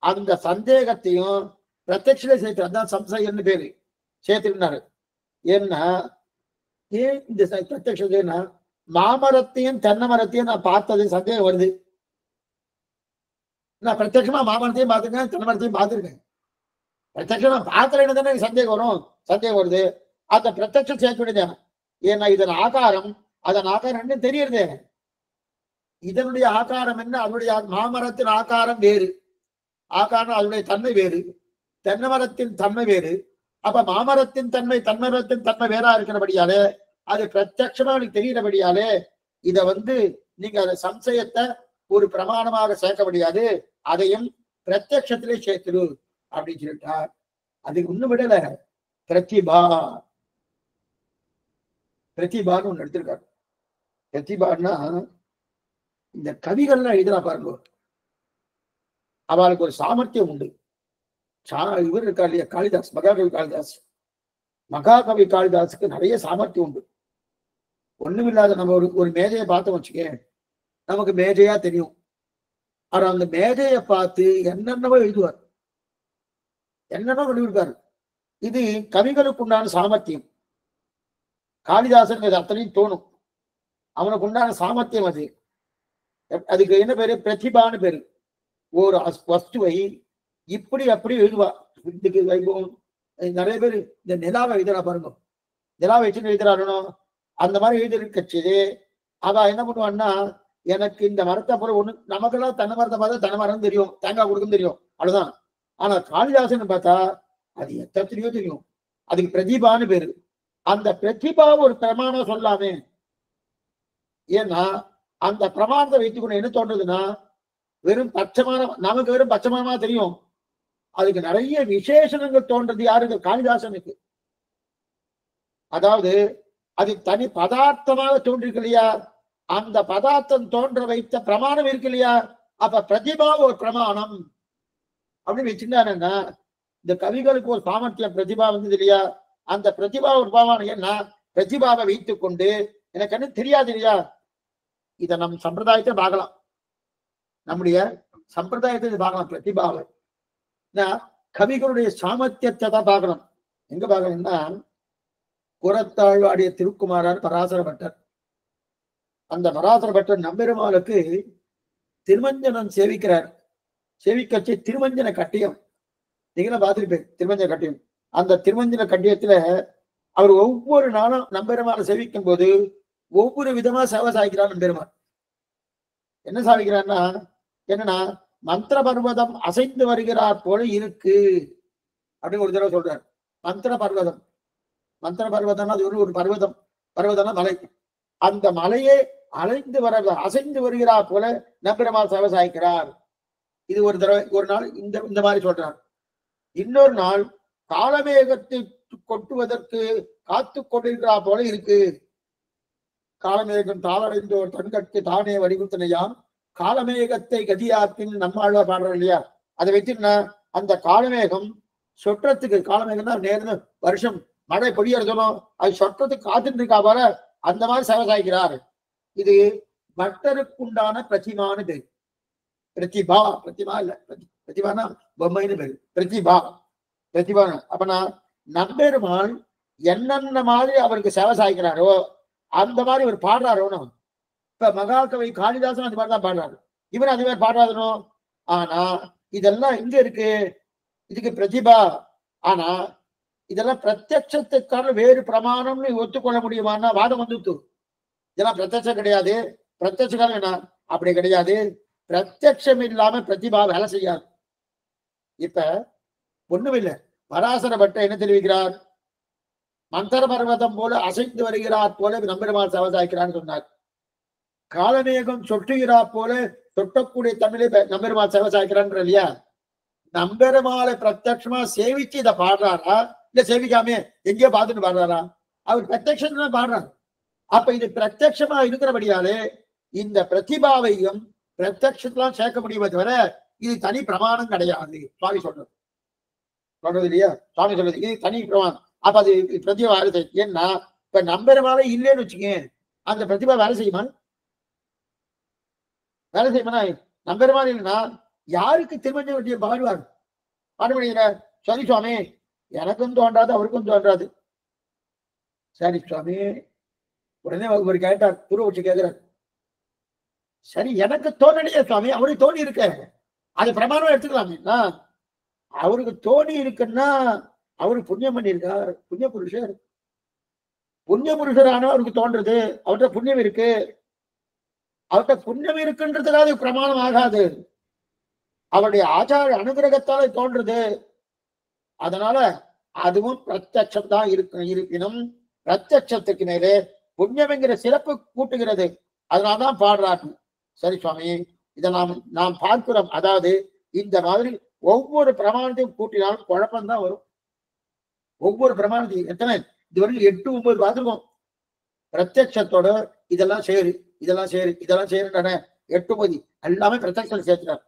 அந்த சந்தேகத்தையும் பிரத்யட்சில சேர்த்து, அதான் சம்சயம்னு பேரு சேர்த்துக்கினாரு. ஏன்னா ஏன் இந்த பிரத்யட்சத்தைன்னா மாமரத்தையும் தென்னை மரத்தையும் நான் பார்த்தது சந்தேகம் வருது. நான் பிரத்யட்சமா மாமரத்தையும் பார்த்துருக்கேன், தென்னை மரத்தையும் பார்த்துருக்கேன். பிரத்யட்சமா பார்க்கலன்னு தானே சந்தேகம் வரும், சந்தேகம் வருது. அந்த பிரத்யட்சம் சேர்க்க வேண்டியது. ஏன்னா இதன் ஆகாரம் அதன் ஆகாரம் என்ன தெரியுது, இதனுடைய ஆகாரம் என்ன, அதனுடைய மாமரத்தின் ஆகாரம் வேறு, ஆகாரம் அதனுடைய தன்மை வேறு, தென்னை மரத்தின் தன்மை வேறு. அப்ப மாமரத்தின் தன்மை தன்மரத்தின் தன்மை வேறா இருக்கிறபடியாலே அது பிரத்யட்சமா அவனுக்கு தெரிகிறபடியாலே இத நீங்க அந்த சம்சயத்தை ஒரு பிரமாணமாக சேர்க்க முடியாது, அதையும் பிரத்யட்சத்திலே சேர்த்துரு அப்படின்னு சொல்லிட்டார். அதுக்கு ஒண்ணு விடல, பிரதிபா, பிரதிபான்னு ஒண்ணு எடுத்திருக்காரு. பிரதிபான்னா இந்த கவிகள்லாம் எழுதுனா பாருங்க, அவளுக்கு ஒரு சாமர்த்தியம் உண்டு. இவர் இருக்கா இல்லையா காளிதாஸ், மகாகவி காளிதாஸ், மகாகவி காளிதாஸுக்கு நிறைய சாமர்த்தியம் உண்டு. ஒண்ணுமில்லாத நம்ம ஒரு மேதையை பார்த்தோம் வச்சுக்க, நமக்கு மேதையா தெரியும். ஆனா அந்த மேதையை பார்த்து என்னென்னவோ எழுதுவார், என்னென்ன எழுதியிருக்காரு. இது கவிகளுக்கு உண்டான சாமர்த்தியம். காளிதாசன் அத்தனையும் தோணும், அவனுக்கு உண்டான சாமர்த்தியம் அது. அதுக்கு என்ன பேரு? பிரதிபான்னு பேரு. ஒரு வஸ்துவை இப்படி அப்படி எழுதுவா. இதுக்கு வைபவம் நிறைய பேர் இந்த நிலாவை எழுதுறா பாருங்க, நிலாவை வச்சுன்னு எழுதுறாருனோ அந்த மாதிரி எழுதிருக்கச்சு. அவ என்ன பண்ணுவான்னா, எனக்கு இந்த மரத்தை போல ஒண்ணு, நமக்கெல்லாம் தென்னை மரத்தை பார்த்தா தென்னை மரம் தெரியும், தேங்காய் கொடுக்கும் தெரியும், அவ்வளவுதான். ஆனா காளிதாசன் பார்த்தா அது எத்தனையோ தெரியும். அதுக்கு பிரதிபான்னு பேரு. அந்த பிரதிபா ஒரு பிரமாணம் சொல்லாமே. ஏன்னா அந்த பிரமாணத்தை வைத்துக்கொண்டு என்ன தோன்றதுன்னா, வெறும் பச்சைமான, நமக்கு வெறும் பச்சைமானமா தெரியும், அதுக்கு நிறைய விசேஷணங்கள் தோன்றது யாருக்கு? காளிதாசனுக்கு. அதாவது அது தனி பதார்த்தமாக தோன்றிருக்கு இல்லையா, அந்த பதார்த்தம் தோன்ற வைத்த பிரமாணம் இருக்கு இல்லையா, அப்ப பிரதிபா ஒரு பிரமாணம் அப்படின்னு வச்சிருந்தாருன்னா, இந்த கவிகளுக்கு ஒரு சாமர்த்தியம் பிரதிபா வந்தது இல்லையா, அந்த பிரதிபா ஒரு பிரமாணம். ஏன்னா பிரதிபாவை வைத்துக் கொண்டு எனக்கு என்ன தெரியாது இல்லையா, இதை நம் சம்பிரதாயத்தை பார்க்கலாம், நம்முடைய சம்பிரதாயத்தை பார்க்கலாம். பிரதிபாவை கவிகளுடைய சாமர்த்தியத்தை தான் பார்க்கணும். எங்க பார்க்கணும்னா, புறத்தாழ்வாடிய திருக்குமாரான் பராசர பட்டர். அந்த பராசர பட்டர் நம்பெருமாளுக்கு திருமஞ்சனம் சேவிக்கிறார். சேவிக்கச்சு திருமஞ்சன கட்டியம், நீங்களும் பார்த்துருப்பேன் திருமஞ்சன கட்டியம். அந்த திருமஞ்சன கட்டியத்துல அவர் ஒவ்வொரு நாளும் நம்பெருமாளை சேவிக்கும் போது ஒவ்வொரு விதமா சேவை சாய்க்கிறார். நம்பெருமாள் என்ன சாதிக்கிறார்னா, என்னன்னா மந்திர பர்வதம் அசைந்து வருகிறார் போல இருக்கு அப்படின்னு ஒரு தடவை சொல்றார். மந்திர பர்வதம், மந்திர பர்வதம்னா அது ஒரு பர்வதம், பர்வதம்னா மலை. அந்த மலையே அலைந்து அசைந்து வருகிறார் போல நம்பெருமாள் சேவை சாய்க்கிறார். இது ஒரு தடவை. ஒரு நாள் இந்த மாதிரி சொல்றார். இன்னொரு நாள் காலமேகத்தை கொட்டுவதற்கு காத்து கொண்டிருக்கிறா போல இருக்கு. காலமேகம் தாளடைந்தோர் தன்கட்கு தானே வடிவுத்தனையாம் காலமேகத்தை கதியாக்கின் நம்மாழ்வார் பாடுறோம் இல்லையா, அதை வச்சுன்னா அந்த காலமேகம் சொற்றத்துக்கு காலமேகம்னா நேர்ந்து வருஷம் மழை பொழியறதும் அது சொற்றத்துக்கு காத்துட்டு இருக்கா போல அந்த மாதிரி சேவை சாய்க்கிறார். இது பட்டருக்குண்டான பிரதிமான பேர். பிரதிபா, பிரதிபா இல்ல, பிரதிபானா பொம்மைன்னு பேரு. பிரதிபா, பிரதிபா. அப்பனா நம்பெருமாள் என்னென்ன மாதிரி அவருக்கு சேவை சாய்க்கிறாரோ அந்த மாதிரி இவர் பாடுறாரோ. இப்ப மகாகவி காளிதாசன் அந்த மாதிரி தான் பாடுறாரு, இவர் அது மாதிரி பாடுறாருனோ. ஆனா இதெல்லாம் எங்க இருக்கு? இதுக்கு பிரதிபா. ஆனா இதெல்லாம் பிரத்யட்சத்துக்கான வேறு பிரமாணம்னு ஒத்துக்கொள்ள முடியுமான்னா வாதம் வந்துட்டு. இதெல்லாம் பிரத்யட்சம் கிடையாது, பிரத்யட்சம் என்ன அப்படி கிடையாது. பிரத்யட்சம் இல்லாம பிரதிபா வேலை செய்யாது. இப்ப ஒண்ணுமில்லை, பராசர பட்டர் என்ன தெரிவிக்கிறார்? மந்தர பர்வதம் போல அசைந்து வருகிறார் போல நம்பெருமாள் சேவசாய்க்கிறான்னு சொன்னார். காலமேகம் சொட்டுகிறார் போல சொட்டக்கூடிய தமிழை நம்பெருமாள் சேவசாய்க்கிறான் இல்லையா? நம்பெருமாளை பிரத்யட்சமா சேவிச்சு இதை பாடுறாரா இல்ல சேவிக்காமே எங்கேயோ பார்த்துட்டு பாடுறாரா? அவர் பிரத்யட்சம் தான் பாடுறாரு. அப்ப இது பிரத்யட்சமா இருக்கிறபடியாலே இந்த பிரதிபாவையும் பிரத்யட்சத்தெல்லாம் சேர்க்க முடியுமே தவிர இது தனி பிரமாணம் கிடையாது. சுவாமி சொல்றது இல்லையா? சுவாமி சொல்றது இது தனி பிரமாணம். அப்ப அது பிரதிபா வேலை செய்யும். ஏன்னா இப்ப நம்பெருமாளே இல்லைன்னு வச்சுக்கேன், அந்த பிரதிபா வேலை செய்யுமா? வேலை செய்யுமா? நம்பெருமாள் இல்லைன்னா யாருக்கு திருமஞ்ச வேண்டிய பாடுவார்? பாடுபடுகிற சரி சுவாமி எனக்கும் தோன்றாது அவருக்கும் தோன்றாது. சரி சுவாமி, உடனே ஒரு கேட்டார், குரு வச்சு கேட்கிறார், சரி எனக்கு தோணலையே சுவாமி, அவருக்கு தோணி இருக்க, அது பிரமாணம் எடுத்துக்கலாமேன்னா. அவருக்கு தோணி இருக்குன்னா அவரு புண்ணியம் பண்ணியிருக்கார், புண்ணிய புருஷர். புண்ணிய புருஷரான அவருக்கு தோன்றது, அவர்கிட்ட புண்ணியம் இருக்கு. அவர்கிட்ட புண்ணியம் இருக்குன்றதுக்காக பிரமாணம் ஆகாது, அவருடைய ஆச்சார அனுகிரகத்தால தோன்றது. அதனால அதுவும் பிரத்யட்சம் தான் இருப்பினும் பிரத்யட்சத்துக்கு மேலே புண்ணியம் என்கிற சிறப்பு கூட்டுகிறது. அதனால்தான் பாடுறாரு. சரி சுவாமி, இதை நாம் பார்க்கிறோம். அதாவது இந்த மாதிரி ஒவ்வொரு பிரமாணத்தையும் கூட்டினாலும் குழப்பம்தான் வரும். ஒவ்வொரு பிரமாணத்தையும் எத்தனை இதுவரைக்கும் 8, 9 பார்த்துருக்கோம். பிரத்யட்சத்தோட இதெல்லாம் சேரு, இதெல்லாம் சேரு, இதெல்லாம் சேருன்னு 8, 9 எல்லாமே பிரத்யட்சம் சேர்த்துறாரு.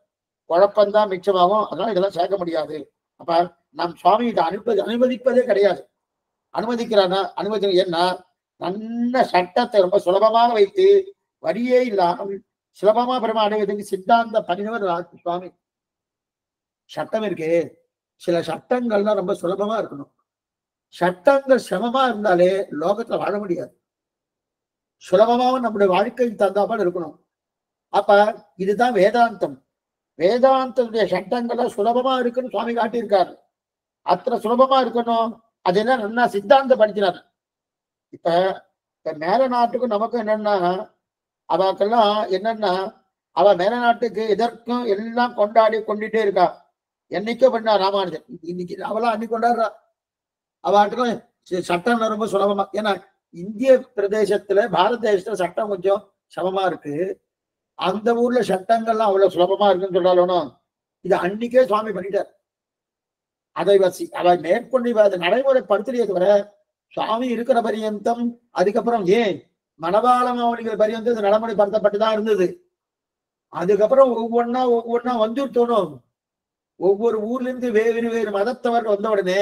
குழப்பம்தான் மிச்சமாகும். அதனால இதெல்லாம் சேர்க்க முடியாது. அப்ப நம் சுவாமி இதை அனுமதிப்பதே கிடையாது. அனுமதிக்கிறானா? அனுமதி. ஏன்னா நல்ல சட்டத்தை ரொம்ப சுலபமாக வைத்து வரியே இல்லாமல் சுலபமா பெருமா அடைவதற்கு சித்தாந்த பண்ணினவர் சுவாமி. சட்டம் இருக்கு, சில சட்டங்கள்லாம் ரொம்ப சுலபமா இருக்கணும். சட்டங்கள் சிரமமா இருந்தாலே லோகத்துல வாழ முடியாது. சுலபமாவும் நம்முடைய வாழ்க்கைக்கு தந்தாமல் இருக்கணும். அப்ப இதுதான் வேதாந்தம். வேதாந்தத்துடைய சட்டங்கள்லாம் சுலபமா இருக்குன்னு சுவாமி காட்டியிருக்காரு. அத்தனை சுலபமா இருக்கணும். அது என்ன நல்லா சித்தாந்தம் படிக்கிறார். இப்ப மேல நாட்டுக்கும் நமக்கும் என்னன்னா, அவக்கெல்லாம் என்னன்னா, அவ மேல நாட்டுக்கு எதற்கும் எல்லாம் கொண்டுட்டே இருக்கா. என்னைக்கோ பண்ணா ராமானுஜன், இன்னைக்கு அவெல்லாம் அன்னைக்கு கொண்டாடுறா. அவட்டுக்கும் சட்டம் ரொம்ப சுலபமா. ஏன்னா இந்திய பிரதேசத்துல பாரத தேசத்துல சட்டம் கொஞ்சம் சமமா இருக்கு. அந்த ஊர்ல சட்டங்கள்லாம் அவ்வளவு சுலபமா இருக்குன்னு சொல்றாலும் இது அன்னைக்கே சுவாமி பண்ணிட்டார். அதை அவ மேற்கொண்டு அதை நடைமுறைப்படுத்தலையே தவிர சுவாமி இருக்கிற பரியந்தம், அதுக்கப்புறம் ஏன் மணவாள மாவனிகள் பரியந்தம் இது நடைமுறைப்படுத்தப்பட்டுதான் இருந்தது. அதுக்கப்புறம் ஒவ்வொன்னா வந்து தோணும். ஒவ்வொரு ஊர்ல இருந்து வேறு மதத்தவர் வந்த உடனே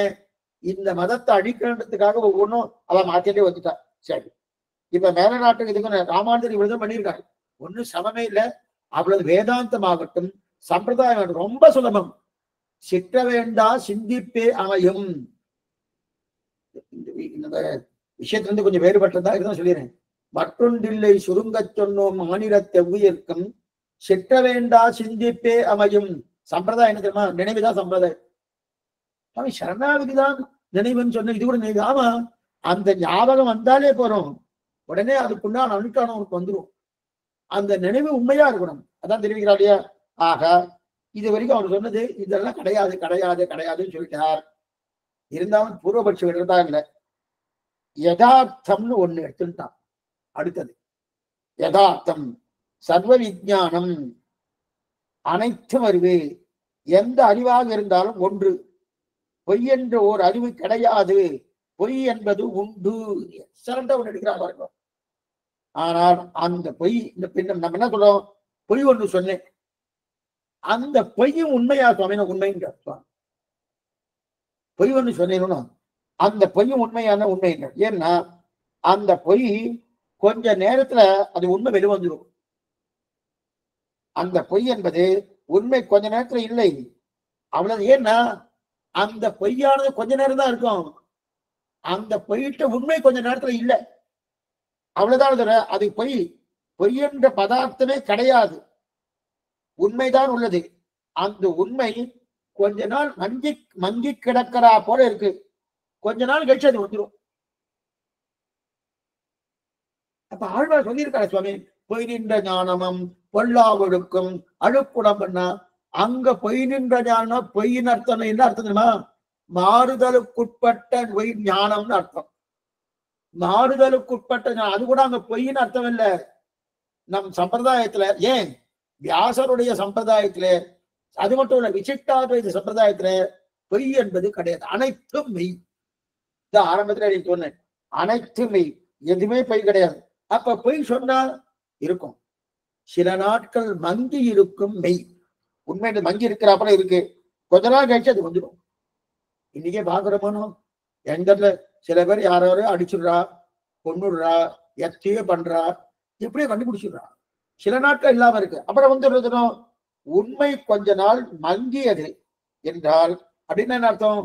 இந்த மதத்தை அழிக்கிறதுக்காக ஒவ்வொன்றும் அவ மாத்திட்டே வந்துட்டா. சரி, இப்ப மேல நாட்டுக்கு இதுக்கு ராமானுஜர் இவ்வளவுதான் பண்ணியிருக்காரு. ஒன்னும் சமமே இல்லை. அவ்வளவு வேதாந்தமாகட்டும் சம்பிரதாயம் ரொம்ப சுலபம். சிற்ற வேண்டா சிந்திப்பே அமையும். இந்த விஷயத்திலிருந்து கொஞ்சம் வேறுபட்டதா இதுதான் சொல்லிடுறேன். மற்றொன்றில்லை சுருங்க சொன்னோம் மாநில தெவ்வியற்கும் சிற்ற வேண்டா சிந்திப்பே அமையும். சம்பிரதாயம் என்ன தெரியுமா? நினைவுதான் சம்பிரதாயம். அவன் சரணாகதிதான் நினைவுன்னு சொன்ன. இது கூட நினைவு. ஆமா, அந்த ஞாபகம் வந்தாலே போறோம், உடனே அதுக்குண்டான அனுஷ்டானம் அவனுக்கு வந்துடும். அந்த நினைவு உண்மையா இருக்கணும். அதான் தெரிவிக்கிறா இல்லையா? ஆக இது வரைக்கும் அவர் சொன்னது இதெல்லாம் கிடையாது கிடையாது கிடையாதுன்னு சொல்லிட்டார். இருந்தாலும் பூர்வபட்சம் விடுறதா இல்லை, யதார்த்தம்னு ஒண்ணு எடுத்துட்டான். அடுத்தது யதார்த்தம், சர்வ விஞ்ஞானம், அனைத்தும் அறிவு. எந்த அறிவாக இருந்தாலும் ஒன்று, பொய் என்ற ஓர் அறிவு கிடையாது, பொய் என்பது உண்டு. சிறந்த ஒன்று எடுக்கிறார் பாருங்க. ஆனால் அந்த பொய், இந்த பின்னம் நம்ம என்ன சொல்றோம், பொய் ஒன்று சொன்னேன், அந்த பொய்யும் உண்மையா சுவாமி? உண்மைங்க சுவாமி. பொய் ஒண்ணு சொன்னீங்கன்னா அந்த பொய்யும் உண்மையான உண்மை இல்லை. ஏன்னா அந்த பொய் கொஞ்ச நேரத்துல அது உண்மை வெளிவந்துடும். அந்த பொய் என்பது உண்மை கொஞ்ச நேரத்துல இல்லை. அவ்வளவு. ஏன்னா அந்த பொய்யானது கொஞ்ச நேரம் தான் இருக்கும். அந்த பொய்யிட்ட உண்மை கொஞ்ச நேரத்துல இல்லை. அவ்வளவுதான். அது பொய். பொய் என்ற பதார்த்தமே கிடையாது. உண்மைதான் உள்ளது. அந்த உண்மை கொஞ்ச நாள் மங்கி கிடக்கிறா போல இருக்கு. கொஞ்ச நாள் கழிச்சு அது வந்துடும். அப்ப ஆழ்வார் சொல்லியிருக்காரு சுவாமி, பொய் நின்ற ஞானமும் பொல்லா ஒழுக்கும் அழுக்குடம் பண்ணா. அங்க பொய் நின்ற ஞானம் பொய்யின் அர்த்தம் என்ன அர்த்தம் தெரியுமா? மாறுதலுக்குட்பட்ட பொய் ஞானம்னு அர்த்தம். மாறுதலுக்குட்பட்ட ஞானம். அது கூட அங்க பொய்யின் அர்த்தம் இல்ல. நம் சம்பிரதாயத்துல, ஏன் வியாசருடைய சம்பிரதாயத்துல, அது மட்டும் இல்ல விசிஷ்டாத்வைத சம்பிரதாயத்துல பொய் என்பது கிடையாது. அனைத்தும் மெய். இந்த ஆரம்பத்துல நீ சொன்னேன், அனைத்து மெய், எதுவுமே பொய் கிடையாது. அப்ப பொய் சொன்னா இருக்கும். சில நாட்கள் மங்கி இருக்கும் மெய். உண்மையில மங்கி இருக்கிறாப்புல இருக்கு. கொஞ்ச நாள் கழிச்சு அது வந்துடும். இன்னைக்கே பாக்குறோமோ, எங்கத்துல சில பேர் யாராவது அடிச்சுடுறா, கொண்டுடுறா, எத்தையோ பண்றா, எப்படியோ கண்டுபிடிச்சிடுறா. சில நாட்கள் இல்லாம இருக்கு. அப்புறம் வந்துடுறதுனோ உண்மை கொஞ்ச நாள் மங்கியது என்றால் அப்படின்னு என்ன அர்த்தம்?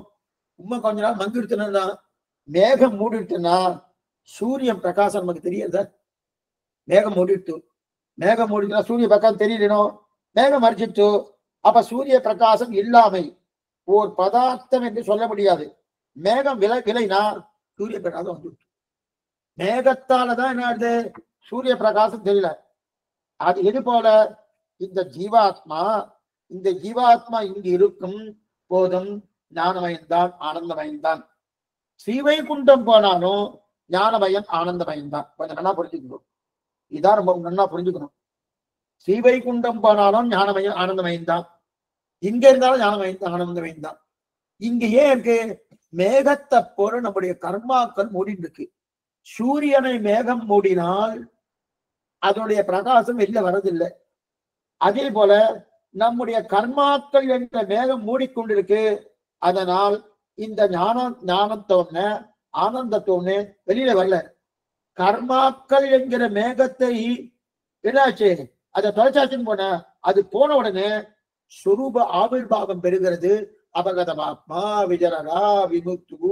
உண்மை கொஞ்ச நாள் மங்கிடுச்சுன்னா, மேகம் மூடிடுச்சுன்னா சூரியன் பிரகாசம் நமக்கு தெரியுதா? மேகம் மூடிட்டு, மேகம் மூடினா சூரிய பிரகாசம் தெரியலனோ, மேகம் மறைச்சிட்டு. அப்ப சூரிய பிரகாசம் இல்லாமை ஓர் பதார்த்தம் என்று சொல்ல முடியாது. மேகம் விலைனா சூரிய பிரகாசம் வந்துட்டு. மேகத்தாலதான் என்ன ஆகுது? சூரிய பிரகாசம் தெரியல. அது எது போல இந்த ஜீவாத்மா, இந்த ஜீவாத்மா இங்கு இருக்கும் போதும் ஞானமயம்தான், ஆனந்தமயம்தான். ஸ்ரீவைகுண்டம் போனாலும் ஞானமயம் ஆனந்தமயம்தான். கொஞ்சம் நல்லா புரிஞ்சுக்கணும். இதான் ரொம்ப நல்லா புரிஞ்சுக்கணும். ஸ்ரீவைகுண்டம் போனாலும் ஞானமயம் ஆனந்தமயம்தான். இங்க இருந்தாலும் ஞானமயம் ஆனந்தமயம்தான். இங்க ஏன் இருக்கு? மேகத்தை போல நம்முடைய கர்மாக்கள் மூடிட்டு இருக்கு. சூரியனை மேகம் மூடினால் அதனுடைய பிரகாசம் வெளில வரதில்லை. அதே போல நம்முடைய கர்மாக்கள் என்ற மேகம் மூடிக்கொண்டிருக்கு. அதனால் இந்த ஞானத்தோன ஆனந்தத்தோன்னு வெளியில வரல. கர்மாக்கள் என்கிற மேகத்தை என்னாச்சு? அதை தொலைச்சாச்சுன்னு போன, அது போன உடனே சுரூப ஆவிர்வாவம் பெறுகிறது. அபகதமாத்மா விஜரகா விமுக்து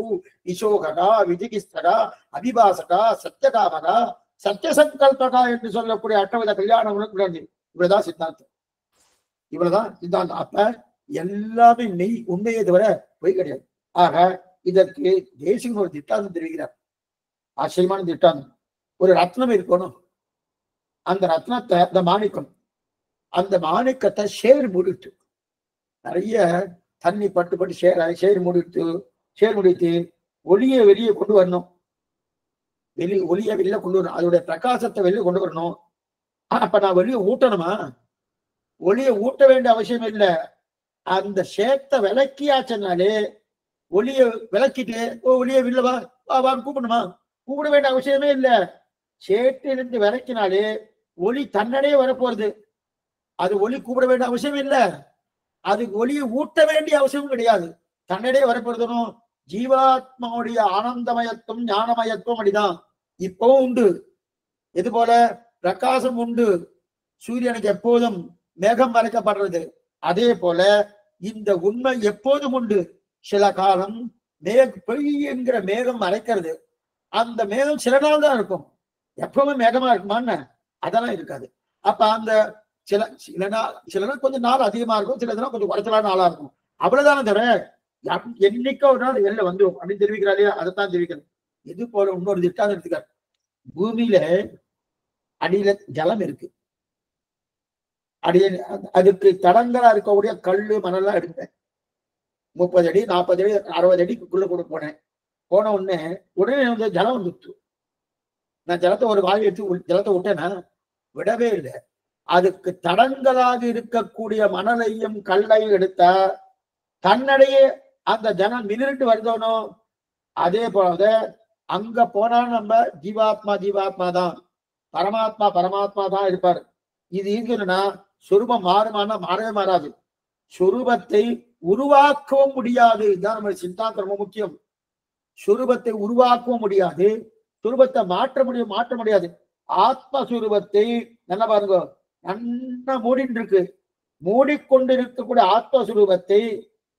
விசோககா விஜிகிஸ்தகா அபிபாசகா சத்தியகாமகா சத்தியசங்கல்பகா என்று சொல்லக்கூடிய அட்டவித கல்யாணம் இவ்வளவுதான் சித்தாந்தம். இவ்வளவுதான் சித்தாந்தம். அப்ப எல்லாமே மெய், உண்மையை தவிர பொய் கிடையாது. ஆக இதற்கு தேசிகன் ஒரு திட்டாந்தம் தெரிவிக்கிறார். ஆச்சரியமான திட்டாந்தம். ஒரு ரத்னம் இருக்கணும். அந்த ரத்னத்தை, அந்த மாணிக்கம், அந்த மாணிக்கத்தை ஷேர் மூடிட்டு, நிறைய தண்ணி பட்டு ஷேர் முடித்து ஒளியை வெளியே கொண்டு வரணும். ஒளியை வெளியில கொண்டு வரணும். அதோடைய பிரகாசத்தை வெளியே கொண்டு வரணும். அப்ப நான் வெளியே ஊட்டணுமா? ஒளியை ஊட்ட வேண்டிய அவசியம் இல்லை. அந்த ஷேத்தை விளக்கியாச்சனாலே ஒளியை விளக்கிட்டு ஒளியை வில்லவா கூப்பிடணுமா? கூப்பிட வேண்டிய அவசியமே இல்லை. சேற்றிலிருந்து விளக்கினாலே ஒளி தன்னடே வரப்போறது. அது ஒளி கூப்பிட வேண்டிய அவசியம் இல்லை. அது ஒளியை ஊட்ட வேண்டிய அவசியம் கிடையாது. தன்னடே வரப்போறதும். ஜீவாத்மாவுடைய ஆனந்தமயத்துவம் ஞானமயத்துவம் அப்படிதான் இப்பவும் உண்டு. இது போல பிரகாசம் உண்டு. சூரியனுக்கு எப்போதும் மேகம் மறைக்கப்படுறது. அதே போல இந்த உண்மை எப்போதும் உண்டு. சில காலம் பொய் என்கிற மேகம் மறைக்கிறது. அந்த மேகம் சில நாள் தான் இருக்கும். எப்பவுமே மேகமா இருக்குமான்னு அதெல்லாம் இருக்காது. அப்ப அந்த சில நாள் கொஞ்சம் நாள் அதிகமா இருக்கும், சில நாள் கொஞ்சம் குறைச்சலான நாளா இருக்கும். அவ்வளவுதானே தவிர என்னைக்கோ ஒரு நாள் வெளில வந்துடும் அப்படின்னு தெரிவிக்கிறாரு. அதைத்தான் தெரிவிக்கிறது. இது போல இன்னொரு திட்டம் எடுத்துக்காரு. பூமியில அடியில ஜலம் இருக்கு. அடியில அதுக்கு தடங்களா இருக்கக்கூடிய கல்லு மணல்லாம் எடுத்தேன். 30 அடி 40 அடி 60 அடிக்குள்ள கூட போனேன். போன உடனே வந்து ஜலம் வந்துச்சு. நான் ஜலத்தை ஒரு வாய் எடுத்து ஜலத்தை விட்டேன்னா விடவே இல்லை. அதுக்கு தடங்களாக இருக்கக்கூடிய மணலையும் கல்லையும் எடுத்தா தன்னடையே அந்த ஜனம் மினிட்டு வருதோனோ. அதே போல அங்க போனாலும் நம்ம ஜீவாத்மா தான், பரமாத்மா தான் இருப்பாரு. இது இருக்குன்னா சொரூபம் மாறுமானா மாறவே மாறாது. சொரூபத்தை உருவாக்கவும் முடியாது. இதுதான் நம்ம சித்தாந்தம் ரொம்ப முக்கியம். சுரூபத்தை உருவாக்கவும் முடியாது, சுரூபத்தை மாற்ற முடியாது. ஆத்மஸ்வரூபத்தை நல்லா பாருங்க, நல்லா மூடிட்டு இருக்கு. மூடிக்கொண்டு இருக்கக்கூடிய ஆத்மஸ்வரூபத்தை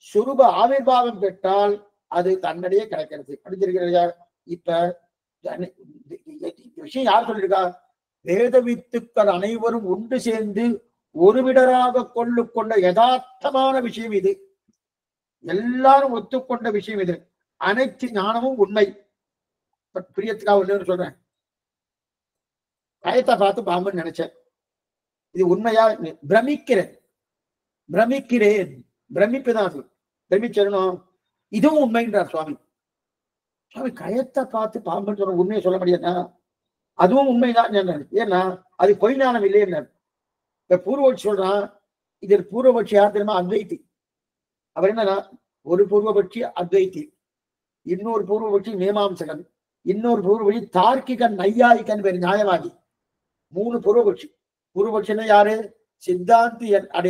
சுரூப ஆவிர்வாவம் பெற்றால் அது தன்னிடையே கிடைக்கிறது. படிச்சிருக்கிறீங்க? இப்ப விஷயம் யார் சொல்லியிருக்கா? வேத வித்துக்கள் அனைவரும் ஒன்று சேர்ந்து ஒருவிடராக கொள்ள யதார்த்தமான விஷயம் இது. எல்லாரும் ஒத்துக்கொண்ட விஷயம் இது. அனைத்து ஞானமும் உண்மை. பிரியத்துக்காக ஒண்ணு சொல்றேன். கயத்தை பார்த்து பாம்புன்னு நினைச்சேன். இது உண்மையா? பிரமிக்கிறேன். பிரமிப்புதான் பிரமிச்சிடணும். இதுவும் உண்மைன்றார் சுவாமி. சுவாமி கயத்தை பார்த்து பாம்புன்னு சொல்ற உண்மையை சொல்ல முடியாதா? அதுவும் உண்மைதான். ஏன்னா அது பொய் ஞானம் இல்லையே. இப்ப பூர்வபட்சி சொல்றான். இதில் பூர்வபட்சி யார் தெரியுமா? அத்வைத்தி. அவர் என்னன்னா, ஒரு பூர்வபட்சி அத்வைத்தி, இன்னொரு பூர்வபட்சி மீமாம்சகன், இன்னொரு பூர்வபட்சி தார்க்கிகன் நையாயிகன் பேர் நியாயவாதி. 3 பூர்வபட்சி. பூர்வபட்சின்னா யாரு? சித்தாந்தி.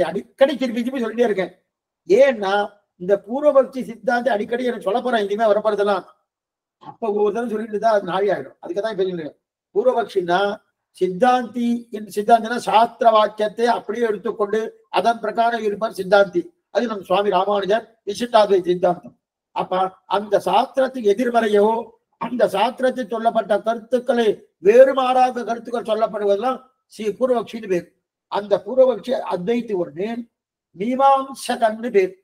அடிக்கடி திருப்பி சொல்லிட்டே இருக்கேன். ஏன்னா இந்த பூர்வபட்சி சித்தாந்தி அடிக்கடி எனக்கு சொல்ல போறேன். இனிமே வரப்படுறதெல்லாம் அப்ப ஒவ்வொருத்தரும் சொல்லிட்டு தான் அது நாளி ஆயிடும். அதுக்குதான் இப்ப சொல்லுங்க. பூர்வபட்சின்னா சித்தாந்தினா சாஸ்திர வாக்கியத்தை அப்படியே எடுத்துக்கொண்டு அதன் பிரகாரம் இருப்பார் சித்தாந்தி. அது நம்ம சுவாமி ராமானுஜர் விசிஷ்டாத்வை சித்தாந்தம். அப்ப அந்த சாஸ்திரத்துக்கு எதிர்மறையோ, அந்த சாஸ்திரத்தில் சொல்லப்பட்ட கருத்துக்களை வேறுமாறாக கருத்துக்கள் சொல்லப்படுவதெல்லாம் பூர்வபக்ஷின்னு பேர். அந்த பூர்வபக்ஷி அத்வைத்தி ஒண்ணு, மீமாம்சகன்னு பேர்.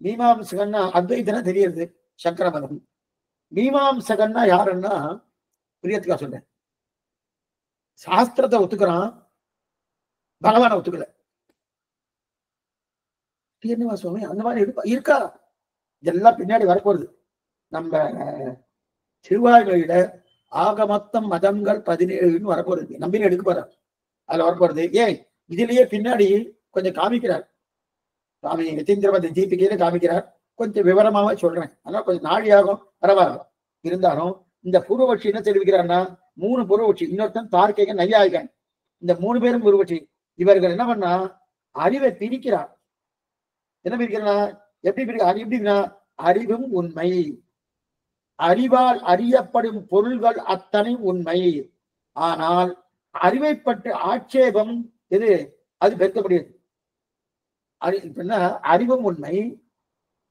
மீமாம்சகன்னா அத்வைத்தனா தெரியுது சங்கரமதம். மீமாம்சகன்னா யாருன்னா, பிரியத்துக்கா சொல்றேன், சாஸ்திரத்தை ஒத்துக்கிறான், பகவானை ஒத்துக்கல. சுவாமி அந்த மாதிரி இருக்கா? இதெல்லாம் பின்னாடி வரப்போறது. நம்ம திருவாய்மொழியில ஆகமத்தம் மதங்கள் 17ன்னு வரப்போறது. நம்பினு எடுக்க போற அதுல வரப்போறது. ஏன் இதுலயே பின்னாடி கொஞ்சம் காமிக்கிறார் சுவாமி. யதீந்திரமதி தீபிகையில காமிக்கிறார். கொஞ்சம் விவரமாவே சொல்றேன். அதனால கொஞ்சம் நாடியாகும், பரவாயில்ல. இருந்தாலும் இந்த பூர்வபட்சி என்ன தெரிவிக்கிறார்னா, 3 பூர்வபட்சி, இன்னொருத்தன் தார்க்கிகன் நையாயிகன். இந்த 3 பேரும் பூர்வபட்சி. இவர்கள் என்ன பண்ணா, அறிவை பிரிக்கிறார். என்ன பிரிக்கிறா? எப்படி பிரிக்கிறா? அறிவும் உண்மை, அறிவால் அறியப்படும் பொருள்கள் அத்தனை உண்மை. ஆனால் அறிவை பற்றி ஆட்சேபம் எது? அது பெருக்கப்படுகிறது. அறிவும் உண்மை,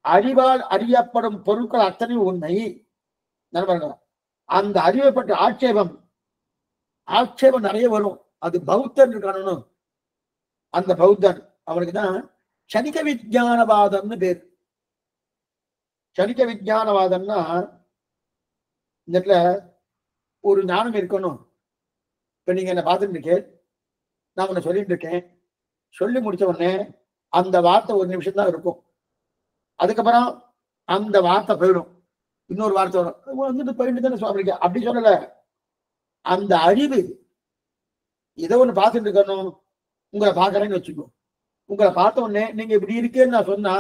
அறிவால் அறியப்படும் பொருட்கள் அத்தனை உண்மை. அந்த அறிவை பற்றி ஆட்சேபம் நிறைய வரும். அது பௌத்தன் இருக்கணும். அந்த பௌத்தன் அவனுக்குதான் சனிக விஜயானவாதம்னு பேர். சனிக விஜயானவாதம்னா இந்த இடத்துல ஒரு ஞானம் இருக்கணும். இப்ப நீங்க என்ன பார்த்துட்டு இருக்கேன், நான் உன்னை சொல்லிட்டு இருக்கேன். சொல்லி முடிச்ச உடனே அந்த வார்த்தை 1 நிமிஷம் தான் இருக்கும். அதுக்கப்புறம் அந்த வார்த்தை போயிடும், இன்னொரு வார்த்தை வரும். வந்துட்டு போயிட்டு தானே சுவாமி. அப்படி சொல்லல. அந்த அறிவு ஏதோ ஒண்ணு பார்த்துட்டு இருக்கணும். உங்களை பார்க்கறேன்னு வச்சுக்கோ. உங்களை பார்த்த உடனே நீங்க இப்படி இருக்கேன்னு நான் சொன்னா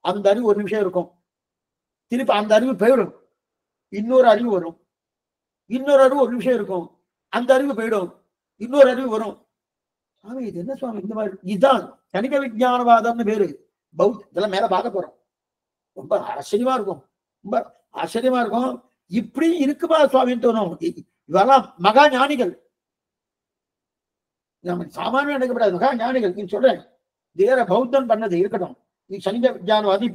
அந்த அறிவு 1 நிமிஷம் இருக்கும். திருப்பி அந்த அறிவு போயிடும், இன்னொரு அறிவு வரும். இன்னொரு அறிவு 1 நிமிஷம் இருக்கும், அந்த அறிவு போயிடும், இன்னொரு அறிவு வரும். சுவாமி இது என்ன சுவாமி இந்த மாதிரி? இதுதான் கணிக விஜயானவாதம்னு பேரு. இதெல்லாம் மேல பார்க்க போறோம். ரொம்ப ஆச்சரியமா இருக்கும், ரொம்ப ஆச்சரியமா இருக்கும். இப்படி இருக்குமா சுவாமின்னு தோணும். இவெல்லாம் மகா ஞானிகள், நம்ம சாமானியம் நினைக்கப்படாது, மகா ஞானிகள். நீ சொல்றேன் வேற பௌத்தன் பண்ணது இருக்கட்டும், நீ சனிக விஜயானவாதி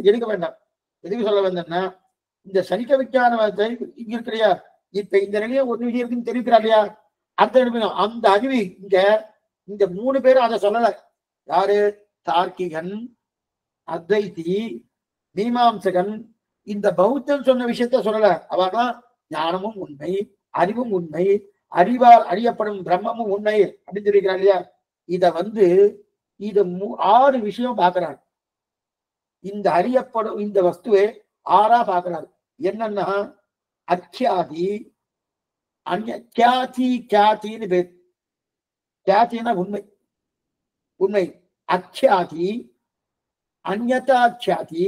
எடுக்க வேண்டாம். எதுக்கு சொல்ல வந்தேன்னா, இந்த சனிக விஜயானவாதத்தை இங்க இருக்கிறியா, இப்ப இந்த நிலையை ஒரு விஷயம் இருக்குன்னு தெரிவிக்கிறா இல்லையா, அடுத்த அந்த அறிவு இங்க இந்த 3 பேரும் அதை சொல்லல. யாரு? தார்க்கிகன், அத்வைதி, மீமாம்சகன். இந்த பௌத்தன் சொன்ன விஷயத்த சொல்லல. அவனா ஞானமும் உண்மை, அறிவும் உண்மை, அறிவால் அறியப்படும் பிரம்மமும் உண்மை அப்படின்னு சொல்லிக்கிறான் இல்லையா. இத 6 விஷயம் பார்க்கிறார். இந்த அறியப்படும் இந்த வஸ்துவை 6ஆ பார்க்கிறார். என்னன்னா அக்யாதி, கியாதின்னு பேர். கியாதினா உண்மை, உண்மை. அக்யாதி, அந்யதாக்யாதி,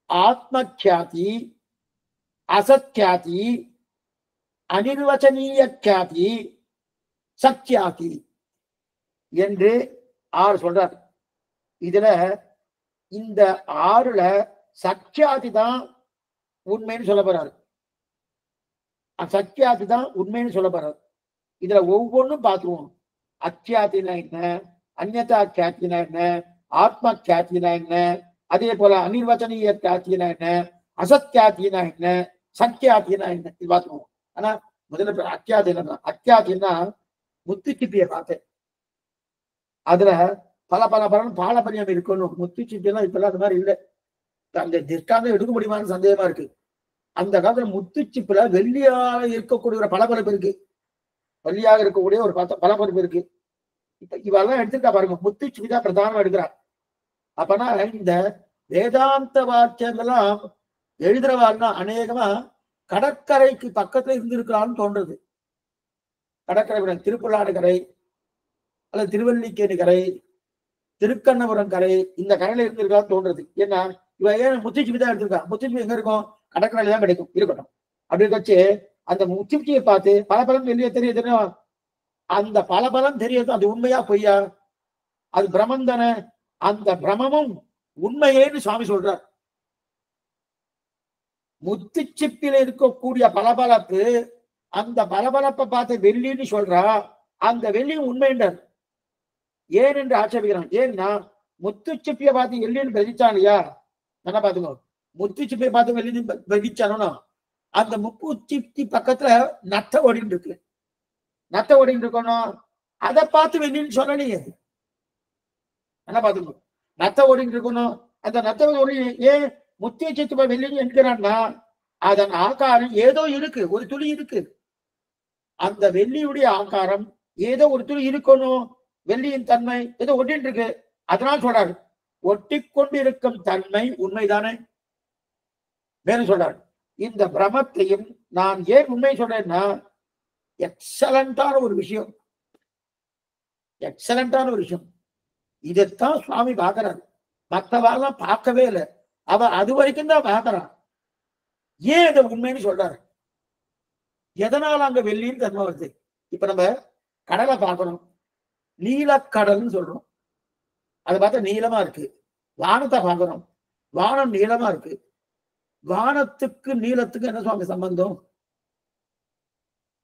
ஆத்மக்யாதி, அசத்யாதி, அனிர்வச்சனீய கியாதி, சத்யாதி என்று 6 சொல்றார். இதுல இந்த 6ல சக்கியாதி தான் உண்மைன்னு சொல்ல போறாரு. சக்கியாதி தான் உண்மைன்னு சொல்ல போறாரு. இதுல ஒவ்வொன்றும் பார்த்துருவோம். அக்கியாத்தினா என்ன, அந்யதா கியாத்தினா என்ன, ஆத்மா கியாத்தினா என்ன, அதே போல அனிர்வச்சனீய கியாத்தினா என்ன, அசத்யாத்தினா என்ன, சக்கியாத்தினா என்ன, இது பார்த்துருவோம். ஆனா முதல்ல அக்கியாத்தினா, அக்கியாத்தினா முத்துச்சிப்பியை பார்த்தேன். அதுல பல பாலபரியம் இருக்கணும். முத்துச்சிப்பி எல்லாம் இப்பெல்லாம் அந்த மாதிரி இல்லை. அந்த திஷ்டாந்தம் எடுக்க முடியுமான்னு சந்தேகமா இருக்கு. அந்த காலத்துல முத்துச்சிப்புல வெள்ளியாக இருக்கக்கூடிய ஒரு பளபளப்பு இருக்கு. வெள்ளியாக இருக்கக்கூடிய ஒரு பளபளப்பு இருக்கு. இப்ப இவெல்லாம் எடுத்துட்டா பாருங்க, முத்துச்சிப்பி தான் பிரதானம் எடுக்கிறார். அப்பனா இந்த வேதாந்த வாக்கியங்கள்லாம் எழுதுறவாள்னா அநேகமா கடற்கரைக்கு பக்கத்துல இருந்திருக்கலாம்னு தோன்றது. கடற்கரை, திருப்புல்லாடு கரை அல்லது திருவல்லிக்கேணி கரை, திருக்கண்ணபுரம் கரை, இந்த கரையில இருந்திருக்கலாம்னு தோன்றது. ஏன்னா இவ ஏன் முத்துச்சிப்பி தான் எடுத்திருக்கா? முத்துச்சிப்பி எங்க இருக்கும்? கடற்கரையில தான் கிடைக்கும். இருக்கட்டும். அப்படி வச்சு அந்த முத்துச்சிப்பியை பார்த்து பலபலம் வெளியே தெரியுதுன்னா அந்த பலபலம் தெரியுது. அது உண்மையா பொய்யா? அது பிரமம் தானே. அந்த பிரமமும் உண்மையேன்னு சுவாமி சொல்றார். முத்துச்சிப்பில இருக்கக்கூடிய பலபலப்பு அந்த பலபலப்பை பார்த்து வெள்ளின்னு சொல்றா. அந்த வெள்ளியும் உண்மைன்றார். ஏன் என்று ஆட்சேபிக்கிறான். ஏன்னா முத்துச்சிப்பியை பார்த்து வெள்ளின்னு பிரதிச்சான் இல்லையா? என்ன பாத்துக்கோ, முத்துச்சிப்பியை பார்த்து வெள்ளின்னு பிரதிச்சானோ அந்த முப்புச்சிப்பி பக்கத்துல நத்த ஓடின்னு இருக்கு. நத்த ஓடின்னு இருக்கணும். அதை பார்த்து வெள்ளின்னு சொல்லலையே. என்ன பாத்துக்கோ, நத்த ஓடின்னு இருக்கணும். அந்த நத்த ஓடி ஏன் முத்துச்சிப்பை வெள்ளின்னு என்கிறான்னா அதன் ஆகாரம் ஏதோ இருக்கு, ஒரு துளி இருக்கு. அந்த வெள்ளியுடைய ஆகாரம் ஏதோ ஒரு துளி இருக்கணும். வெள்ளியின் தன்மை ஏதோ ஒட்டின்னு இருக்கு. அதனால சொல்றாரு ஒட்டி கொண்டிருக்கும் தன்மை உண்மைதானே. மேலும் சொல்றாரு இந்த பிரமத்தையும் நான் ஏன் உண்மை சொல்றேன்னா எக்ஸலண்டான ஒரு விஷயம். எக்ஸலண்டான ஒரு விஷயம். இதைத்தான் சுவாமி பார்க்கிறார். மற்றவாள்லாம் பார்க்கவே இல்லை. அவ அது வரைக்கும் தான் பார்க்கிறான். ஏன் இதை உண்மைன்னு சொல்றாரு? எதனால அங்க வெள்ளின்னு தன்மை வருது? இப்ப நம்ம கடலை பார்க்கணும். நீலக்கடல்னு சொல்றோம். அதை பார்த்தா நீளமா இருக்கு. வானத்தை பார்க்கணும். வானம் நீளமா இருக்கு. வானத்துக்கு நீளத்துக்கு என்ன சுவாமி சம்பந்தம்?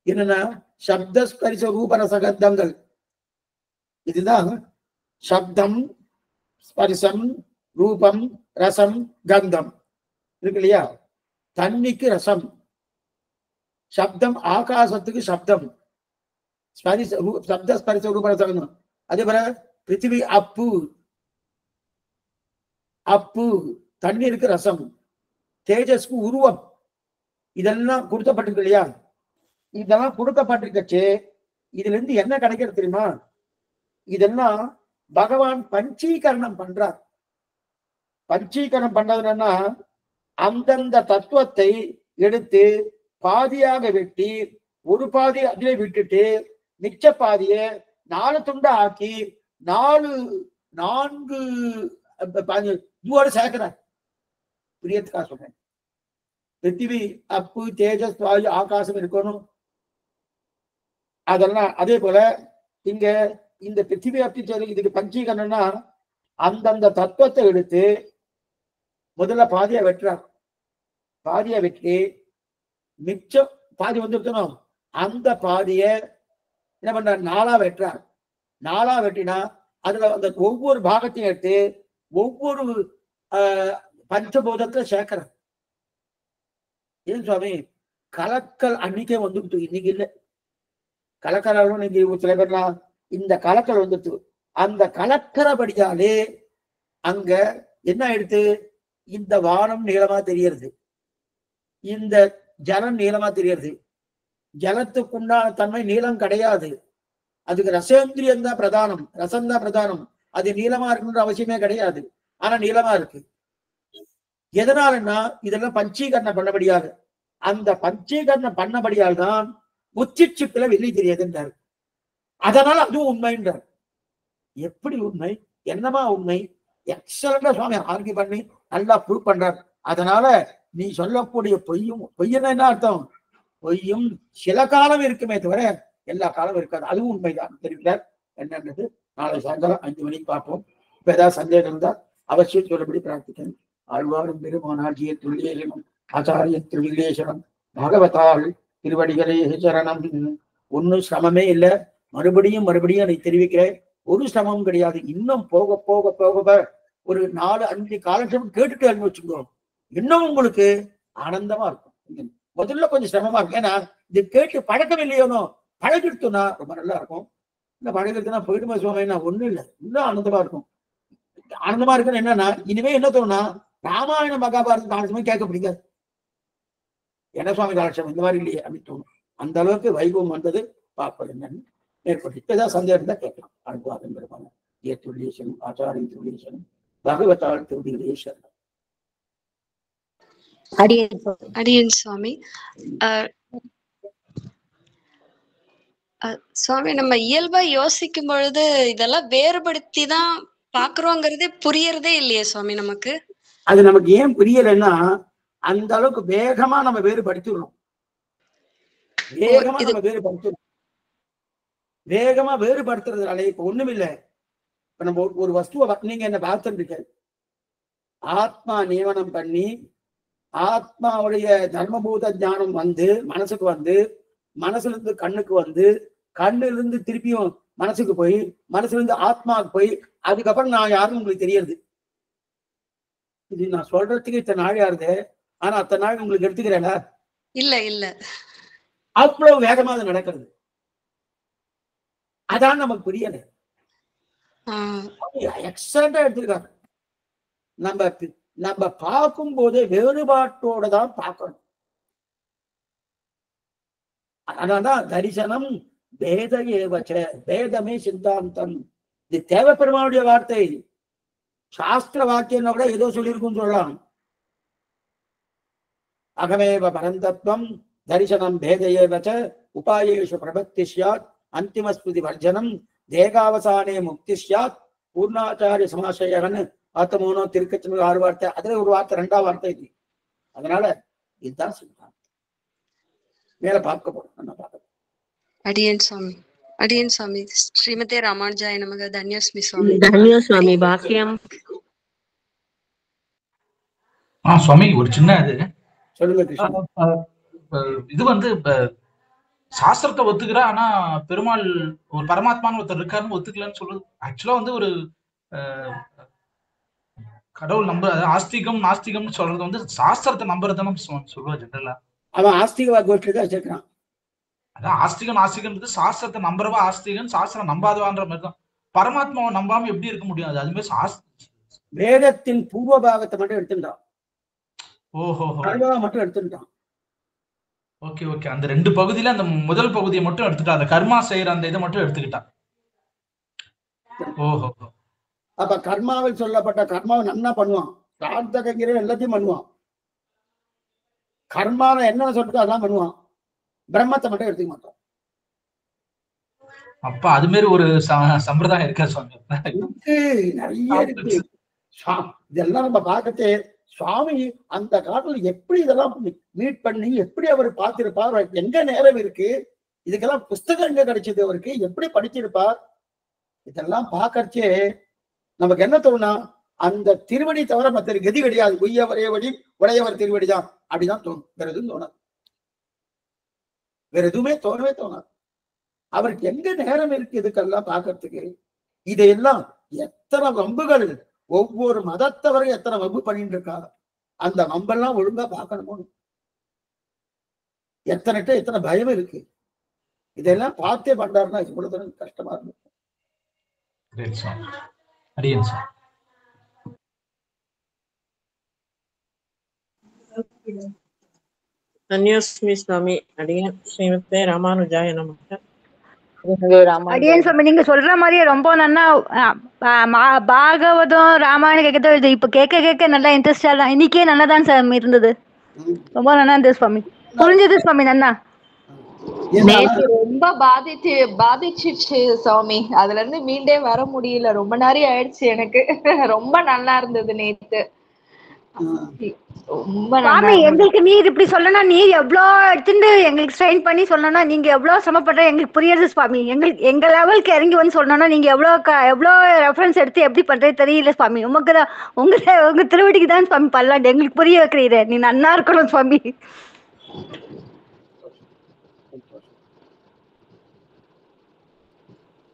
என்னன்னா சப்த ஸ்பரிச ரூபரச கந்தங்கள். இதுதான் சப்தம், ஸ்பரிசம், ரூபம், ரசம், கந்தம் இருக்கு இல்லையா? தண்ணிக்கு ரசம், சப்தம் ஆகாசத்துக்கு சப்தம், சப்த ஸ்பரிச ரூபரசம். அதே போல பிருத்திவி அப்பு, அப்பு தண்ணீருக்கு ரசம், தேஜஸ்க்கு உருவம். இதெல்லாம் கொடுக்கப்பட்டிருக்கு இல்லையா? இதெல்லாம் கொடுக்கப்பட்டிருக்கச்சு இதுல இருந்து என்ன கிடைக்கிறது தெரியுமா? இதெல்லாம் பகவான் பஞ்சீகரணம் பண்றார். பஞ்சீகரணம் பண்றதுன்னா அந்தந்த தத்துவத்தை எடுத்து பாதியாக வெட்டி ஒரு பாதி அதிலே விட்டுட்டு மிச்ச பாதிய 4 துண்டா ஆக்கி 4 இதுவோட சேர்க்கிறார். பிரியத்துக்காக சொல்றேன். பிருத்திவி அப்பு தேஜஸ் வாயு ஆகாசம் இருக்கணும். அதெல்லாம் அதே போல இங்க இந்த பிருத்திவி அப்படி சொல்லி இதுக்கு பஞ்சீகரணம்னா அந்தந்த தத்துவத்தை எடுத்து முதல்ல பாதியா வெட்டுறார். பாதியா வெட்டி மிச்சம் பாதி வந்துருக்கணும். அந்த பாதிய என்ன பண்ற 4ஆ வெட்டுறார். 4ஆ வெட்டினா அதுல அந்த ஒவ்வொரு பாகத்தையும் எடுத்து ஒவ்வொரு பஞ்சபூதத்துல சேர்க்கிறார். ஏன் சுவாமி கலக்கல் அன்னைக்கே வந்துட்டு இன்னைக்கு இல்லை. கலக்கல் இன்னைக்கு சில பேர்லாம் இந்த கலக்கல் வந்துட்டு அந்த கலக்கிறபடியாலே அங்க என்ன எடுத்து இந்த வானம் நீளமா தெரியறது, இந்த ஜலம் நீளமா தெரியறது. ஜலத்துக்குண்டான தன்மை நீளம் கிடையாது. அதுக்கு ரசேந்திரியம் தான் பிரதானம், ரசம்தான் பிரதானம். அது நீளமா இருக்குன்ற அவசியமே கிடையாது. ஆனா நீளமா இருக்கு. எதனாலன்னா இதெல்லாம் பஞ்சீகரணம் பண்ணபடியாக. அந்த பஞ்சீகரணம் பண்ணபடியால் தான் முச்சிச்சிப்புல வெள்ளி தெரியாதுன்றார். அதனால அதுவும் உண்மைன்றார். எப்படி உண்மை? என்னமா உண்மை? எக்ஸலண்டா சுவாமி ஆர்கியூ பண்ணி நல்லா ப்ரூவ் பண்றார். அதனால நீ சொல்லக்கூடிய பொய்யன்னா என்ன அர்த்தம்? பொய்யும் சில காலம் இருக்குமே தவிர எல்லா காலம் இருக்காது. அதுவும் உண்மைதான் தெரிவித்தார். என்னன்றது நாளை சாயங்காலம் 5 மணிக்கு பார்ப்போம். இப்ப ஏதாவது சந்தேகம் இருந்தால் அவசியம் சொல்லபடி பிரார்த்திக்கணும். ஆழ்வாரும் பெருமானாகிய துல்லியேசனம் ஆச்சாரிய திருவில்லேசனம் பகவதால் திருவடிகளே சரணம். ஒன்னும் சிரமமே இல்லை. மறுபடியும் அதை தெரிவிக்கிறேன். ஒரு சிரமமும் கிடையாது. இன்னும் போக போக போக ஒரு 4-5 காலட்சேபம் கேட்டுட்டு அனுபவிச்சுக்கோ, இன்னும் உங்களுக்கு ஆனந்தமா இருக்கும். முதல்ல கொஞ்சம் சிரமமா இருக்கும். ஏன்னா இது கேட்டு பழக்கம் இல்லையோனோ, பழகிடுத்தோம்னா ரொம்ப நல்லா இருக்கும். இந்த பழகிடுத்துனா போயிடுமா சுவாமின்னா ஒண்ணும் இல்லை, இன்னும் ஆனந்தமா இருக்கும். ஆனந்தமா இருக்குன்னு என்னன்னா, இனிமே என்ன தோணுனா ராமாயண மகாபாரத காலட்சேபம் கேட்க பிடிக்காது. என்ன சுவாமி காலட்சேபம் இந்த மாதிரி இல்லையே அப்படின்னு தோணும். அந்த அளவுக்கு வைபவம் வந்தது. பார்ப்பது என்னன்னு ஏற்பட்டு ஏதாவது சந்தேகம் இருந்தா கேட்கலாம். அனுபவம் பெருமான ஏற்றுள்ளேசனும் ஆச்சாரிய திருவில்லேசனும் பகவதால் திருவில்லேசனம்.
அடியேன் சுவாமி. சுவாமி, நம்ம இயல்பா யோசிக்கும் பொழுது இதெல்லாம் வேறுபடுத்தி தான் பாக்குறோங்கிறதே புரியறதே இல்லையே சுவாமி நமக்கு.
அது நமக்கு ஏன் புரியலைன்னா, அந்த அளவுக்கு வேகமா நம்ம வேறுபடுத்திடுறோம். வேகமா வேறுபடுத்துறதுனால இப்ப ஒண்ணுமில்லை. இப்ப நம்ம ஒரு வஸ்துவை நீங்க என்ன பார்த்துருக்க, ஆத்மா நியமனம் பண்ணி ஆத்மாவுடைய தர்மபூத ஞானம் வந்து மனசுக்கு வந்து, மனசுல இருந்து கண்ணுக்கு வந்து, கண்ணுல இருந்து திருப்பியும் மனசுக்கு போய், மனசுல இருந்து ஆத்மாவுக்கு போய், அதுக்கப்புறம் நான் யாரும் உங்களுக்கு தெரியாது. இது நான் சொல்றதுக்கு இத்தனை நாள் யாருது, ஆனா அத்தனை நாள் உங்களுக்கு எடுத்துக்கிறேன்னா
இல்ல இல்ல,
அவ்வளவு வேகமா அது நடக்கிறது. அதான் நமக்கு புரியல. எக்ஸலண்டா எடுத்திருக்காங்க. நம்ம பார்க்கும் போதே வேறுபாட்டோட தான் பார்க்கணும். அதனால்தான் தரிசனம் வேத ஏவச்ச, வேதமே சித்தாந்தம். இது தேவப்பெருமானுடைய வார்த்தை. சாஸ்திர வாக்கியம் கூட ஏதோ சொல்லியிருக்கும் சொல்லலாம். அகமேவ பரந்தத்வம் தரிசனம் பேத ஏவச்ச உபாயேஷு பிரபத்தி ஸ்யாத் அந்திமஸ்மிருதி வர்ஜனம் தேகாவசானே முக்தி ஸ்யாத் பூர்ணாச்சாரிய சமாசயகன் ஆத்தமோனோ திருக்கச்சனு 6 வார்த்தை. அதுல ஒரு வார்த்தை 2ஆம் வார்த்தை இது. அதனால இதுதான் சித்தாந்தம். மேல பார்க்க போறோம்.
அடியேன் சுவாமி. அடியேன் சுவாமி. ஸ்ரீமதே ராமானுஜாய நமக. தன்யோஸ்மி சுவாமி.
தன்யோஸ்மி பாக்கியம்.
சுவாமி ஒரு சின்ன இது
சொல்லுங்க.
இது வந்து சாஸ்திரத்தை ஒத்துக்கிறா, ஆனா பெருமாள் ஒரு பரமாத்மான்னு ஒருத்தர் இருக்காருன்னு ஒத்துக்கலன்னு சொல்றது. ஆக்சுவலா வந்து ஒரு கடவுள் நம்புறது ஆஸ்திகம் நாஸ்திகம்னு சொல்றது வந்து சாஸ்திரத்தை நம்புறதுன்னு சொல்லுவா ஜெனரலா.
அவன் ஆஸ்திகவா கோஷ்டிதான் வச்சிருக்கான்.
அதான் ஆஸ்திகம் நாஸ்திகம்ன்றது சாஸ்திரத்தை நம்புறவா ஆஸ்திகன், சாஸ்திரம் நம்பாதவான்ற மாதிரிதான். பரமாத்மாவை நம்பாம எப்படி இருக்க முடியாது? அது மாதிரி
வேதத்தின் பூர்வ பாகத்தை மட்டும் எடுத்துட்டான்.
ஓஹோ,
மட்டும் எடுத்துட்டான்.
Okay okay. அந்த 2 பகுதியில அந்த முதல் பகுதியை மட்டும் எடுத்துட்டா, அந்த கர்மா செய்யற அந்த இதை மட்டும் எடுத்துக்கிட்டான். ஓஹோ.
அப்ப கர்மாவில் சொல்லப்பட்ட கர்மாவை நன்னா பண்ணுவான். பிரார்த்தகிற எல்லாத்தையும் பண்ணுவான். கர்மாவை என்ன சொல்லிட்டு அதான் பண்ணுவான். பிரம்மத்தை மட்டும் எடுத்துக்க மாட்டான்.
அப்ப அது மாதிரி ஒரு சம்பிரதாயம் இருக்கா சுவாமி?
நிறைய இருக்கு. இதெல்லாம் நம்ம பார்க்கத்தே சுவாமி அந்த காலத்துல எப்படி இதெல்லாம் மீட் பண்ணி எப்படி அவர் பார்த்திருப்பார், எங்க நேரம் இருக்கு, இதுக்கெல்லாம் புஸ்தகம் எங்க கிடைச்சது அவருக்கு, எப்படி படிச்சிருப்பார், இதெல்லாம் பார்க்கறச்சே நமக்கு என்ன தோணுனா, அந்த திருவடி தவிர மற்ற கதி கிடையாது. உய்யவரே வழி உடையவர் திருவடிதான் அப்படிதான் தோணும். வேற எதுவும் தோணாது. வேற எதுவுமே தோணவே தோணாது. அவருக்கு எங்க நேரம் இருக்கு இதுக்கெல்லாம் பார்க்கறதுக்கு? இதையெல்லாம் எத்தனை வம்புகள், ஒவ்வொரு மதத்தவரையும் எத்தனை வம்பு பண்ணிட்டு இருக்காங்க. அந்த வம்பெல்லாம் ஒழுங்கா பார்க்கணுமோ, எத்தனை பயம் இருக்கு. இதெல்லாம் பார்த்தே பண்றாருன்னா இவ்வளவு கஷ்டமா இருக்கும்.
தன்யோஸ்மி சுவாமி. அடியேன் ஸ்ரீமதே ராமானுஜாய நமக.
அடியேன் சுவாமி, நீங்க சொல்ற மாதிரியே ரொம்ப நல்லா பாகவதம் ராமாயணம் கேட்கறது இப்ப கேட்க நல்லா இன்ட்ரெஸ்டா தான். இன்னைக்கே நல்லா தான் சார் இருந்தது. ரொம்ப நல்லா இருந்தது சுவாமி. புரிஞ்சது சுவாமி. நன்னா
நேற்று ரொம்ப பாதிச்சிச்சு சுவாமி. அதுல இருந்து மீண்டே வர முடியல. ரொம்ப நேரம் ஆயிடுச்சு எனக்கு. ரொம்ப நல்லா இருந்தது நேத்து. ரொம்ப
சுவாமி எங்களுக்கு நீர் இப்படி சொல்லனா நீர் எவ்வளோ எடுத்துட்டு எங்களுக்கு ஸ்ட்ரெயின் பண்ணி சொல்லணும்னா நீங்க எவ்வளவு சிரமப்படுற எங்களுக்கு புரியுது சுவாமி. எங்களுக்கு எங்க லெவலுக்கு இறங்கி வந்து சொல்லணும்னா நீங்க எவ்வளோ ரெஃபரன்ஸ் எடுத்து எப்படி பண்றது தெரியல சுவாமி. உமக்கு தான் உங்க திருவடிக்கு தான் சுவாமி பல்லாண்டு எங்களுக்கு புரிய வைக்கிறீர. நீ நன்னா இருக்கணும் சுவாமி.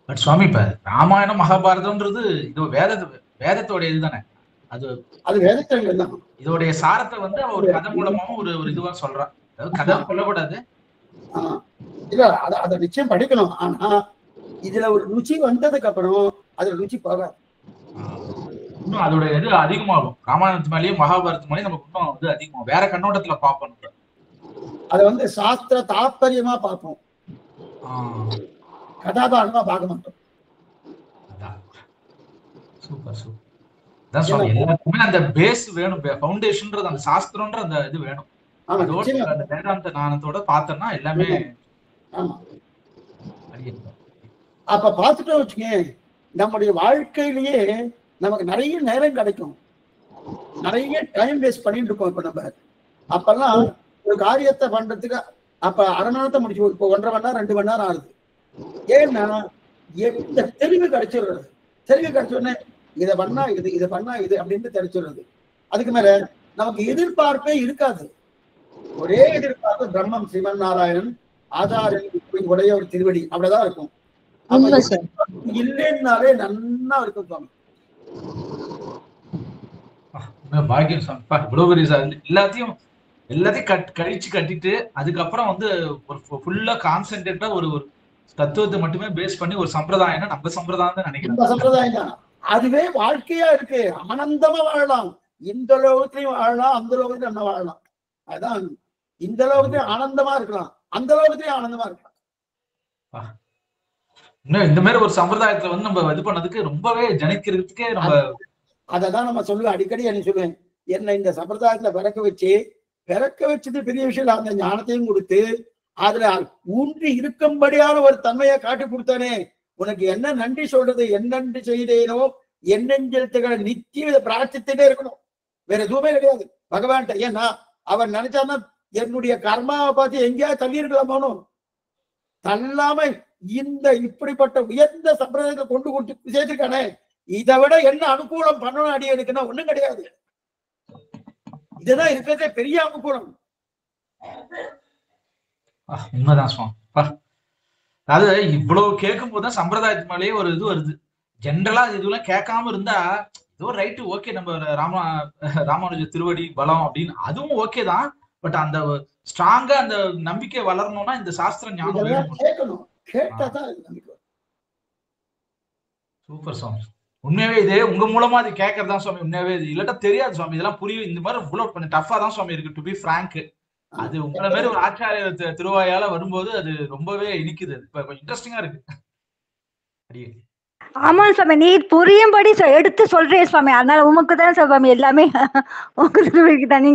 பட் சுவாமி இப்ப ராமாயணம் மகாபாரதம்ன்றது இது வேதத்தோட இதுதானே, அது
வேதத்தில் தான்
இதோடைய சாரத்தை வந்து அவ ஒரு கதை மூலமாவும் ஒரு இதுவா சொல்றான். அதாவது கதை சொல்லக்கூடாது
இல்ல, அதை நிச்சயம் படிக்கணும். ஆனா இதுல ஒரு ருச்சி வந்ததுக்கு அப்புறம் அதுல ருச்சி போகாது.
இன்னும் அதோட இது அதிகமாகும். ராமாயணத்து மேலேயும் மகாபாரதத்து மேலேயும் நமக்கு இன்னும் வந்து அதிகமாகும். வேற கண்ணோட்டத்துல பார்ப்போம்.
அதை வந்து சாஸ்திர தாற்பயமா பார்ப்போம், கதாபாரமா பார்க்க மாட்டோம்.
Super super. அதான் சுவாமி, எல்லாருக்குமே அந்த பேஸ் வேணும், ஃபவுண்டேஷன்ன்றது அந்த சாஸ்திரம்ன்ற அந்த இது வேணும். அந்த வேதாந்த ஞானத்தோட பார்த்தோம்னா எல்லாமே.
அப்ப பார்த்துட்டோம் வச்சுங்க, நம்முடைய வாழ்க்கையிலேயே நமக்கு நிறைய நேரம் கிடைக்கும். நிறைய டைம் வேஸ்ட் பண்ணிட்டு இருக்கோம். இப்ப நம்ம அப்பெல்லாம் ஒரு காரியத்தை பண்றதுக்கு அப்ப அரை நேரத்தை முடிச்சு, இப்போ 1.5 மணி நேரம் 2 மணி நேரம் ஆகுது. ஏன்னா இந்த தெளிவு கிடைச்சிடுறது. தெளிவு கிடைச்சோடனே இதை பண்ணா இதை பண்ணா இது அப்படின்னு தெரிஞ்சிடுறது. அதுக்கு மேல நமக்கு எதிர்பார்ப்பே இருக்காது. ஒரே எதிர்பார்ப்பு பிரம்மம், சிவன் நாராயணன், ஆச்சாரியன் உடைய ஒரு திருவடி, அப்படிதான் இருக்கும். இல்லைன்னாலே நன்னா இருக்கும் சுவாமி.
பாக்கியம் சுவாமி. இவ்வளவு பெரிய எல்லாத்தையும் கழிச்சு கட்டிட்டு அதுக்கப்புறம் வந்து ஒரு ஃபுல்லா கான்சென்ட்ரேட்டா ஒரு தத்துவத்தை மட்டுமே பேஸ் பண்ணி ஒரு சம்பிரதாயம் நம்ம சம்பிரதாயம் தான் நினைக்கிறேன்.
சம்பிரதாயம் தான் அதுவே வாழ்க்கையா இருக்கு. ஆனந்தமா வாழலாம், இந்த லோகத்திலையும் வாழலாம், அந்த லோகத்திலையும் நம்ம வாழலாம். அதுதான், இந்த லோகத்திலையும் ஆனந்தமா இருக்கலாம், அந்த லோகத்திலையும் ஆனந்தமா இருக்கலாம்.
இன்னும் இந்த மாதிரி ஒரு சம்பிரதாயத்துல வந்து நம்ம இது பண்ணதுக்கு ரொம்பவே ஜனிக்கிறதுக்கே நம்ம
அததான் நம்ம சொல்லுவேன். அடிக்கடி என்ன சொல்லுவேன், என்ன இந்த சம்பிரதாயத்துல பிறக்க வச்சது பெரிய விஷயம். அந்த ஞானத்தையும் கொடுத்து அதுல ஊன்றி இருக்கும்படியான ஒரு தன்மையை காட்டி கொடுத்தானே, உனக்கு என்ன நன்றி சொல்றது, என்னென்று செய்தேனோ என்னெஞ்செழுத்துக்களை நித்தியம் இதை பிரார்த்தித்துட்டே இருக்கணும். வேற எதுவுமே கிடையாது பகவான்கிட்ட. ஏன்னா அவர் நினைச்சாதான் என்னுடைய கர்மாவை பார்த்து எங்கேயாவது தள்ளி இருக்கலாமோ, தள்ளாம இந்த இப்படிப்பட்ட உயர்ந்த சம்பிரதாயத்தை கொண்டு சேர்த்துக்கானே, இதை விட என்ன அனுகூலம் பண்ணணும் அடியனுக்குன்னா ஒண்ணும் கிடையாது. இதுதான் இருக்கிறதே பெரிய அனுகூலம்.
உண்மைதான் சுவாமி. அதாவது இவ்வளவு கேட்கும் போதுதான் சம்பிரதாயத்து மேலேயே ஒரு இது வருது. ஜென்ரலா இதுலாம் கேட்காம இருந்தா ஏதோ ரைட்டு, ஓகே, நம்ம ராமானுஜ திருவடி பலம் அப்படின்னு அதுவும் ஓகே தான். பட் அந்த ஸ்ட்ராங்கா அந்த நம்பிக்கை வளரணும்னா இந்த சாஸ்திர ஞானம் வேணும். சூப்பர் சுவாமி. உண்மையாவே இது உங்க மூலமா அது கேட்கறதா சுவாமி. உண்மையாவே இது இல்லாட்டா தெரியாது சுவாமி. இதெல்லாம் புரியும். இந்த மாதிரி இவ்வளவு கொஞ்சம் டஃபா தான் சுவாமி இருக்கு, டு பி ஃப்ராங்க். அது உங்களை மாதிரி ஒரு ஆச்சாரிய திருவாயால வரும்போது அது ரொம்பவே இனிக்குது. இப்ப கொஞ்சம் இன்ட்ரெஸ்டிங்கா இருக்கு.
ஆமா சுவாமி, நீ புரியும்படி எடுத்து சொல்றேன் சுவாமி. அதனால உமக்கு தான் சுவாமி எல்லாமே உங்க திருவடிக்கு தான்.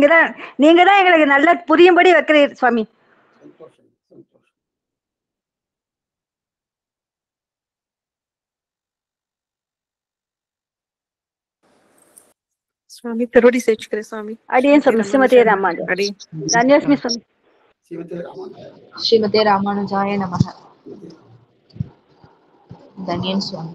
நீங்க தான் எங்களுக்கு நல்லா புரியும்படி வைக்கிறீர் சுவாமி.
சுவாமி திருவடி சேவிச்சுக்கிறேன் சுவாமி.
அடியேன் சுவாமி. ஸ்ரீமதே ராமானுஜாய. தன்யோஸ்மி சுவாமி.
ஸ்ரீமதே ராமானுஜாய நமஹ. தன்யன் சுவாமி.